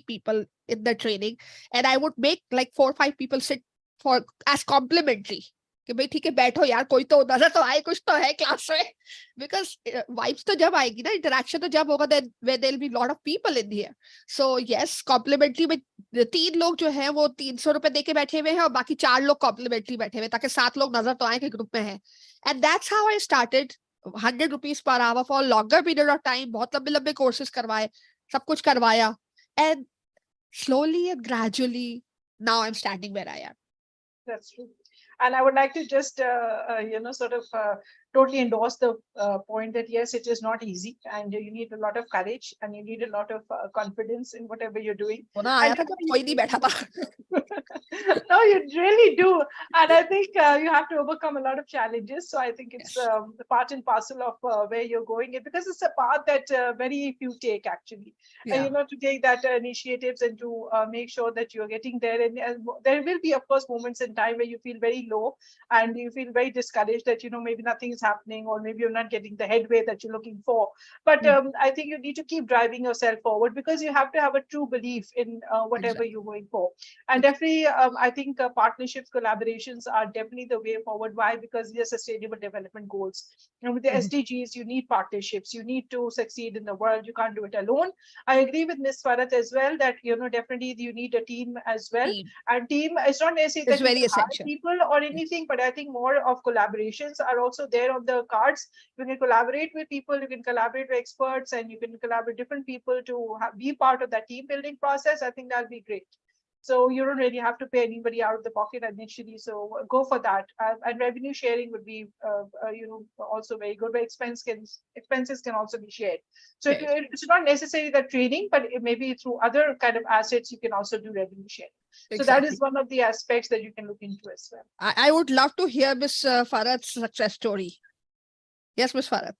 people in the training, and I would make like 4 or 5 people sit for as complimentary. कि भाई ठीक है बैठो यार कोई तो नजर तो आए कुछ तो है क्लास में because vibes तो जब आएगी ना interaction तो जब होगा then where there will be lot of people in here. So yes, complimentary में 3 लोग जो है वो 300 रुपए देके बैठे हुए हैं और बाकी 4 लोग complimentary बैठे हुए ताकि 7 लोग नजर तो आए कि ग्रुप में है. And that's how I started. 100 rupees per hour for a longer period of time. बहुत लंबे courses करवाए, सब कुछ करवाया, and slowly and gradually now I'm standing where I am. That's true. And I would like to just, totally endorse the point that yes, it is not easy, and you need a lot of courage, and you need a lot of confidence in whatever you're doing. No, you really do. And I think you have to overcome a lot of challenges. So I think it's the part and parcel of where you're going, because it's a path that very few take actually. Yeah. And, to take that initiatives and to make sure that you're getting there. And there will be, of course, moments in time where you feel very low and you feel very discouraged that, maybe nothing is happening, or maybe you're not getting the headway that you're looking for. But I think you need to keep driving yourself forward, because you have to have a true belief in whatever you're going for. And definitely, I think partnerships, collaborations are definitely the way forward. Why? Because they're sustainable development goals. And with the SDGs, you need partnerships. You need to succeed in the world. You can't do it alone. I agree with Ms. Farat as well that, definitely you need a team as well. And team is not necessarily that you hire people or anything, but I think more of collaborations are also there on the cards. You can collaborate with people, you can collaborate with experts, and you can collaborate with different people to be part of that team building process. I think that'll be great. So you don't really have to pay anybody out of the pocket initially. So go for that. And revenue sharing would be, also very good. Where expenses can also be shared. So it's not necessarily that training, but it may be through other kind of assets you can also do revenue sharing. So that is one of the aspects that you can look into as well. I would love to hear Ms. Farad's success story. Yes, Ms. Farad.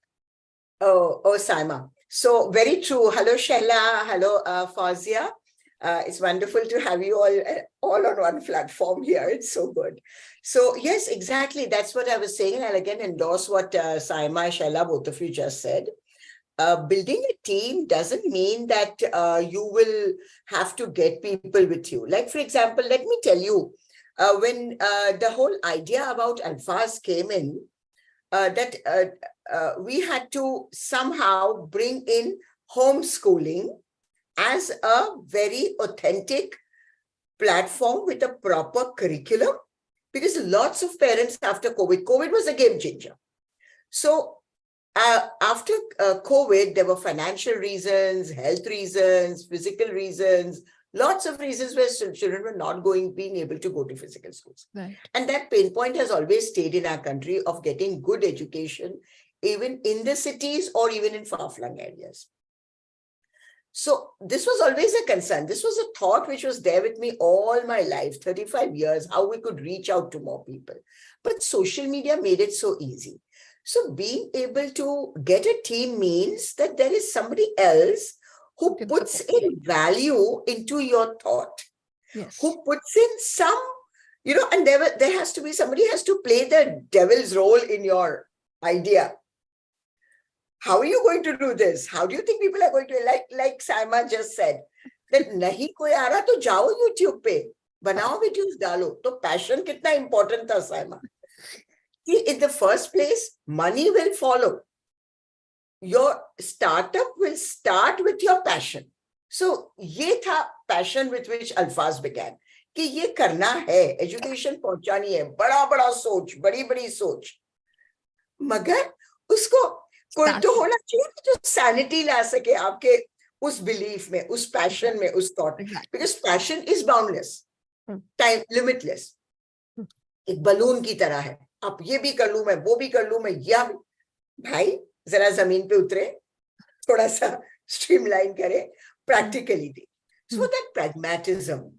Oh, Saima. So very true. Hello, Shella. Hello, Fazia. It's wonderful to have you all on one platform here. It's so good. So yes, exactly. That's what I was saying. And I'll again endorse what Saima, Shella, both of you just said. Building a team doesn't mean that you will have to get people with you. Like, for example, let me tell you, when the whole idea about Alfaz came in, that we had to somehow bring in homeschooling as a very authentic platform with a proper curriculum, because lots of parents after COVID was a game changer. So after COVID, there were financial reasons, health reasons, physical reasons, lots of reasons where children were not being able to go to physical schools. Right. And that pain point has always stayed in our country of getting good education, even in the cities or even in far-flung areas. So this was always a concern. This was a thought which was there with me all my life, 35 years, how we could reach out to more people. But social media made it so easy. So being able to get a team means that there is somebody else who puts in value into your thought, who puts in some, and there has to be, somebody has to play the devil's role in your idea. How are you going to do this? How do you think people are going to, like Saima just said, that nahi koi aa raha to jao YouTube pe, banao videos dalo. To passion kitna important tha, Saima. See, in the first place, money will follow. Your startup will start with your passion. So ye tha passion with which Alfaz began. कि ये करना है, education पहुंचानी है, बड़ा सोच, बड़ी सोच. मगर उसको कोई तो होना चाहिए जो sanity ला सके आपके उस belief में, उस passion में, उस thought. Because passion is boundless, time limitless. एक balloon की तरह है. आप ये भी कर लूं मैं, वो भी कर लूं मैं, या भाई जरा जमीन पे उतरे, थोड़ा सा streamline करे, practically. So that pragmatism,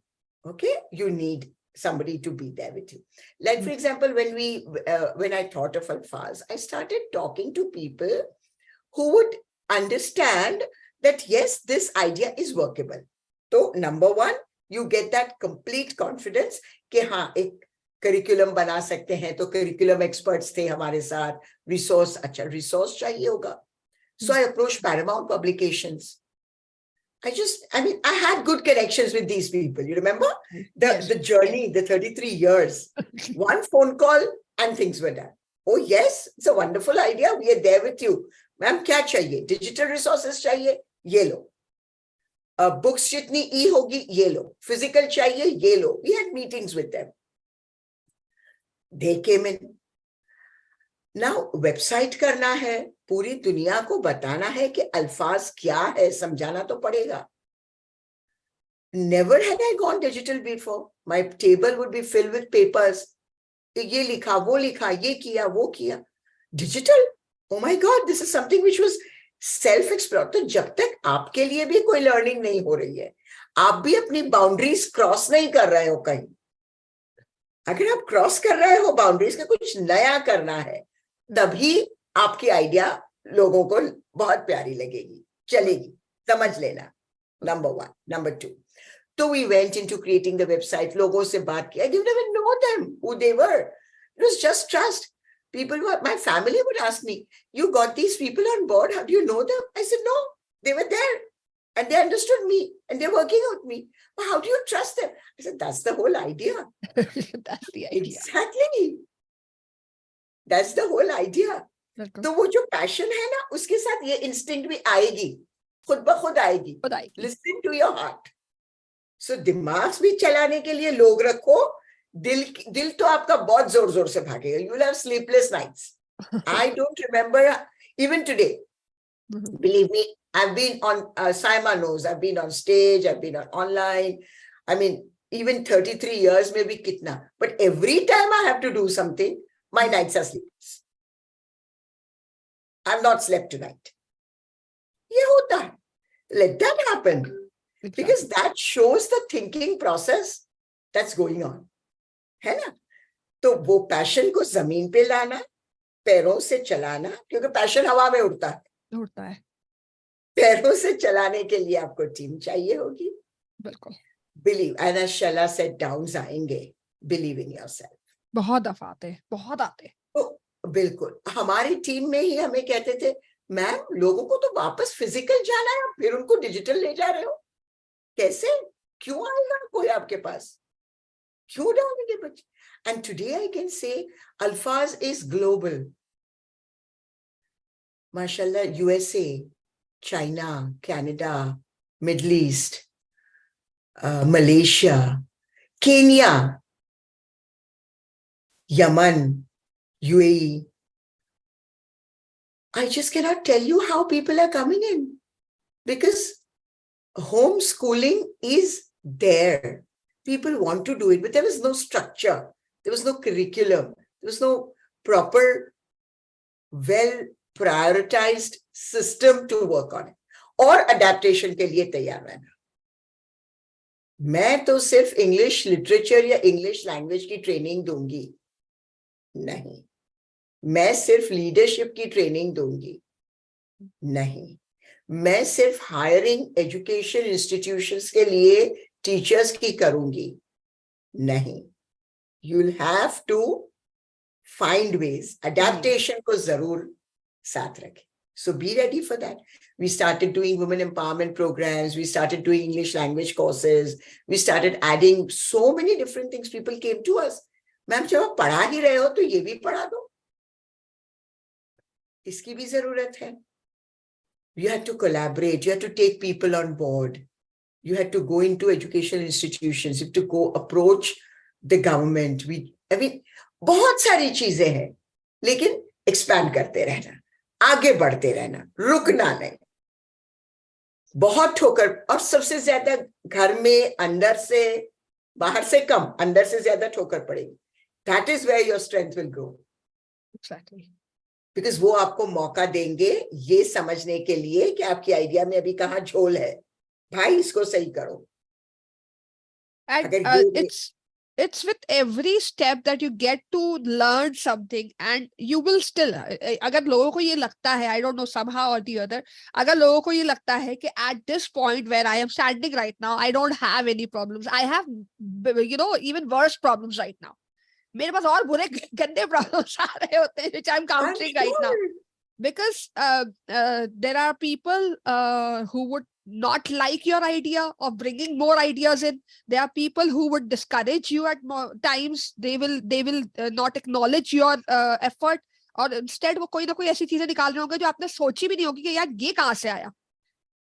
okay, you need somebody to be there with you. Like, for example, when I thought of Alfaz, I started talking to people who would understand that, yes, this idea is workable. So, number one, you get that complete confidence कि हाँ, एक curriculum बना सकते हैं, तो curriculum experts थे हमारे साथ, resource, अच्छा, resource चाहिए होगा. So I approached Paramount Publications. I had good connections with these people. You remember the journey, the 33 years, one phone call and things were done. Oh yes, it's a wonderful idea. We are there with you. Ma'am, kya chahiye? Digital resources chahiye? Ye lo. Books jitni e hogi? Ye lo. Physical chahiye? Ye lo. We had meetings with them. They came in. Now, website करना है, पूरी दुनिया को बताना है कि अल्फाज क्या है, समझाना तो पड़ेगा. Never had I gone digital before. My table would be filled with papers. ये लिखा, वो लिखा, ये किया, वो किया. Digital? Oh my God, this is something which was self-explored. तो जब तक आपके लिए भी कोई लर्निंग नहीं हो रही है, आप भी अपनी बाउंड्रीज क्रॉस नहीं कर रहे हो कहीं, अगर आप क्रॉस कर रहे हो बाउंड्रीज का, कुछ नया करना है, तभी आपकी आइडिया लोगों को बहुत प्यारी लगेगी, चलेगी, समझ लेना. Number 1. Number 2. So we went into creating the website, लोगों से बात किया. I didn't even know them, who they were. It was just trust. People were, my family would ask me, you got these people on board, how do you know them? I said, no, they were there and they understood me and they're working with me. But how do you trust them? I said, that's the whole idea. That's the idea. Exactly. That's the whole idea. तो वो जो passion है ना, उसके साथ ये instinct भी आएगी, खुद ब खुद आएगी. Listen to your heart. So दिमाग भी चलाने के लिए लोग रखो, दिल तो आपका बहुत जोर जोर से भागेगा. You will have sleepless nights. I don't remember even today. Believe me, I've been on, Saima knows, I've been on stage, I've been on online. I mean, even 33 years maybe kitna. But every time I have to do something, my nights are sleepless. I've not slept tonight. ये होता है. Let that happen. Because that shows the thinking process that's going on. है ना? तो वो passion को जमीन पे लाना, पैरों से चलाना, क्योंकि पैशन हवा में उड़ता है. पैरों से चलाने के लिए आपको टीम चाहिए होगी. बिल्कुल. Believe, and as Shala said, downs आएंगे. Believe in yourself. बहुत दफा आते, बहुत आते. तो बिल्कुल, हमारी टीम में ही हमें कहते थे, मैम लोगों को तो वापस फिजिकल जाना है, फिर उनको डिजिटल ले जा रहे हो, कैसे, क्यों आएगा कोई आपके पास, क्यों डालेंगे बच्चे? And today I can say Alphaz is global. Mashallah, USA, China, Canada, Middle East, Malaysia, Kenya, Yemen, UAE. I just cannot tell you how people are coming in, because homeschooling is there. People want to do it, but there was no structure. There was no curriculum. There was no proper, well prioritized system to work on it. और adaptation के लिए तैयार रहना. मैं तो सिर्फ English literature या English language की ट्रेनिंग दूंगी नहीं. मैं सिर्फ लीडरशिप की ट्रेनिंग दूंगी नहीं. मैं सिर्फ हायरिंग एजुकेशन इंस्टीट्यूशंस के लिए टीचर्स की करूंगी नहीं. You'll have to find ways. Adaptation को जरूर साथ रखें. So be ready for that. We started doing women empowerment programs. We started doing English language courses. We started adding so many different things. People came to us. Ma'am जब आप पढ़ा ही रहे हो तो ये भी पढ़ा दो. इसकी भी जरूरत है. You had to collaborate. You had to take people on board. You had to go into educational institutions. You had to go approach the government. I mean, बहुत सारी चीजें हैं, लेकिन expand करते रहना, आगे बढ़ते रहना, रुकना नहीं. बहुत ठोकर, और सबसे ज्यादा घर में अंदर से, बाहर से कम, अंदर से ज्यादा ठोकर पड़ेगी. That is where your strength will grow. Exactly. Because वो आपको मौका देंगे ये समझने के लिए कि आपकी आइडिया में अभी कहाँ झोल है. भाई इसको सही करो. And it's with every step that you get to learn something, and you will still, अगर लोगों को ये लगता है, I don't know, somehow or the other, अगर लोगों को ये लगता है कि at this point where I am standing right now, I don't have any problems. I have, even worse problems right now. मेरे पास और बुरे गंदे problems आ रहे होते हैं, which I'm countering right now. Because there are people who would not like your idea of bringing more ideas in. There are people who would discourage you at times. They will not acknowledge your effort, और instead वो कोई ना कोई ऐसी चीजें निकाल रहे होंगे जो आपने सोची भी नहीं होगी कि यार ये कहाँ से आया.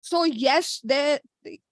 So yes,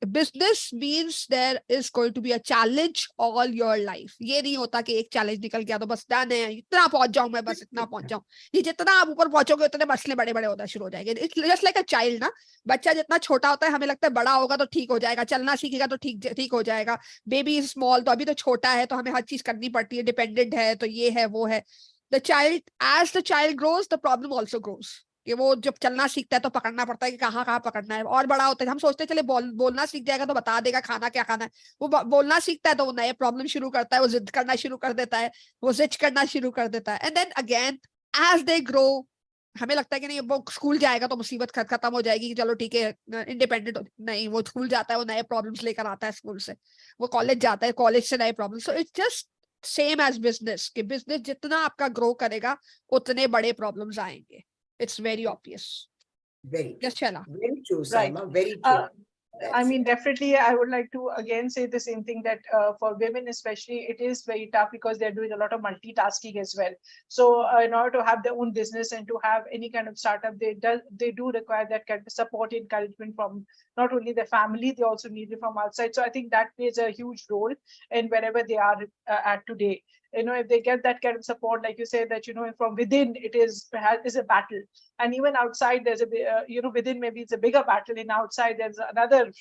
business means there is going to be a challenge all your life. ये नहीं होता कि एक challenge निकल गया तो बस डन है, इतना पहुंच जाऊं मैं, बस इतना पहुंच जाऊं. ये जितना आप ऊपर पहुंचोगे उतने मसले बड़े बड़े होना शुरू हो जाएंगे. It's just like a child ना. बच्चा जितना छोटा होता है हमें लगता है बड़ा होगा तो ठीक हो जाएगा, चलना सीखेगा तो ठीक हो जाएगा. बेबी इज स्मॉल, तो अभी तो छोटा है तो हमें हर चीज करनी पड़ती है, डिपेंडेंट है, तो ये है वो है. as the child grows, the problem also grows. कि वो जब चलना सीखता है तो पकड़ना पड़ता है कि कहाँ कहाँ पकड़ना है, और बड़ा होता है हम सोचते हैं चले बोलना सीख जाएगा तो बता देगा खाना क्या खाना है, वो बोलना सीखता है तो वो नए प्रॉब्लम शुरू करता है, वो जिद करना शुरू कर देता है, वो जिद करना शुरू कर देता है, and then again as they grow हमें लगता है कि नहीं वो स्कूल जाएगा तो मुसीबत खत्म हो जाएगी कि चलो ठीक है इंडिपेंडेंट, नहीं वो स्कूल जाता है वो नए प्रॉब्लम्स लेकर आता है स्कूल से, वो कॉलेज जाता है कॉलेज से नए problem. So it's just same as business कि बिजनेस जितना आपका ग्रो करेगा उतने बड़े प्रॉब्लम्स आएंगे. It's very obvious. Very Yes, Shela. Very true, Right. Saima. Very true. I mean, definitely, I would like to again say the same thing that for women especially, it is very tough because they're doing a lot of multitasking as well. So in order to have their own business and to have any kind of startup, they do require that kind of support, encouragement from not only their family, they also need it from outside. So I think that plays a huge role in wherever they are at today. You know, if they get that kind of support, like you say, that, you know, from within it is a battle, and even outside there's within maybe it's a bigger battle, and outside there's another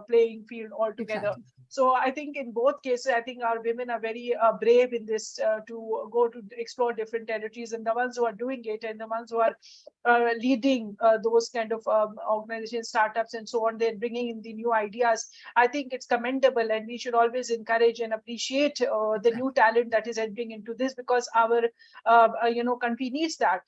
playing field altogether. Exactly. So I think in both cases, I think our women are very brave in this to go to explore different territories, and the ones who are doing it and the ones who are leading those kind of organizations, startups and so on, they're bringing in the new ideas. I think it's commendable, and we should always encourage and appreciate the new talent that is entering into this, because our country needs that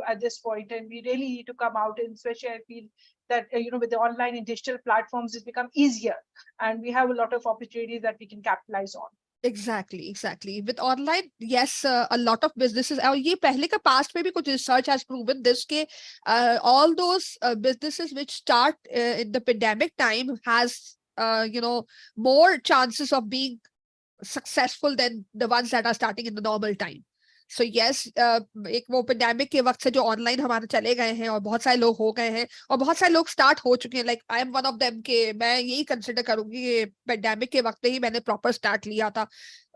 at this point, and we really need to come out. And especially I feel that with the online and digital platforms, it's become easier, and we have a lot of opportunities that we can capitalize on. Exactly. With online, yes, a lot of businesses. और ये पहले का past में भी कुछ research has proven this के all those businesses which start in the pandemic time has more chances of being successful than the ones that are starting in the normal time. So yes, एक वो pandemic के वक्त से जो online हमारे चले गए हैं और बहुत सारे लोग हो गए हैं और बहुत सारे लोग स्टार्ट हो चुके हैं, like I am one of them के मैं यही कंसिडर करूंगी कि पेंडेमिक के वक्त ही मैंने प्रॉपर स्टार्ट लिया था,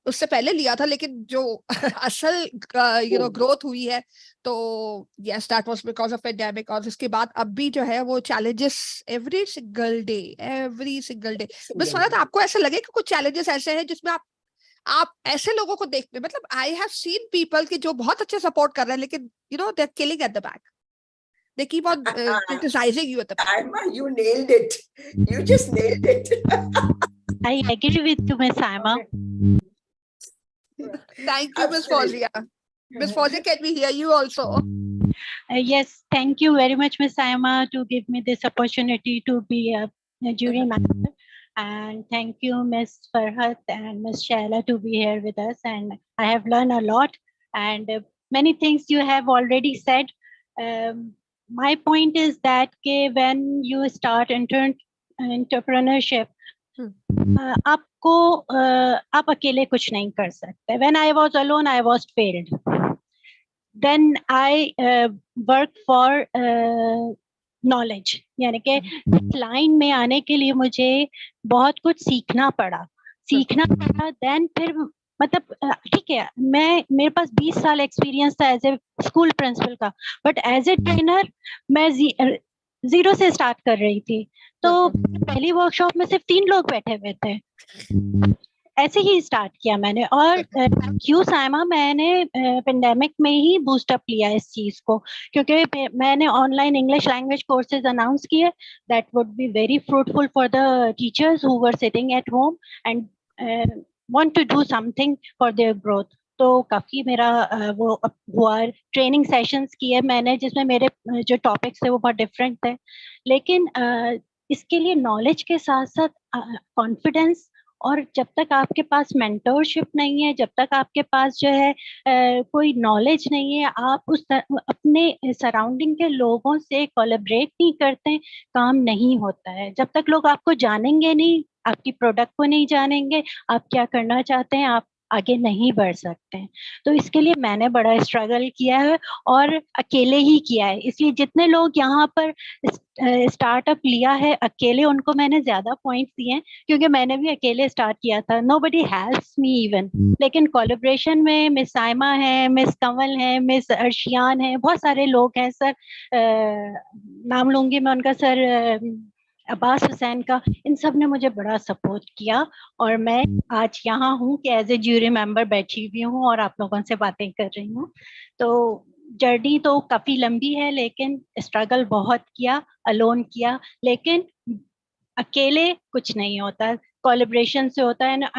उससे पहले लिया था, लेकिन जो असल ग्रोथ हुई है तो yes that was because of pandemic. और उसके बाद अब भी जो है वो चैलेंजेस एवरी सिंगल डे. बस फरहत आपको ऐसा लगे कि कुछ चैलेंजेस ऐसे हैं जिसमें आप ऐसे लोगों को देखते हैं, मतलब आई हैव सीन पीपल कि जो बहुत अच्छे सपोर्ट कर रहे हैं लेकिन they are killing at the back, they keep on criticizing you at the back. You nailed it. You just nailed it. I agree with you, Ms. Saima. Thank you, Ms. Fawzia. Ms. Fawzia, can we hear you also? Yes, thank you very much, Ms. Saima, to give me this opportunity to be a jury member. And thank you, Ms. Farhat and Ms. Shaila, to be here with us. And I have learned a lot, and many things you have already said. My point is that when you start entrepreneurship, आपको आप अकेले कुछ नहीं कर सकते. When I was alone, I was failed. Then I worked for knowledge, यानी कि line में आने के लिए मुझे बहुत कुछ सीखना पड़ा. देन फिर मतलब ठीक है, मेरे पास 20 साल एक्सपीरियंस था एज ए स्कूल प्रिंसिपल का, बट एज ए ट्रेनर मैं जीरो से स्टार्ट कर रही थी. तो पहली वर्कशॉप में सिर्फ 3 लोग बैठे हुए थे. ऐसे ही स्टार्ट किया मैंने. और क्यों साइमा, मैंने पेंडेमिक में ही बूस्टअप लिया इस चीज को, क्योंकि मैंने online English language courses announce किए that would be very fruitful for the teachers who were sitting at home and want to do something for their growth. तो काफी मेरा वो हुआ. ट्रेनिंग सेशंस किए मैंने जिसमें मेरे जो टॉपिक्स थे वो बहुत डिफरेंट थे, लेकिन इसके लिए नॉलेज के साथ साथ कॉन्फिडेंस, और जब तक आपके पास मेंटरशिप नहीं है, जब तक आपके पास जो है कोई नॉलेज नहीं है, आप उस अपने सराउंडिंग के लोगों से कोलैबोरेट नहीं करते, काम नहीं होता है. जब तक लोग आपको जानेंगे नहीं, आपकी प्रोडक्ट को नहीं जानेंगे, आप क्या करना चाहते हैं, आप आगे नहीं बढ़ सकते हैं. तो इसके लिए मैंने बड़ा स्ट्रगल किया है और अकेले ही किया है. इसलिए जितने लोग यहाँ पर स्टार्टअप लिया है अकेले, उनको मैंने ज्यादा पॉइंट्स दिए हैं, क्योंकि मैंने भी अकेले स्टार्ट किया था. Nobody helps me even. लेकिन कोलैबोरेशन में मिस साइमा है, मिस कंवल है, मिस अर्शियान है, बहुत सारे लोग हैं सर. नाम लूंगी मैं उनका, सर अब्बास हुसैन का, इन सब ने मुझे बड़ा सपोर्ट किया और मैं आज यहाँ हूँ कि एज ए ज्यूरी मेंबर बैठी हुई हूँ और आप लोगों से बातें कर रही हूँ। तो जर्नी तो काफी लंबी है, लेकिन स्ट्रगल बहुत किया, अलोन किया, लेकिन अकेले कुछ नहीं होता, कोलैबोरेशन से होता है ना।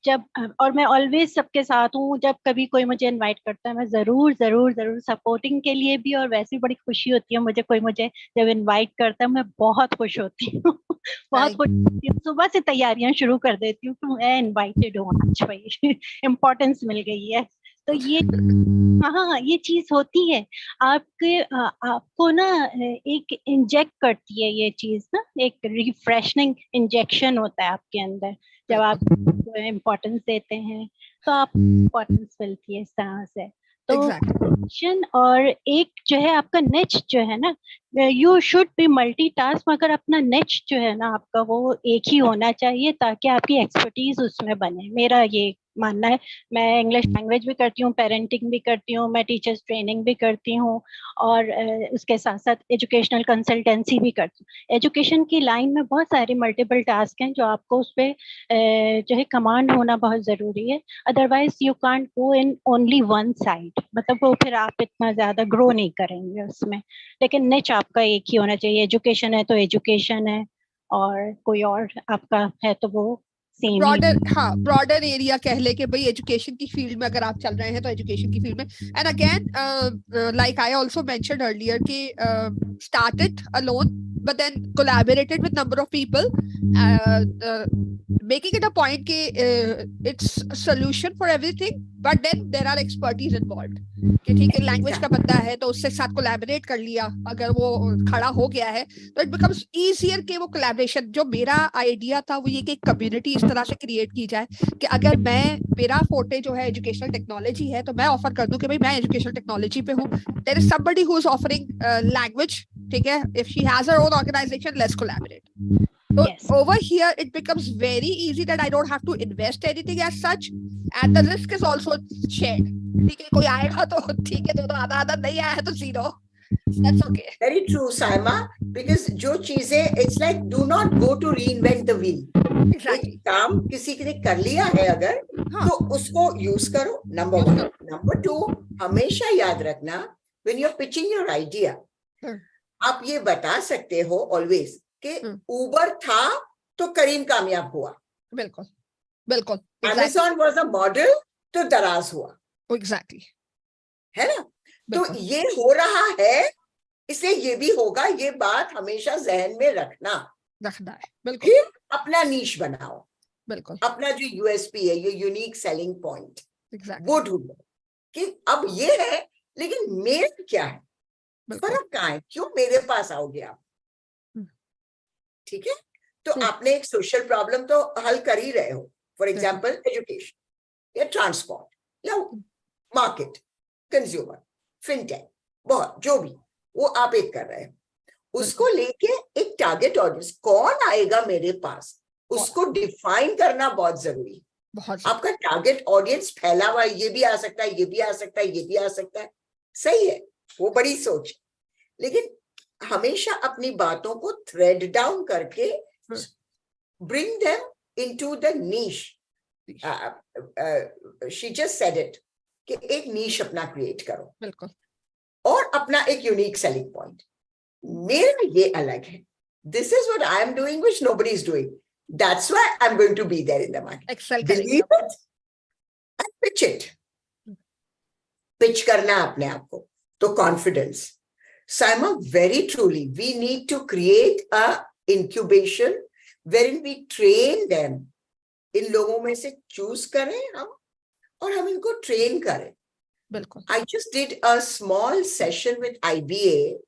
जब और मैं ऑलवेज सबके साथ हूँ, जब कभी कोई मुझे इनवाइट करता है मैं जरूर जरूर जरूर सपोर्टिंग के लिए भी, और वैसे बड़ी खुशी होती है मुझे, कोई मुझे जब इनवाइट करता है मैं बहुत खुश होती हूँ बहुत खुश होती हूँ, सुबह से तैयारियां शुरू कर देती हूँ कि मैं इनवाइटेड हूँ आज, भाई इम्पोर्टेंस मिल गई है। तो ये हाँ ये चीज होती है आपको ना, एक इंजेक्ट करती है ये चीज ना, एक रिफ्रेशनिंग इंजेक्शन होता है आपके अंदर जब आप इम्पोर्टेंस देते हैं, तो आप इम्पोर्टेंस मिलती है इस तरह से। तो और एक जो है आपका निच जो है ना, यू शुड बी मल्टीटास्क, मगर अपना निच जो है ना आपका वो एक ही होना चाहिए ताकि आपकी एक्सपर्टीज उसमें बने, मेरा ये मानना है। मैं इंग्लिश लैंग्वेज भी करती हूँ, पेरेंटिंग भी करती हूँ, मैं टीचर्स ट्रेनिंग भी करती हूँ, और उसके साथ साथ एजुकेशनल कंसल्टेंसी भी करती हूँ। एजुकेशन की लाइन में बहुत सारे मल्टीपल टास्क हैं जो आपको उस पर जो है कमांड होना बहुत ज़रूरी है, otherwise you can't go in only one side, मतलब वो फिर आप इतना ज़्यादा ग्रो नहीं करेंगे उसमें। लेकिन निच आपका एक ही होना चाहिए, एजुकेशन है तो एजुकेशन है, और कोई और आपका है तो वो ब्रॉडर, हाँ ब्रॉडर एरिया कह ले कि भाई एजुकेशन की फील्ड में अगर आप चल रहे हैं तो एजुकेशन की फील्ड में। And again like I also mentioned earlier कि started alone but then collaborated with number of people, making it a point कि it's a solution for everything but then there are expertise involved कि ठीक है language का बंदा है तो उससे साथ कोलैबोरेट कर लिया, अगर वो खड़ा हो गया है तो इट बिकम्स ईजियर कि वो कोलैबोरेशन। जो मेरा आइडिया था वो ये कि कम्युनिटी इस तरह से क्रिएट की जाए कि अगर मेरा फोटे जो है एजुकेशनल टेक्नोलॉजी है तो मैं ऑफर कर दूं कि भाई मैं एजुकेशनल टेक्नोलॉजी पे हूँ, there is somebody who is offering language, ठीक है, if she has her own organization let's collaborate. So over here it becomes very easy that I don't have to invest anything as such and the risk is also shared। ठीक है, कोई आएगा तो ठीक है, तो आधा आधा, नहीं आया है तो zero, that's okay। Very true, Saima, because जो चीजें it's like do not go to reinvent the wheel। एक काम किसी ने कर लिया है अगर तो उसको यूज करो, नंबर 1। नंबर 2, हमेशा याद रखना when you're pitching your idea, आप ये बता सकते हो always कि उबर था तो करीम कामयाब हुआ, बिल्कुल बिल्कुल, Amazon was a model तो दराज हुआ, एग्जैक्टली, है ना। तो ये हो रहा है इसलिए ये भी होगा, ये बात हमेशा जहन में रखना है, बिल्कुल। फिर अपना नीश बनाओ, बिल्कुल, अपना जो यूएसपी है, ये यूनिक सेलिंग पॉइंट, exactly। वो ढूंढो कि अब ये है लेकिन मेरा क्या है, फर्क कहाँ है, क्यों मेरे पास आओगे आप, ठीक है। तो आपने एक सोशल प्रॉब्लम तो हल कर ही रहे हो, फॉर एग्जांपल एजुकेशन या ट्रांसपोर्ट या मार्केट, कंज्यूमर, फिनटेक, बहुत जो भी वो आप एक कर रहे हो, उसको लेके एक टारगेट ऑडियंस कौन आएगा मेरे पास, उसको डिफाइन करना बहुत जरूरी है। आपका टारगेट ऑडियंस फैला हुआ है, ये भी आ सकता है, ये भी आ सकता है, ये भी आ सकता है, सही है, वो बड़ी सोच, लेकिन हमेशा अपनी बातों को थ्रेड डाउन करके bring them into the niche। she just said it कि एक नीश अपना क्रिएट करो, बिल्कुल, और अपना एक यूनिक सेलिंग पॉइंट, मेरा ये अलग है, this is what I am doing which nobody is doing, that's why I'm going to be there in the market, believe it and pitch it, pitch करना अपने आप को, तो confidence। Saima, very truly, we need to create a incubation wherein we train them। इन लोगों में से choose करें हम और हम इनको ट्रेन करें, बिल्कुल। I just did a small session with IBA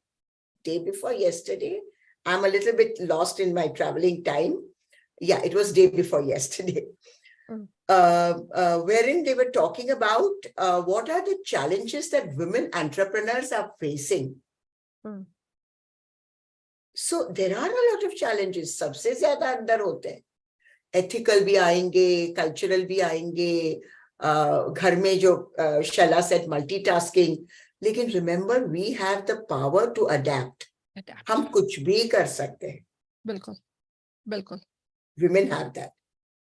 day before yesterday. I'm a little bit lost in my traveling time. Yeah, it was day before yesterday. Wherein they were talking about what are the challenges that women entrepreneurs are facing। So there are a lot of challenges, सबसे ज्यादा अंदर होते हैं, ethical भी आएंगे, cultural भी आएंगे, घर में जो शैला सेट मल्टीटास्किंग, लेकिन remember we have the power to adapt. हम कुछ भी कर सकते हैं. बिल्कुल बिल्कुल. Women have that.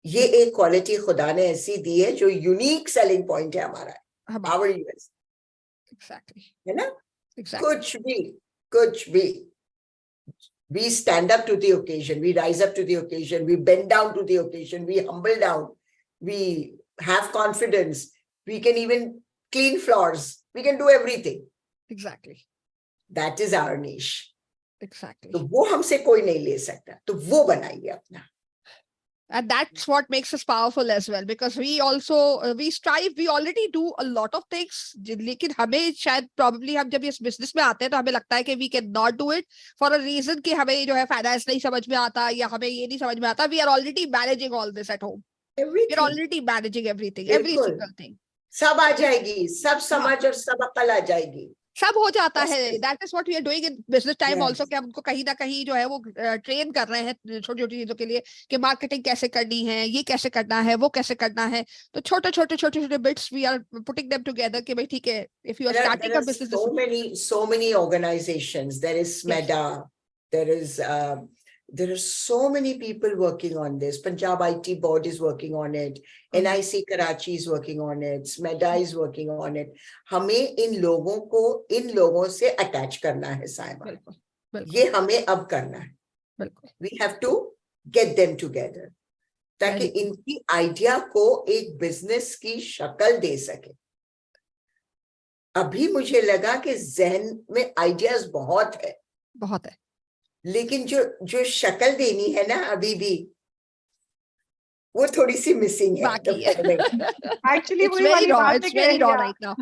ये एक क्वालिटी खुदा ने ऐसी दी है जो यूनिक सेलिंग पॉइंट है हमारा. Our US. Exactly. है ना? Exactly. कुछ भी. We stand up to the occasion. We rise up to the occasion. We bend down to the occasion. We humble down. We have confidence. We can even clean floors. We can do everything. Exactly. That is our niche. Exactly. तो वो हमसे कोई नहीं ले सकता. तो वो बनाइए अपना. And that's what makes us powerful as well, because we also we strive, we already do a lot of things. लेकिन हमें शायद probably हम जब इस business में आते हैं तो हमें लगता है कि we cannot do it for a reason कि हमें जो है finance नहीं समझ में आता या हमें ये नहीं समझ में आता. We are already managing all this at home. Everything. We are already managing everything, every single thing. सब आ जाएगी, सब समझ और सब अकल आ जाएगी. सब हो जाता है. That is what we are doing in business time Yes. also, कि हम उनको कहीं ना कहीं जो है वो ट्रेन कर रहे हैं छोटी छोटी चीजों के लिए कि मार्केटिंग कैसे करनी है, ये कैसे करना है, वो कैसे करना है. तो छोटे छोटे bits we are putting them together कि भाई ठीक है, if you are starting a business. So many organizations. There is SMEDA. Yes. There are so many people working on this. Punjab IT board is working on it. NIC Karachi is working on it. SMEDA is working on it. हमें इन लोगों से attach करना है साइमा. ये हमें अब करना है. We have to get them together. ताकि इनकी आइडिया को एक बिजनेस की शक्ल दे सके. अभी मुझे लगा कि जहन में आइडियाज बहुत है. लेकिन जो शक्ल देनी है ना अभी भी वो थोड़ी सी मिसिंग है. Actually, it's very raw. It's very raw right now.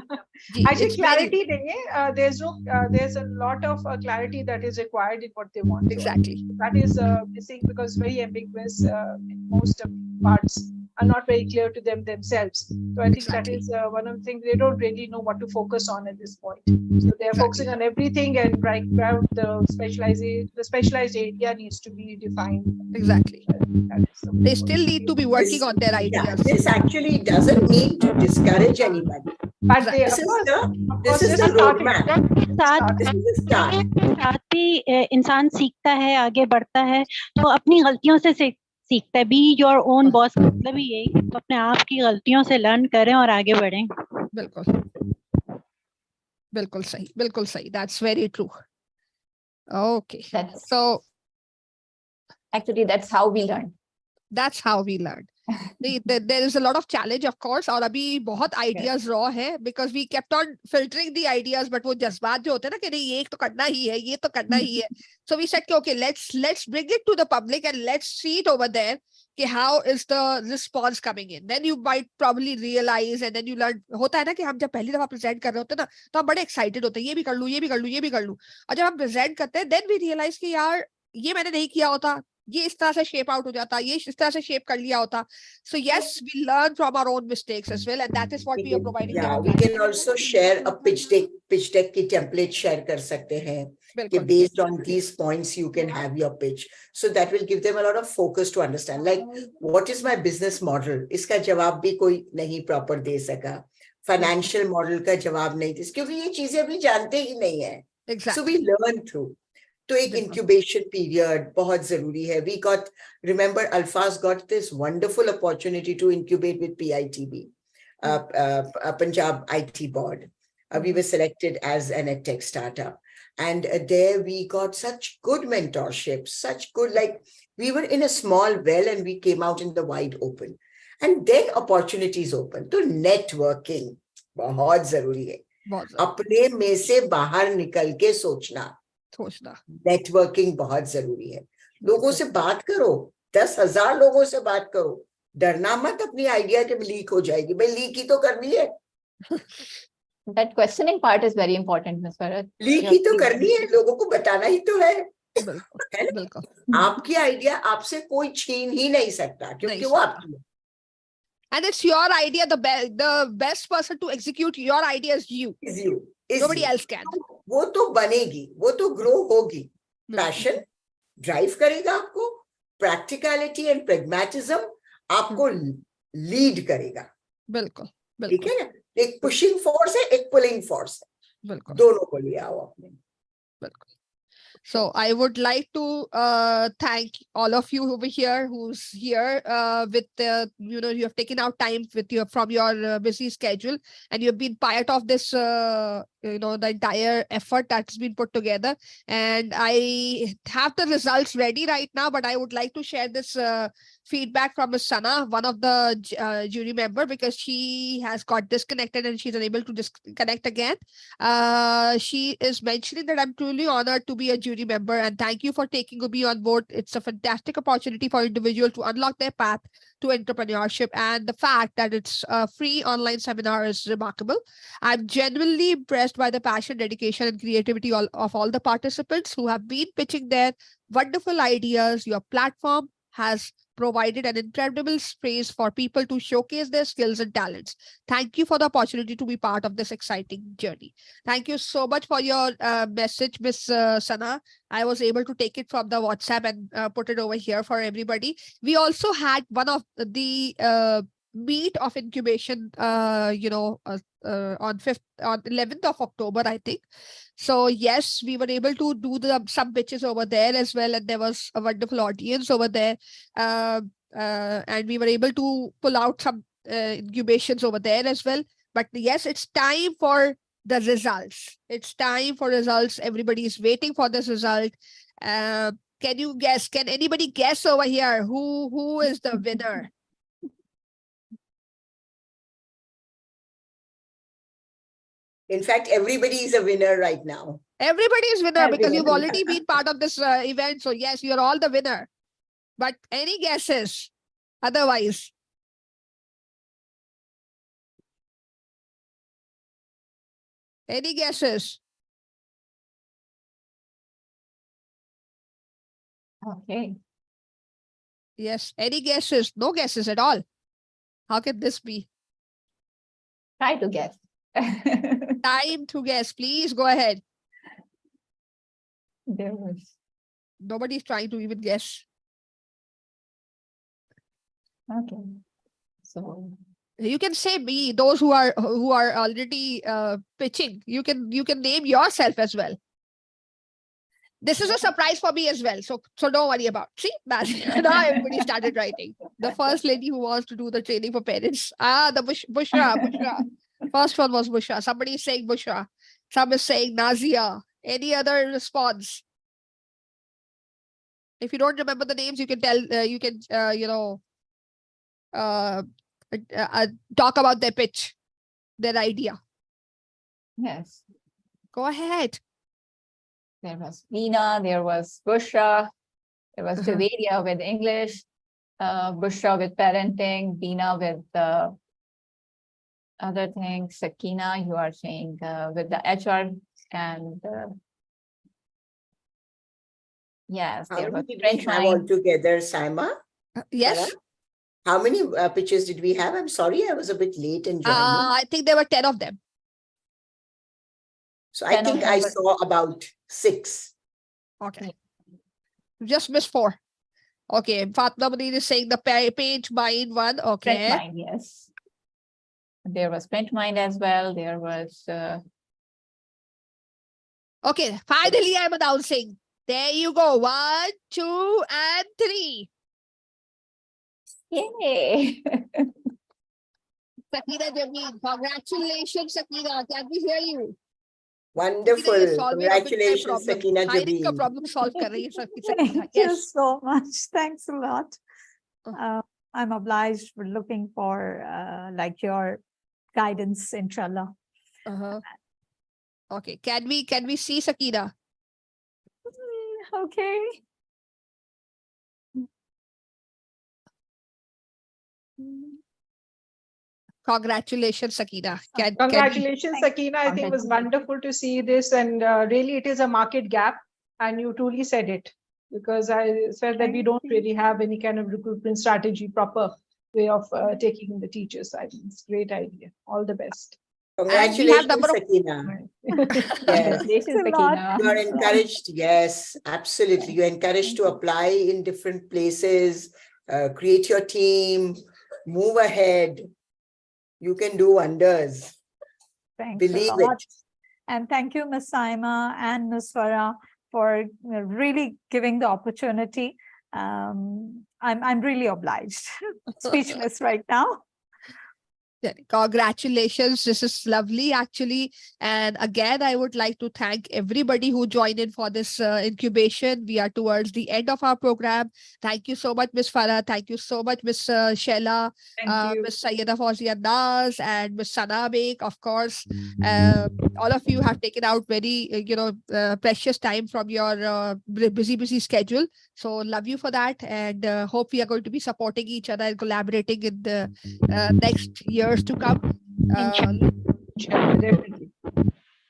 Actually, clarity नहीं है. There's a lot of clarity that is required in what they want. Exactly. So that is missing because very ambiguous in most of parts are not very clear to themselves. So I think that is one of the things they don't really know what to focus on at this point. So they are focusing on everything, and right now the specialized area needs to be defined. Exactly. They still need to be working on their ideas. Yeah, this actually doesn't mean to discourage anybody. But this is the roadmap. This is the start. साथ भी इंसान सीखता है, आगे बढ़ता है, तो अपनी गलतियों से सीखता है. बी योर ओन बॉस का मतलब ही यही, तो अपने आप की गलतियों से लर्न करें और आगे बढ़ें. बिल्कुल सही. That's very true. Okay. So actually that's how we learn. That's how we learned. There is a lot of challenge, of course, और अभी बहुत ideas raw है, because we kept on filtering the ideas, but वो जज्बात जो होते हैं ना कि नहीं ये तो करना ही है, ये तो करना ही है. So we said okay, let's bring it to the public and let's see it over there कि how is the response coming in. Then you might probably realize and then you learn. होता है ना कि हम जब पहली दफा present कर रहे होते हैं ना तो हम बड़े excited होते हैं, ये भी कर लूं, ये भी कर लूं, ये भी कर लूं. और जब हम present करते हैं then we realize कि यार ये मैंने नहीं किया होता, ये इस तरह से shape out हो जाता, ये इस तरह से shape कर लिया होता. So yes, we learn from our own mistakes as well, and that is what we are providing. Yeah, we can also share a pitch deck की template share कर सकते हैं. Based on these points, you can have your pitch. So that will give them a lot of focus to understand. Like, what is my business model? इसका जवाब भी कोई नहीं proper दे सका. Financial model का जवाब नहीं दे, क्योंकि ये चीजें अभी जानते ही नहीं है. Exactly. So we learn through. तो एक incubation period बहुत जरूरी है. We got, remember, Alfaz got this wonderful opportunity to incubate with PITB, Punjab IT board. We were selected as an edtech startup. And there we got such good mentorship, such good, like we were in a small well and we came out in the wide open. And then opportunities open. तो networking बहुत जरूरी है. अपने में से बाहर निकल के सोचना. नेटवर्किंग बहुत जरूरी है. लोगों से बात करो, 10,000 लोगों से बात करो. डरना मत अपनी आइडिया जब लीक हो जाएगी. भाई लीक ही तो करनी है. That questioning part is very important, Ms. Farhat. Leak ही तो करनी है, लोगों को बताना ही तो है. आपकी आइडिया आपसे कोई छीन ही नहीं सकता, क्योंकि वो आपकी है. And it's your idea. The best person to execute your idea is you. Nobody else can. वो तो बनेगी, वो तो ग्रो होगी. पैशन ड्राइव करेगा आपको. प्रैक्टिकलिटी एंड प्रैग्मेटिज्म आपको लीड करेगा. बिल्कुल. ठीक है ना. एक पुशिंग फोर्स है, एक पुलिंग फोर्स है. दोनों को ले आओ अपने. So I would like to thank all of you over here who's here with you have taken out time with from your busy schedule, and you've been part of this the entire effort that's been put together. And I have the results ready right now, but I would like to share this feedback from Ms. Sana, one of the jury member, because she has got disconnected and she's unable to disconnect again. She is mentioning that I'm truly honored to be a jury member, and thank you for taking me on board. It's a fantastic opportunity for individuals to unlock their path to entrepreneurship, and the fact that it's a free online seminar is remarkable. I'm genuinely impressed by the passion, dedication, and creativity of all the participants who have been pitching their wonderful ideas. Your platform has provided an incredible space for people to showcase their skills and talents. Thank you for the opportunity to be part of this exciting journey. Thank you so much for your message, Miss Sana. I was able to take it from the WhatsApp and put it over here for everybody. We also had one of the meet of incubation, on 11th of October, I think. So yes, we were able to do some pitches over there as well, and there was a wonderful audience over there, and we were able to pull out some incubations over there as well. But yes, it's time for the results. It's time for results. Everybody is waiting for this result. Can you guess? Can anybody guess over here who is the winner? In fact, everybody is a winner right now. Everybody is winner because you've already been part of this event. So yes, you're all the winner. But any guesses? Otherwise, any guesses? Okay. Yes. Any guesses? No guesses at all. How can this be? Try to guess. Time to guess. Please go ahead. There was. Nobody's trying to even guess. Okay. So you can say me, those who are already pitching. You can name yourself as well. This is a surprise for me as well. So don't worry about. See, now everybody started writing. The first lady who wants to do the training for parents. The Bushra. First one was Bushra. Somebody is saying Bushra. Some is saying Nazia. Any other response? If you don't remember the names, you can tell. You can talk about their pitch, their idea. Yes. Go ahead. There was Veena, there was Bushra, there was Javeria with English, Bushra with parenting, Veena with other things, Sakina, you are saying with the HR, and yes, How there was many did we have all together, Saima? Yes. How many pitches did we have? I'm sorry, I was a bit late in joining. I think there were 10 of them. So I think I saw about 6. Okay. Just missed 4. Okay. Fatma Munir is saying the page mind one. Okay. Print mind, yes. There was print mind as well. There was. Okay. Finally, I'm announcing. There you go. 1, 2, and 3. Yay. Sakina Jameen. Congratulations, Sakina. Can we hear you? Wonderful. Congratulations, Sakina Jameen. Problem solved kar rahi hai, Thank you so much. Thanks a lot. I'm obliged. We're looking for like your guidance, inshallah. Okay. Can we see Sakina? Okay. Congratulations, Sakina. Congratulations, Sakina. I think it was wonderful to see this, and really it is a market gap, and you truly said it, because I said that we don't really have any kind of recruitment strategy, proper way of taking the teachers. I think it's a great idea. All the best. Congratulations, Sakina. Yes. Sakina. You are encouraged. Yes, absolutely. You're encouraged to apply in different places, create your team, move ahead. You can do wonders. Thanks Believe a lot. it. And thank you, Ms. Saima and Ms. Farah, for really giving the opportunity. I'm really obliged. Speechless right now. Congratulations. This is lovely, actually. And again, I would like to thank everybody who joined in for this incubation. We are towards the end of our program. Thank you so much, Ms. Farah. Thank you so much, Ms. Shela, Ms. Sayyida Fawzia Naz, and Ms. Sana Baik, of course. All of you have taken out very, precious time from your busy schedule. So love you for that. And hope we are going to be supporting each other and collaborating in the next years to come.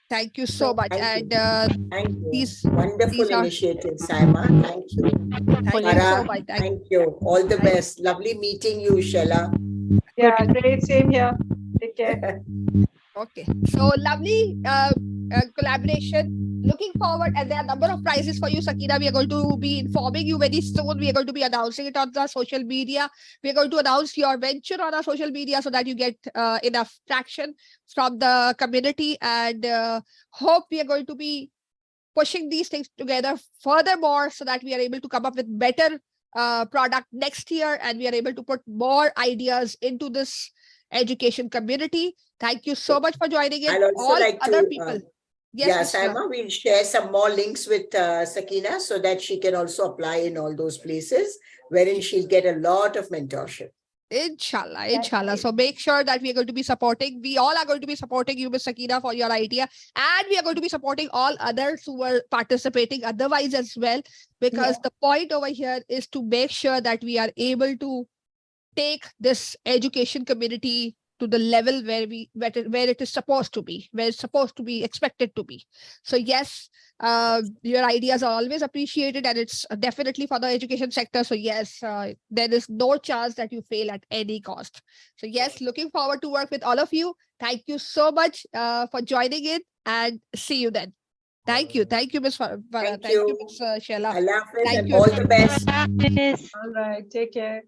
Thank you so much. Thank And Thank you. these Wonderful are initiative, Saima. Thank you. Thank you so Farah, much. thank you. All the best. Lovely meeting you, Shela. Yeah, great. Same here. Take care. Okay, so lovely collaboration. Looking forward, and there are a number of prizes for you, Sakina. We are going to be informing you very soon. We are going to be announcing it on the social media. We are going to announce your venture on our social media so that you get enough traction from the community. And hope we are going to be pushing these things together furthermore so that we are able to come up with better product next year, and we are able to put more ideas into this education community. Thank you so much for joining in. I'll also All like other to, people. yeah, Yes, Saima, we'll share some more links with Sakina so that she can also apply in all those places wherein she'll get a lot of mentorship. Inshallah. So make sure that we are going to be supporting. We all are going to be supporting you, Ms. Sakina, for your idea. And we are going to be supporting all others who were participating otherwise as well. Because the point over here is to make sure that we are able to take this education community to the level where it is supposed to be, where it's supposed to be expected to be. So yes, your ideas are always appreciated, and it's definitely for the education sector. So yes, there is no chance that you fail at any cost. So yes, looking forward to work with all of you. Thank you so much for joining in, and see you then. Thank you, Ms. Farah. Thank you, Ms. Shela. Allah Hafiz Thank and you. all the best. All right. Take care.